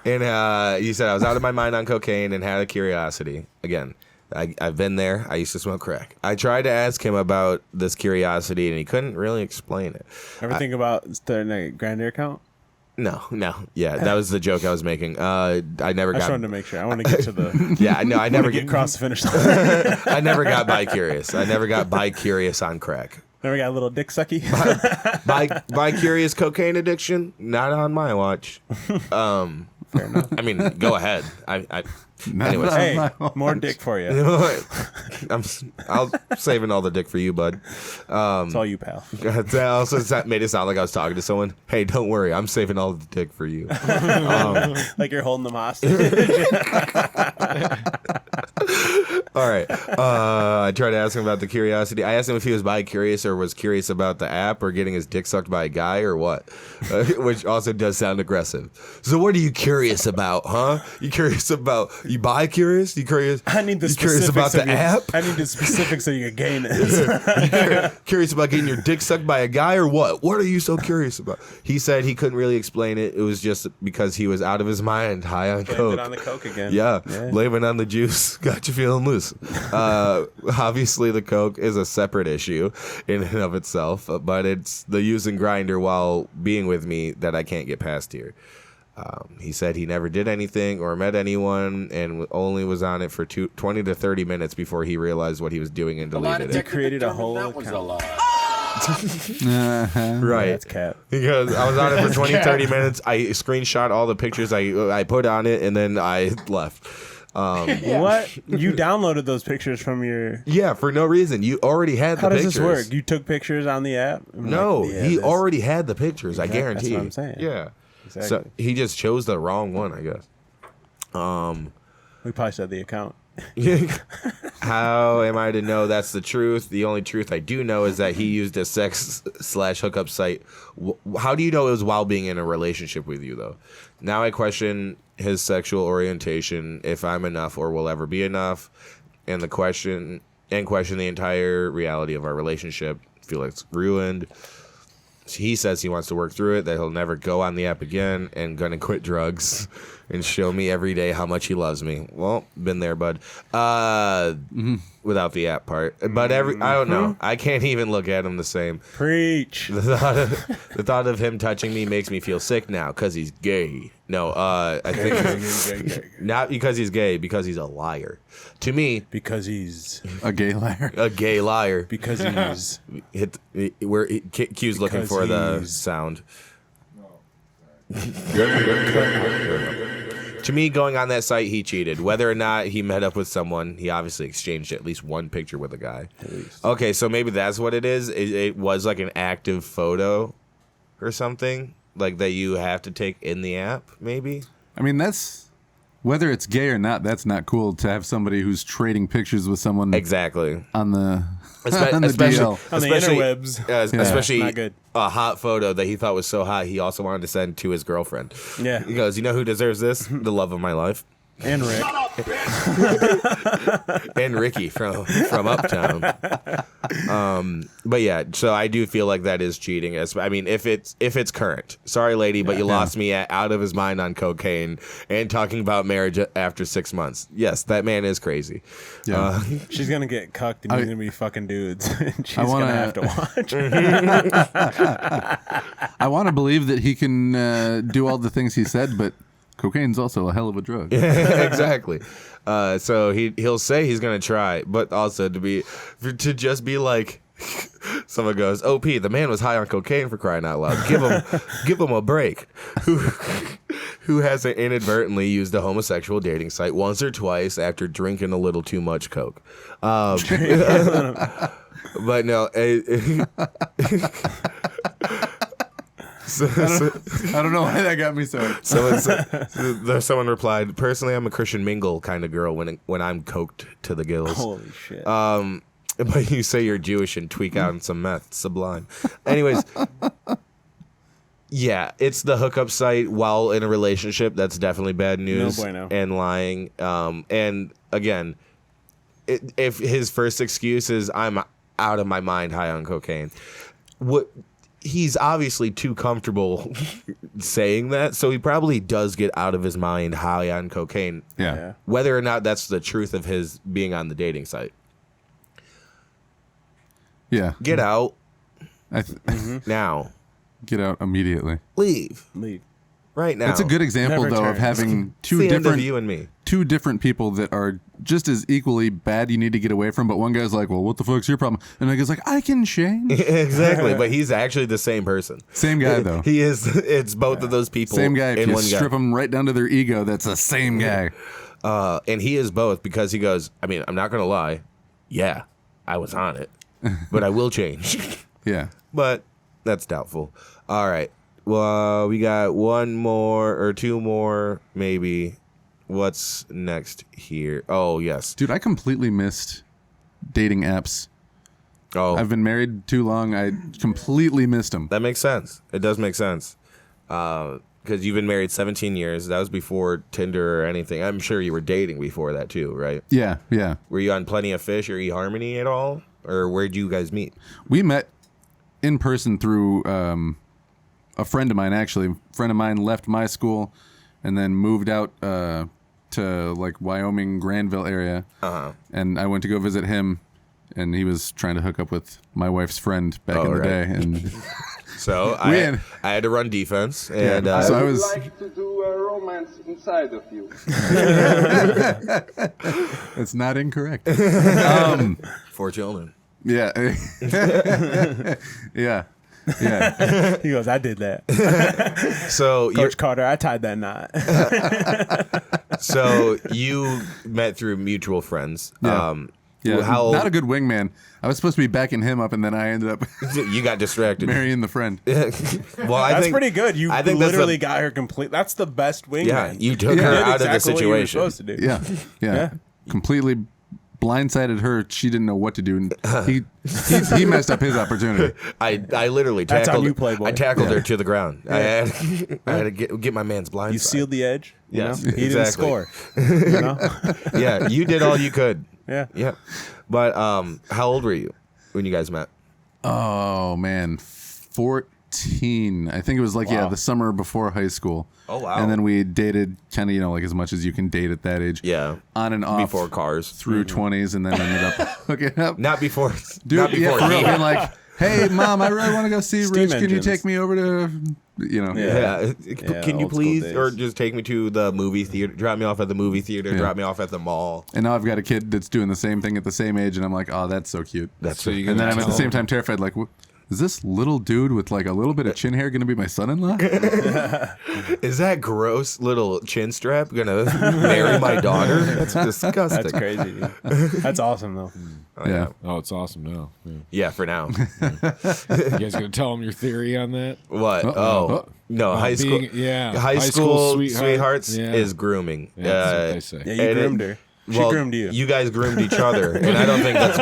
and you said I was out of my mind on cocaine and had a curiosity. Again, I've been there. I used to smoke crack. I tried to ask him about this curiosity, and he couldn't really explain it. Ever think about starting a Grindr account? No. Yeah, that was the joke I was making. I never I just got. wanted to make sure. I want to get to the. Yeah, no, I never get get. across the finish line. I never got bi-curious. I never got bi-curious on crack. Never got a little dick sucky. Bi-curious cocaine addiction? Not on my watch. Fine. Fair enough. I mean, go ahead. Anyways. Hey, more dick for you. I'll saving all the dick for you, bud. It's all you, pal. That also made it sound like I was talking to someone. Hey, don't worry, I'm saving all the dick for you. Like you're holding them hostage. All right. I tried to ask him about the curiosity. I asked him if he was bi-curious or was curious about the app or getting his dick sucked by a guy or what, which also does sound aggressive. So what are you curious about, huh? You curious about, you bi-curious? You curious? I need the you curious about the app? I need the specifics of your gayness. Curious about getting your dick sucked by a guy or what? What are you so curious about? He said he couldn't really explain it. It was just because he was out of his mind, high on coke. Blamed it on the coke again. Yeah, blame it on the juice. Got you feeling loose. Obviously, the coke is a separate issue in and of itself, but it's the using grinder while being with me that I can't get past here. He said he never did anything or met anyone and only was on it for 20 to 30 minutes before he realized what he was doing and deleted it. He created a whole account. Right. That's cap. Because I was on it for 20, 30 minutes. I screenshot all the pictures I put on it, and then I left. What? You downloaded those pictures from your... Yeah, for no reason. You already had the pictures. How does this work? You took pictures on the app? No, he already had the pictures. I guarantee. That's what I'm saying. Yeah. Exactly. So he just chose the wrong one, I guess. We probably said the account. How am I to know that's the truth? The only truth I do know is that he used a sex/hookup site. How do you know it was while being in a relationship with you, though? Now I question his sexual orientation, if I'm enough or will ever be enough, and question the entire reality of our relationship. Feel like it's ruined. He says he wants to work through it, that he'll never go on the app again, and gonna quit drugs and show me every day how much he loves me. Well, been there, bud. Without the app part. But I don't know. I can't even look at him the same. Preach. The thought of him touching me makes me feel sick now because he's gay. No, I think not because he's gay, because he's a liar. To me, because he's a gay liar. A gay liar. Because he's Q's looking for the sound. To me, going on that site, he cheated. Whether or not he met up with someone, he obviously exchanged at least one picture with a guy. Okay, so maybe that's what it is. It was like an active photo or something, like that you have to take in the app, maybe? I mean, that's... Whether it's gay or not, that's not cool to have somebody who's trading pictures with someone. Exactly. On the especially DL. On the interwebs. Especially not good. A hot photo that he thought was so hot, he also wanted to send to his girlfriend. Yeah. He goes, you know who deserves this? The love of my life. And Rick. And Ricky from Uptown. But yeah, so I do feel like that is cheating. I mean, if it's current. Sorry, lady, but you lost me at out of his mind on cocaine and talking about marriage after 6 months. Yes, that man is crazy. Yeah. She's gonna get cucked and he's gonna be fucking dudes. And she's gonna have to watch. I want to believe that he can do all the things he said, but cocaine's also a hell of a drug. Exactly. So he'll say he's gonna try, but also to just be like, someone goes, "OP, the man was high on cocaine, for crying out loud. Give him a break." Who hasn't inadvertently used a homosexual dating site once or twice after drinking a little too much coke? But no. I don't know why that got me so. Someone replied, "Personally, I'm a Christian mingle kind of girl when I'm coked to the gills." Holy shit. But you say you're Jewish and tweak out on some meth. Sublime. Anyways, yeah, it's the hookup site while in a relationship. That's definitely bad news. No bueno. And lying. And again, if his first excuse is I'm out of my mind high on cocaine, he's obviously too comfortable saying that, so he probably does get out of his mind high on cocaine. Yeah. Whether or not that's the truth of his being on the dating site. Yeah. Get out. Mm-hmm. Now. Get out immediately. Leave. Right That's now. a good example, Never though, turn. of having It's the end of you and me. two different people that are just as equally bad you need to get away from, but one guy's like, well, what the fuck's your problem? And the guy's like, I can change. Exactly, but he's actually the same person. Same guy, though. He is. It's both of those people. Same guy. If in you one strip guy. them right down to their ego, that's the same guy. And he is both because he goes, I mean, I'm not going to lie. Yeah, I was on it, but I will change. Yeah. But that's doubtful. All right. Well, we got one more or two more, maybe. What's next here? Oh, yes. Dude, I completely missed dating apps. Oh, I've been married too long. I completely missed them. that makes sense. It does make sense. Because you've been married 17 years. That was before Tinder or anything. I'm sure you were dating before that too, right? Yeah, yeah. Were you on Plenty of Fish or eHarmony at all? Or where'd you guys meet? We met in person through a friend of mine, actually. A friend of mine left my school and then moved out to like Wyoming, Granville area. Uh-huh. And I went to go visit him, and he was trying to hook up with my wife's friend back in the day. And so I had to run defense. And so I was like to do a romance inside of you. It's not incorrect. 4 children. Yeah. Yeah. Yeah. He goes, I did that. So Coach Carter, I tied that knot. So you met through mutual friends. Yeah. Yeah, How not a good wingman. I was supposed to be backing him up, and then I ended up you got distracted. marrying the friend. Well, That's pretty good. You I think literally got her complete. That's the best wingman. Yeah, you took her out of the situation. What you were supposed to do. Yeah. Completely blindsided her. She didn't know what to do. And he messed up his opportunity. I literally That's tackled on you, Playboy. I tackled her to the ground. I had to get my man's blind. You sealed the edge. You Yes, know? He exactly. didn't score. You know? Yeah, you did all you could. Yeah. Yeah. But how old were you when you guys met? Oh man, 14. I think it was like the summer before high school. Oh wow. And then we dated kind of like as much as you can date at that age. Yeah. On and off Before cars. through 20s, and then ended up hooking up. Not before. Dude, not before for real, he- being like, hey mom, I really want to go see Steam Rich. Can you engines. take me over to, Yeah. Can you old school please, days. or just take me to the movie theater? Drop me off at the movie theater. Yeah. Drop me off at the mall. And now I've got a kid that's doing the same thing at the same age, and I'm like, oh, that's so cute. That's So you And then gonna I'm at the tell same him- time terrified, like, is this little dude with like a little bit of chin hair going to be my son-in-law? Is that gross little chin strap gonna marry my daughter? That's disgusting. That's crazy. Dude. That's awesome, though. Yeah. Oh, it's awesome now. Yeah. Yeah, for now. You guys gonna tell him your theory on that? What? Uh-oh. No, high school. Being- yeah, high school sweethearts Yeah. is grooming. Yeah, that's what they say. Yeah, you and groomed her. She well, groomed you. You guys groomed each other, and I don't think that's.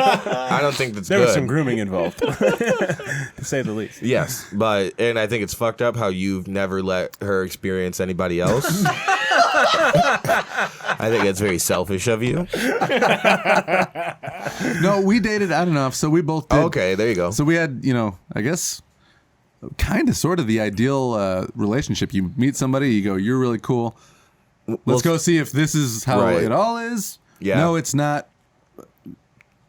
There good. was some grooming involved, to say the least. Yes, and I think it's fucked up how you've never let her experience anybody else. I think it's very selfish of you. No, we dated on and off, so we both did. Okay, there you go. So we had, I guess, kind of sort of the ideal relationship. You meet somebody, you go, you're really cool. Let's go see if this is how Right. it all is. Yeah. No, it's not.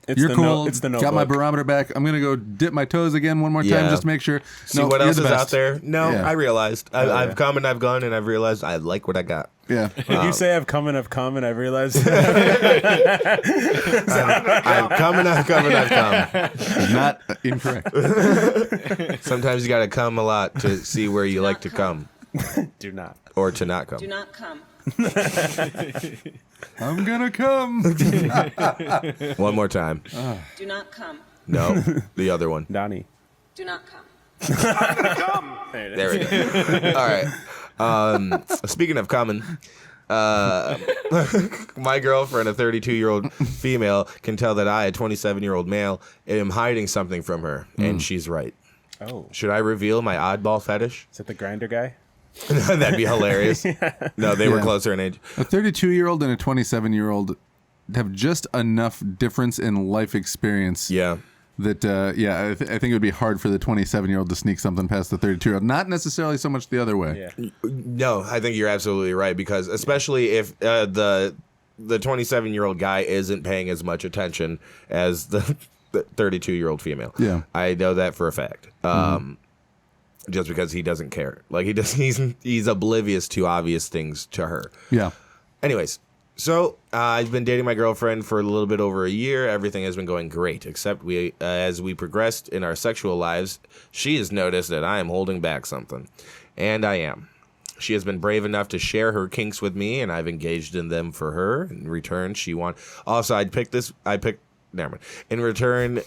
It's You're the cool. It's the Got my Notebook. barometer back. I'm gonna go dip my toes again one more time Yeah. just to make sure. See No, what you're else the is best. out there? No, Yeah. I realized. I've come and I've gone, and I've realized I like what I got. Yeah. Did you say I've come and I've come and I've realized? I've come and I've come and I've come. Not incorrect. Sometimes you got to come a lot to see where you like to come. Do not. Or to not come. Do not come. I'm gonna come. One more time. Do not come. No, the other one. Donnie. Do not come. There we go. All right. Speaking of coming, my girlfriend, a 32-year-old female, can tell that I, a 27-year-old male, am hiding something from her, and she's right. Oh. Should I reveal my oddball fetish? Is it the grinder guy? That'd be hilarious. No, they were Yeah. closer in age. A 32-year-old and a 27-year-old have just enough difference in life experience. Yeah. That I think it would be hard for the 27-year-old to sneak something past the 32-year-old. Not necessarily so much the other way. Yeah. No, I think you're absolutely right, because especially if the 27-year-old guy isn't paying as much attention as the 32-year-old female. Yeah. I know that for a fact. Just because he doesn't care. Like he's oblivious to obvious things to her. Yeah. Anyways, So, I've been dating my girlfriend for a little bit over a year. Everything has been going great, except as we progressed in our sexual lives, she has noticed that I am holding back something. And I am. She has been brave enough to share her kinks with me, and I've engaged in them for her. In return, never mind. In return,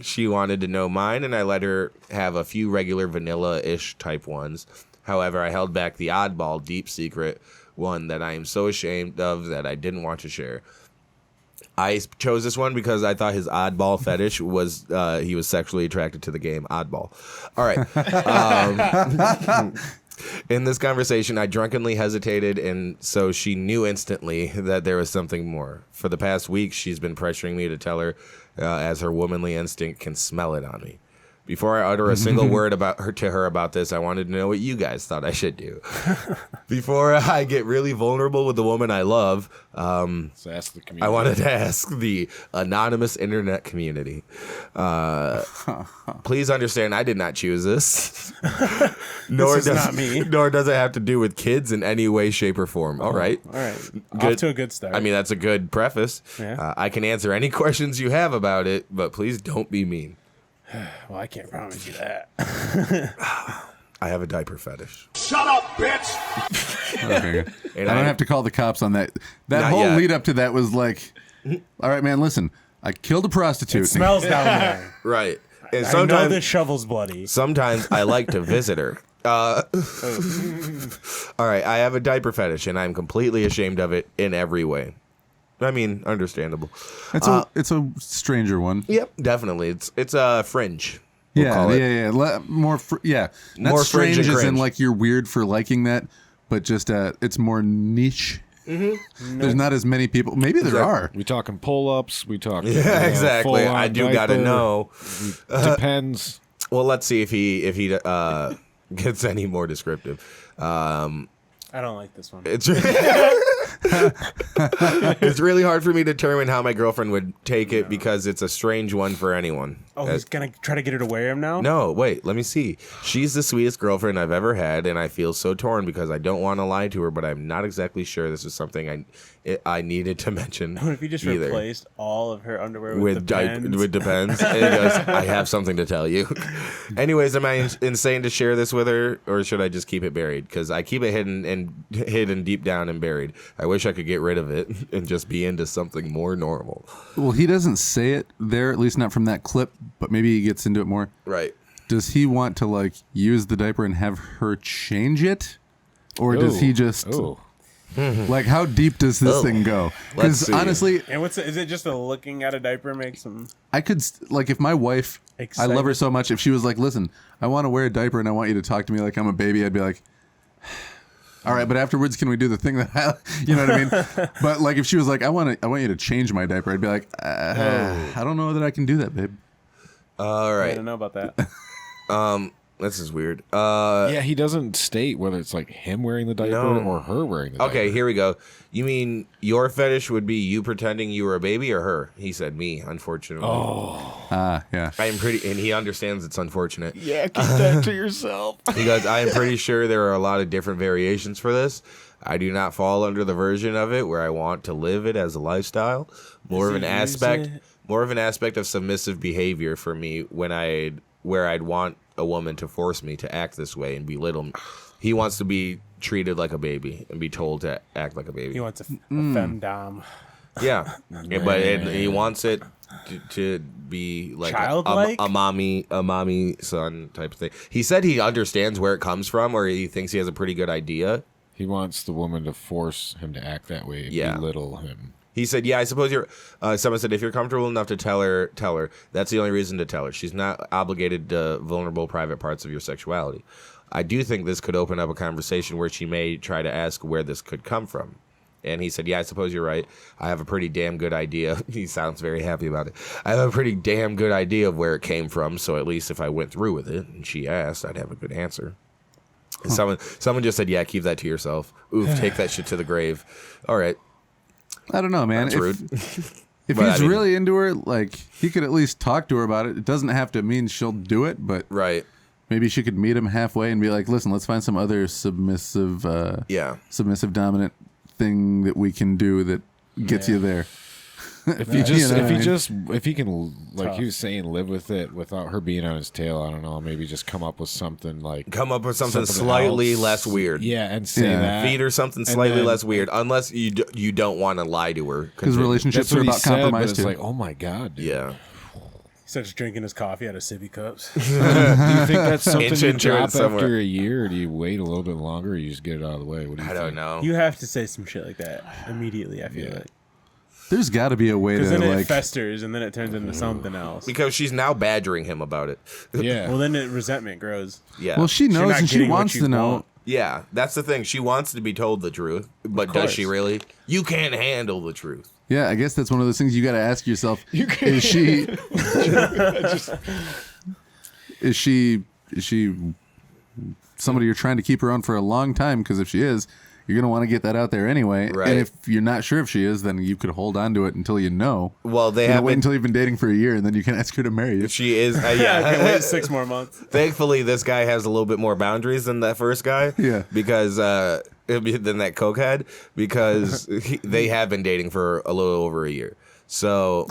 she wanted to know mine, and I let her have a few regular vanilla-ish type ones. However, I held back the oddball, deep secret one that I am so ashamed of that I didn't want to share. I chose this one because I thought his oddball fetish was he was sexually attracted to the game Oddball. All right. In this conversation, I drunkenly hesitated, and so she knew instantly that there was something more. For the past week, she's been pressuring me to tell her, as her womanly instinct can smell it on me. Before I utter a single word to her about this, I wanted to know what you guys thought I should do. Before I get really vulnerable with the woman I love, Let's ask the community. I wanted to ask the anonymous internet community. Please understand, I did not choose this. Nor This is not me. Nor does it have to do with kids in any way, shape, or form. All right. All right. Good. Off to a good start. I mean, that's a good preface. Yeah. I can answer any questions you have about it, but please don't be mean. Well, I can't promise you that. I have a diaper fetish. Shut up, bitch! Okay. And I don't have to call the cops on that. That Not whole yet. lead up to that was like, all right, man, listen, I killed a prostitute. It smells down there. Right. And I know this shovel's bloody. Sometimes I like to visit her. All right, I have a diaper fetish, and I'm completely ashamed of it in every way. I mean, understandable. It's a stranger one. Yep, definitely. It's a fringe. We'll call it. More Not More strange fringe and as in cringe. like you're weird for liking that, but just it's more niche. Mm-hmm. There's not as many people. Maybe there are. We talking pull-ups. We talking. Yeah, exactly. full-on I do gotta diaper. know. Depends. Well, let's see if he gets any more descriptive. I don't like this one. It's it's really hard for me to determine how my girlfriend would take it because it's a strange one for anyone. Oh, he's going to try to get her to wear him now? No, wait, let me see. She's the sweetest girlfriend I've ever had, and I feel so torn because I don't want to lie to her, but I'm not exactly sure this is something I needed to mention. What if you just either. replaced all of her underwear with Depends? With Depends? And he goes, I have something to tell you. Anyways, am I insane to share this with her, or should I just keep it buried? Because I keep it hidden deep down and buried. I wish I could get rid of it and just be into something more normal. Well, he doesn't say it there, at least not from that clip, but maybe he gets into it more. Right. Does he want to like use the diaper and have her change it? Or does he just like how deep does this thing go? Because honestly, and is it just a looking at a diaper makes him? I could like if my wife, excited. I love her so much. If she was like, "Listen, I want to wear a diaper and I want you to talk to me like I'm a baby," I'd be like, "All right, but afterwards, can we do the thing that you know what I mean?" But like if she was like, "I want you to change my diaper," I'd be like, "I don't know that I can do that, babe." All right. I don't know about that. This is weird. Yeah, he doesn't state whether it's like him wearing the diaper or her wearing the diaper. Okay, here we go. You mean your fetish would be you pretending you were a baby or her? He said me, unfortunately. Yeah. I am pretty, and he understands it's unfortunate. Yeah, keep that to yourself. He goes, I am pretty sure there are a lot of different variations for this. I do not fall under the version of it where I want to live it as a lifestyle. More of an aspect of submissive behavior for me where I'd want a woman to force me to act this way and belittle me. He wants to be treated like a baby and be told to act like a baby. He wants a femdom. Yeah, but he wants it to be like Childlike? a mommy son type of thing. He said he understands where it comes from, or he thinks he has a pretty good idea. He wants the woman to force him to act that way, belittle him. He said, yeah, I suppose you're... someone said, if you're comfortable enough to tell her. That's the only reason to tell her. She's not obligated to vulnerable private parts of your sexuality. I do think this could open up a conversation where she may try to ask where this could come from. And he said, yeah, I suppose you're right. I have a pretty damn good idea. He sounds very happy about it. I have a pretty damn good idea of where it came from, so at least if I went through with it and she asked, I'd have a good answer. And someone just said, yeah, keep that to yourself. Oof, take that shit to the grave. All right. I don't know, man. That's rude. If he's really into her, like, he could at least talk to her about it. It doesn't have to mean she'll do it, but maybe she could meet him halfway and be like, listen, let's find some other submissive dominant thing that we can do that gets you there. If he can, like he was saying, live with it without her being on his tail. I don't know. Maybe just come up with something slightly less weird. Yeah, and say that. Feed her something slightly less weird, unless you don't want to lie to her. Because relationships are about compromise too. It's like, oh my god, dude. Yeah. He starts drinking his coffee out of sippy cups. Do you think that's something you drop somewhere. after a year, or do you wait a little bit longer, or you just get it out of the way? What do you think? I don't know. You have to say some shit like that immediately, I feel like. There's got to be a way to then it festers and then it turns into something else. Because she's now badgering him about it. Yeah. Well, then resentment grows. Yeah. Well, she knows and she wants to know. Yeah, that's the thing. She wants to be told the truth, but does she really? You can't handle the truth. Yeah, I guess that's one of those things you got to ask yourself. Is she somebody you're trying to keep around for a long time? Because if she is, you're going to want to get that out there anyway. Right. And if you're not sure if she is, then you could hold on to it until you know. Well, wait until you've been dating for a year, and then you can ask her to marry you. She is. I can wait 6 more months. Thankfully, this guy has a little bit more boundaries than that first guy. Yeah. Because than that cokehead, because they have been dating for a little over a year. So,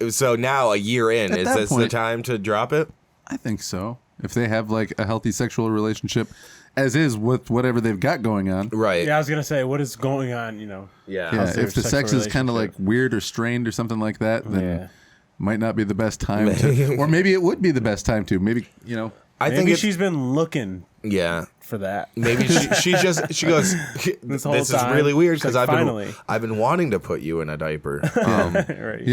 so now a year in, is this the time to drop it? I think so. If they have like a healthy sexual relationship, as is with whatever they've got going on. Right. Yeah, I was going to say, what is going on, Yeah, if the sex is kind of like weird or strained or something like that, then might not be the best time to, or maybe it would be the best time to. Maybe, I think she's been looking for that. Maybe she goes, this is really weird because I've been wanting to put you in a diaper. Right.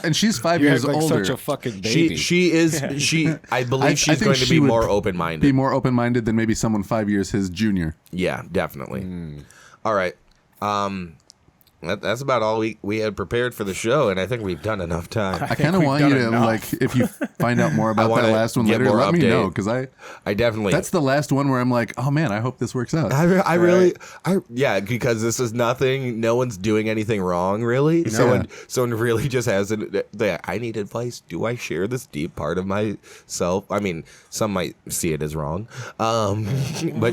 And she's 5 years like older. Such a fucking baby. I believe she's going to be more open-minded. Be more open-minded than maybe someone 5 years his junior. Yeah, definitely. All right. That's about all we had prepared for the show, and I think we've done enough time. I kind of want you to like, if you find out more about that last one later, let me know, because I definitely. That's the last one where I'm like, oh man, I hope this works out. I really, because this is nothing. No one's doing anything wrong, really. No. Someone really just has I need advice. Do I share this deep part of myself? I mean, some might see it as wrong, but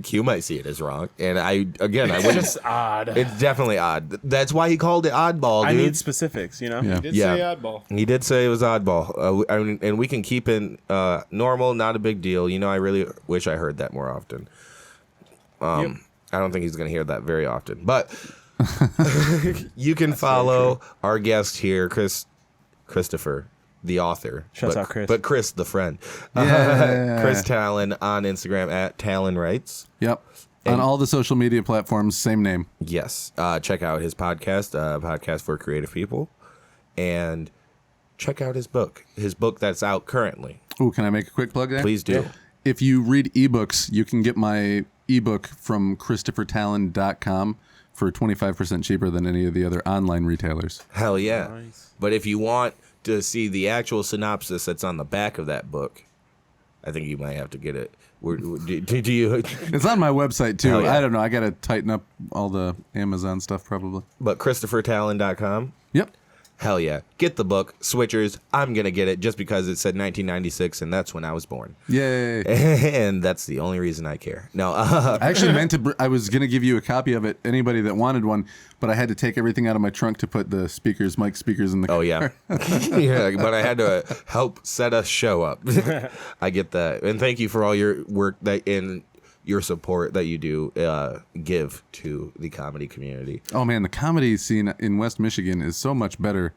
Q might see it as wrong, and I wouldn't. It's just odd. It's definitely odd. That's why he called it oddball, dude. I need specifics, He did say oddball. He did say it was oddball. And we can keep it normal, not a big deal. I really wish I heard that more often. I don't think he's going to hear that very often. But you can follow our guest here, Christopher, the author. Shouts out, Chris. But Chris, the friend. Yeah. Chris Tallon on Instagram at Tallon Writes. Yep. On all the social media platforms, same name. Yes. Check out his podcast, Podcast for Creative People. And check out his book that's out currently. Ooh, can I make a quick plug there? Please do. Yeah. If you read ebooks, you can get my ebook from ChristopherTallon.com for 25% cheaper than any of the other online retailers. Hell yeah. Nice. But if you want to see the actual synopsis that's on the back of that book, I think you might have to get it. Do you? It's on my website too. Yeah. I don't know. I got to tighten up all the Amazon stuff probably. But ChristopherTallon.com? Yep. Hell yeah. Get the book, Switchers. I'm going to get it just because it said 1996, and that's when I was born. Yay. And that's the only reason I care. No. I actually meant to, I was going to give you a copy of it, anybody that wanted one, but I had to take everything out of my trunk to put the mic speakers in the car. Oh, yeah. Yeah, but I had to help set a show up. I get that. And thank you for all your work and your support that you do give to the comedy community. Oh man, the comedy scene in West Michigan is so much better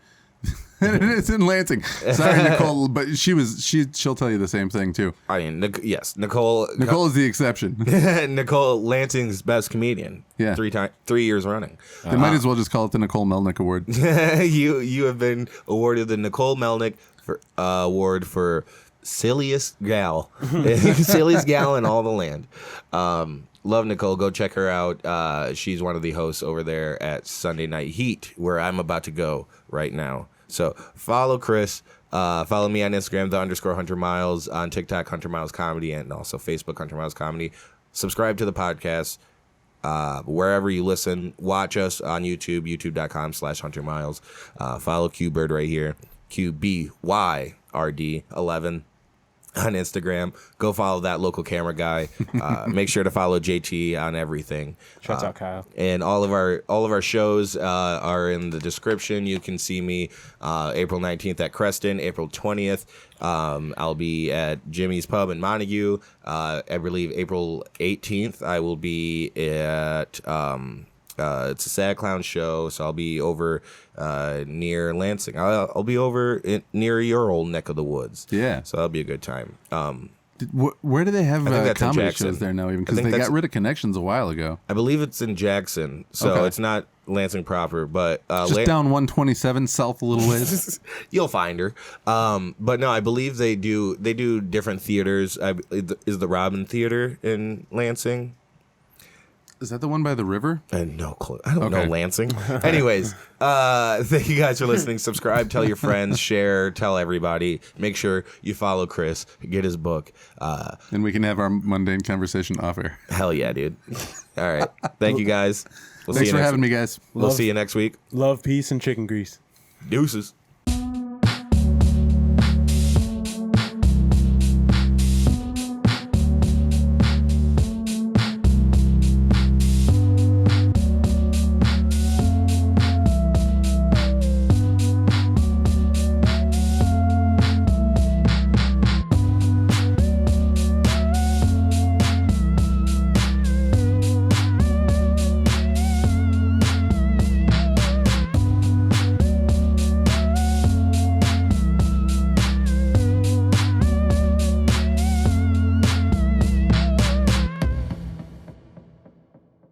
than it is in Lansing. Sorry, Nicole, but she'll tell you the same thing too. I mean, yes, Nicole is the exception. Nicole, Lansing's best comedian. Yeah, 3 years running. They might as well just call it the Nicole Melnick Award. You have been awarded the Nicole Melnick Award for silliest gal in all the land. Love Nicole. Go check her out. She's one of the hosts over there at Sunday Night Heat, where I'm about to go right now. So follow Chris. Follow me on Instagram, _Hunter Miles, on TikTok, Hunter Miles Comedy, and also Facebook, Hunter Miles Comedy. Subscribe to the podcast wherever you listen. Watch us on YouTube, youtube.com/Hunter Miles. Follow QBird right here, QBYRD11. on Instagram. Go follow that local camera guy. Make sure to follow JT on everything. Shouts out Kyle. And all of our shows are in the description. You can see me April 19th at Creston, April 20th. I'll be at Jimmy's Pub in Montague. I believe April 18th I will be at it's a Sad Clown show, so I'll be over near Lansing. I'll be over near your old neck of the woods. Yeah. So that'll be a good time. Where do they have comedy Jackson. shows there now? Even because they got rid of Connections a while ago. I believe it's in Jackson, so it's not Lansing proper, but just down 127 south a little ways. You'll find her. But no, I believe they do different theaters. Is the Robin Theater in Lansing? Is that the one by the river? No clue. I don't know Lansing. Anyways, thank you guys for listening. Subscribe, tell your friends, share, tell everybody. Make sure you follow Chris, get his book. And we can have our mundane conversation off air. Hell yeah, dude. All right. Thank you guys. Thanks for having me, guys. We'll see you next week. Love, peace, and chicken grease. Deuces.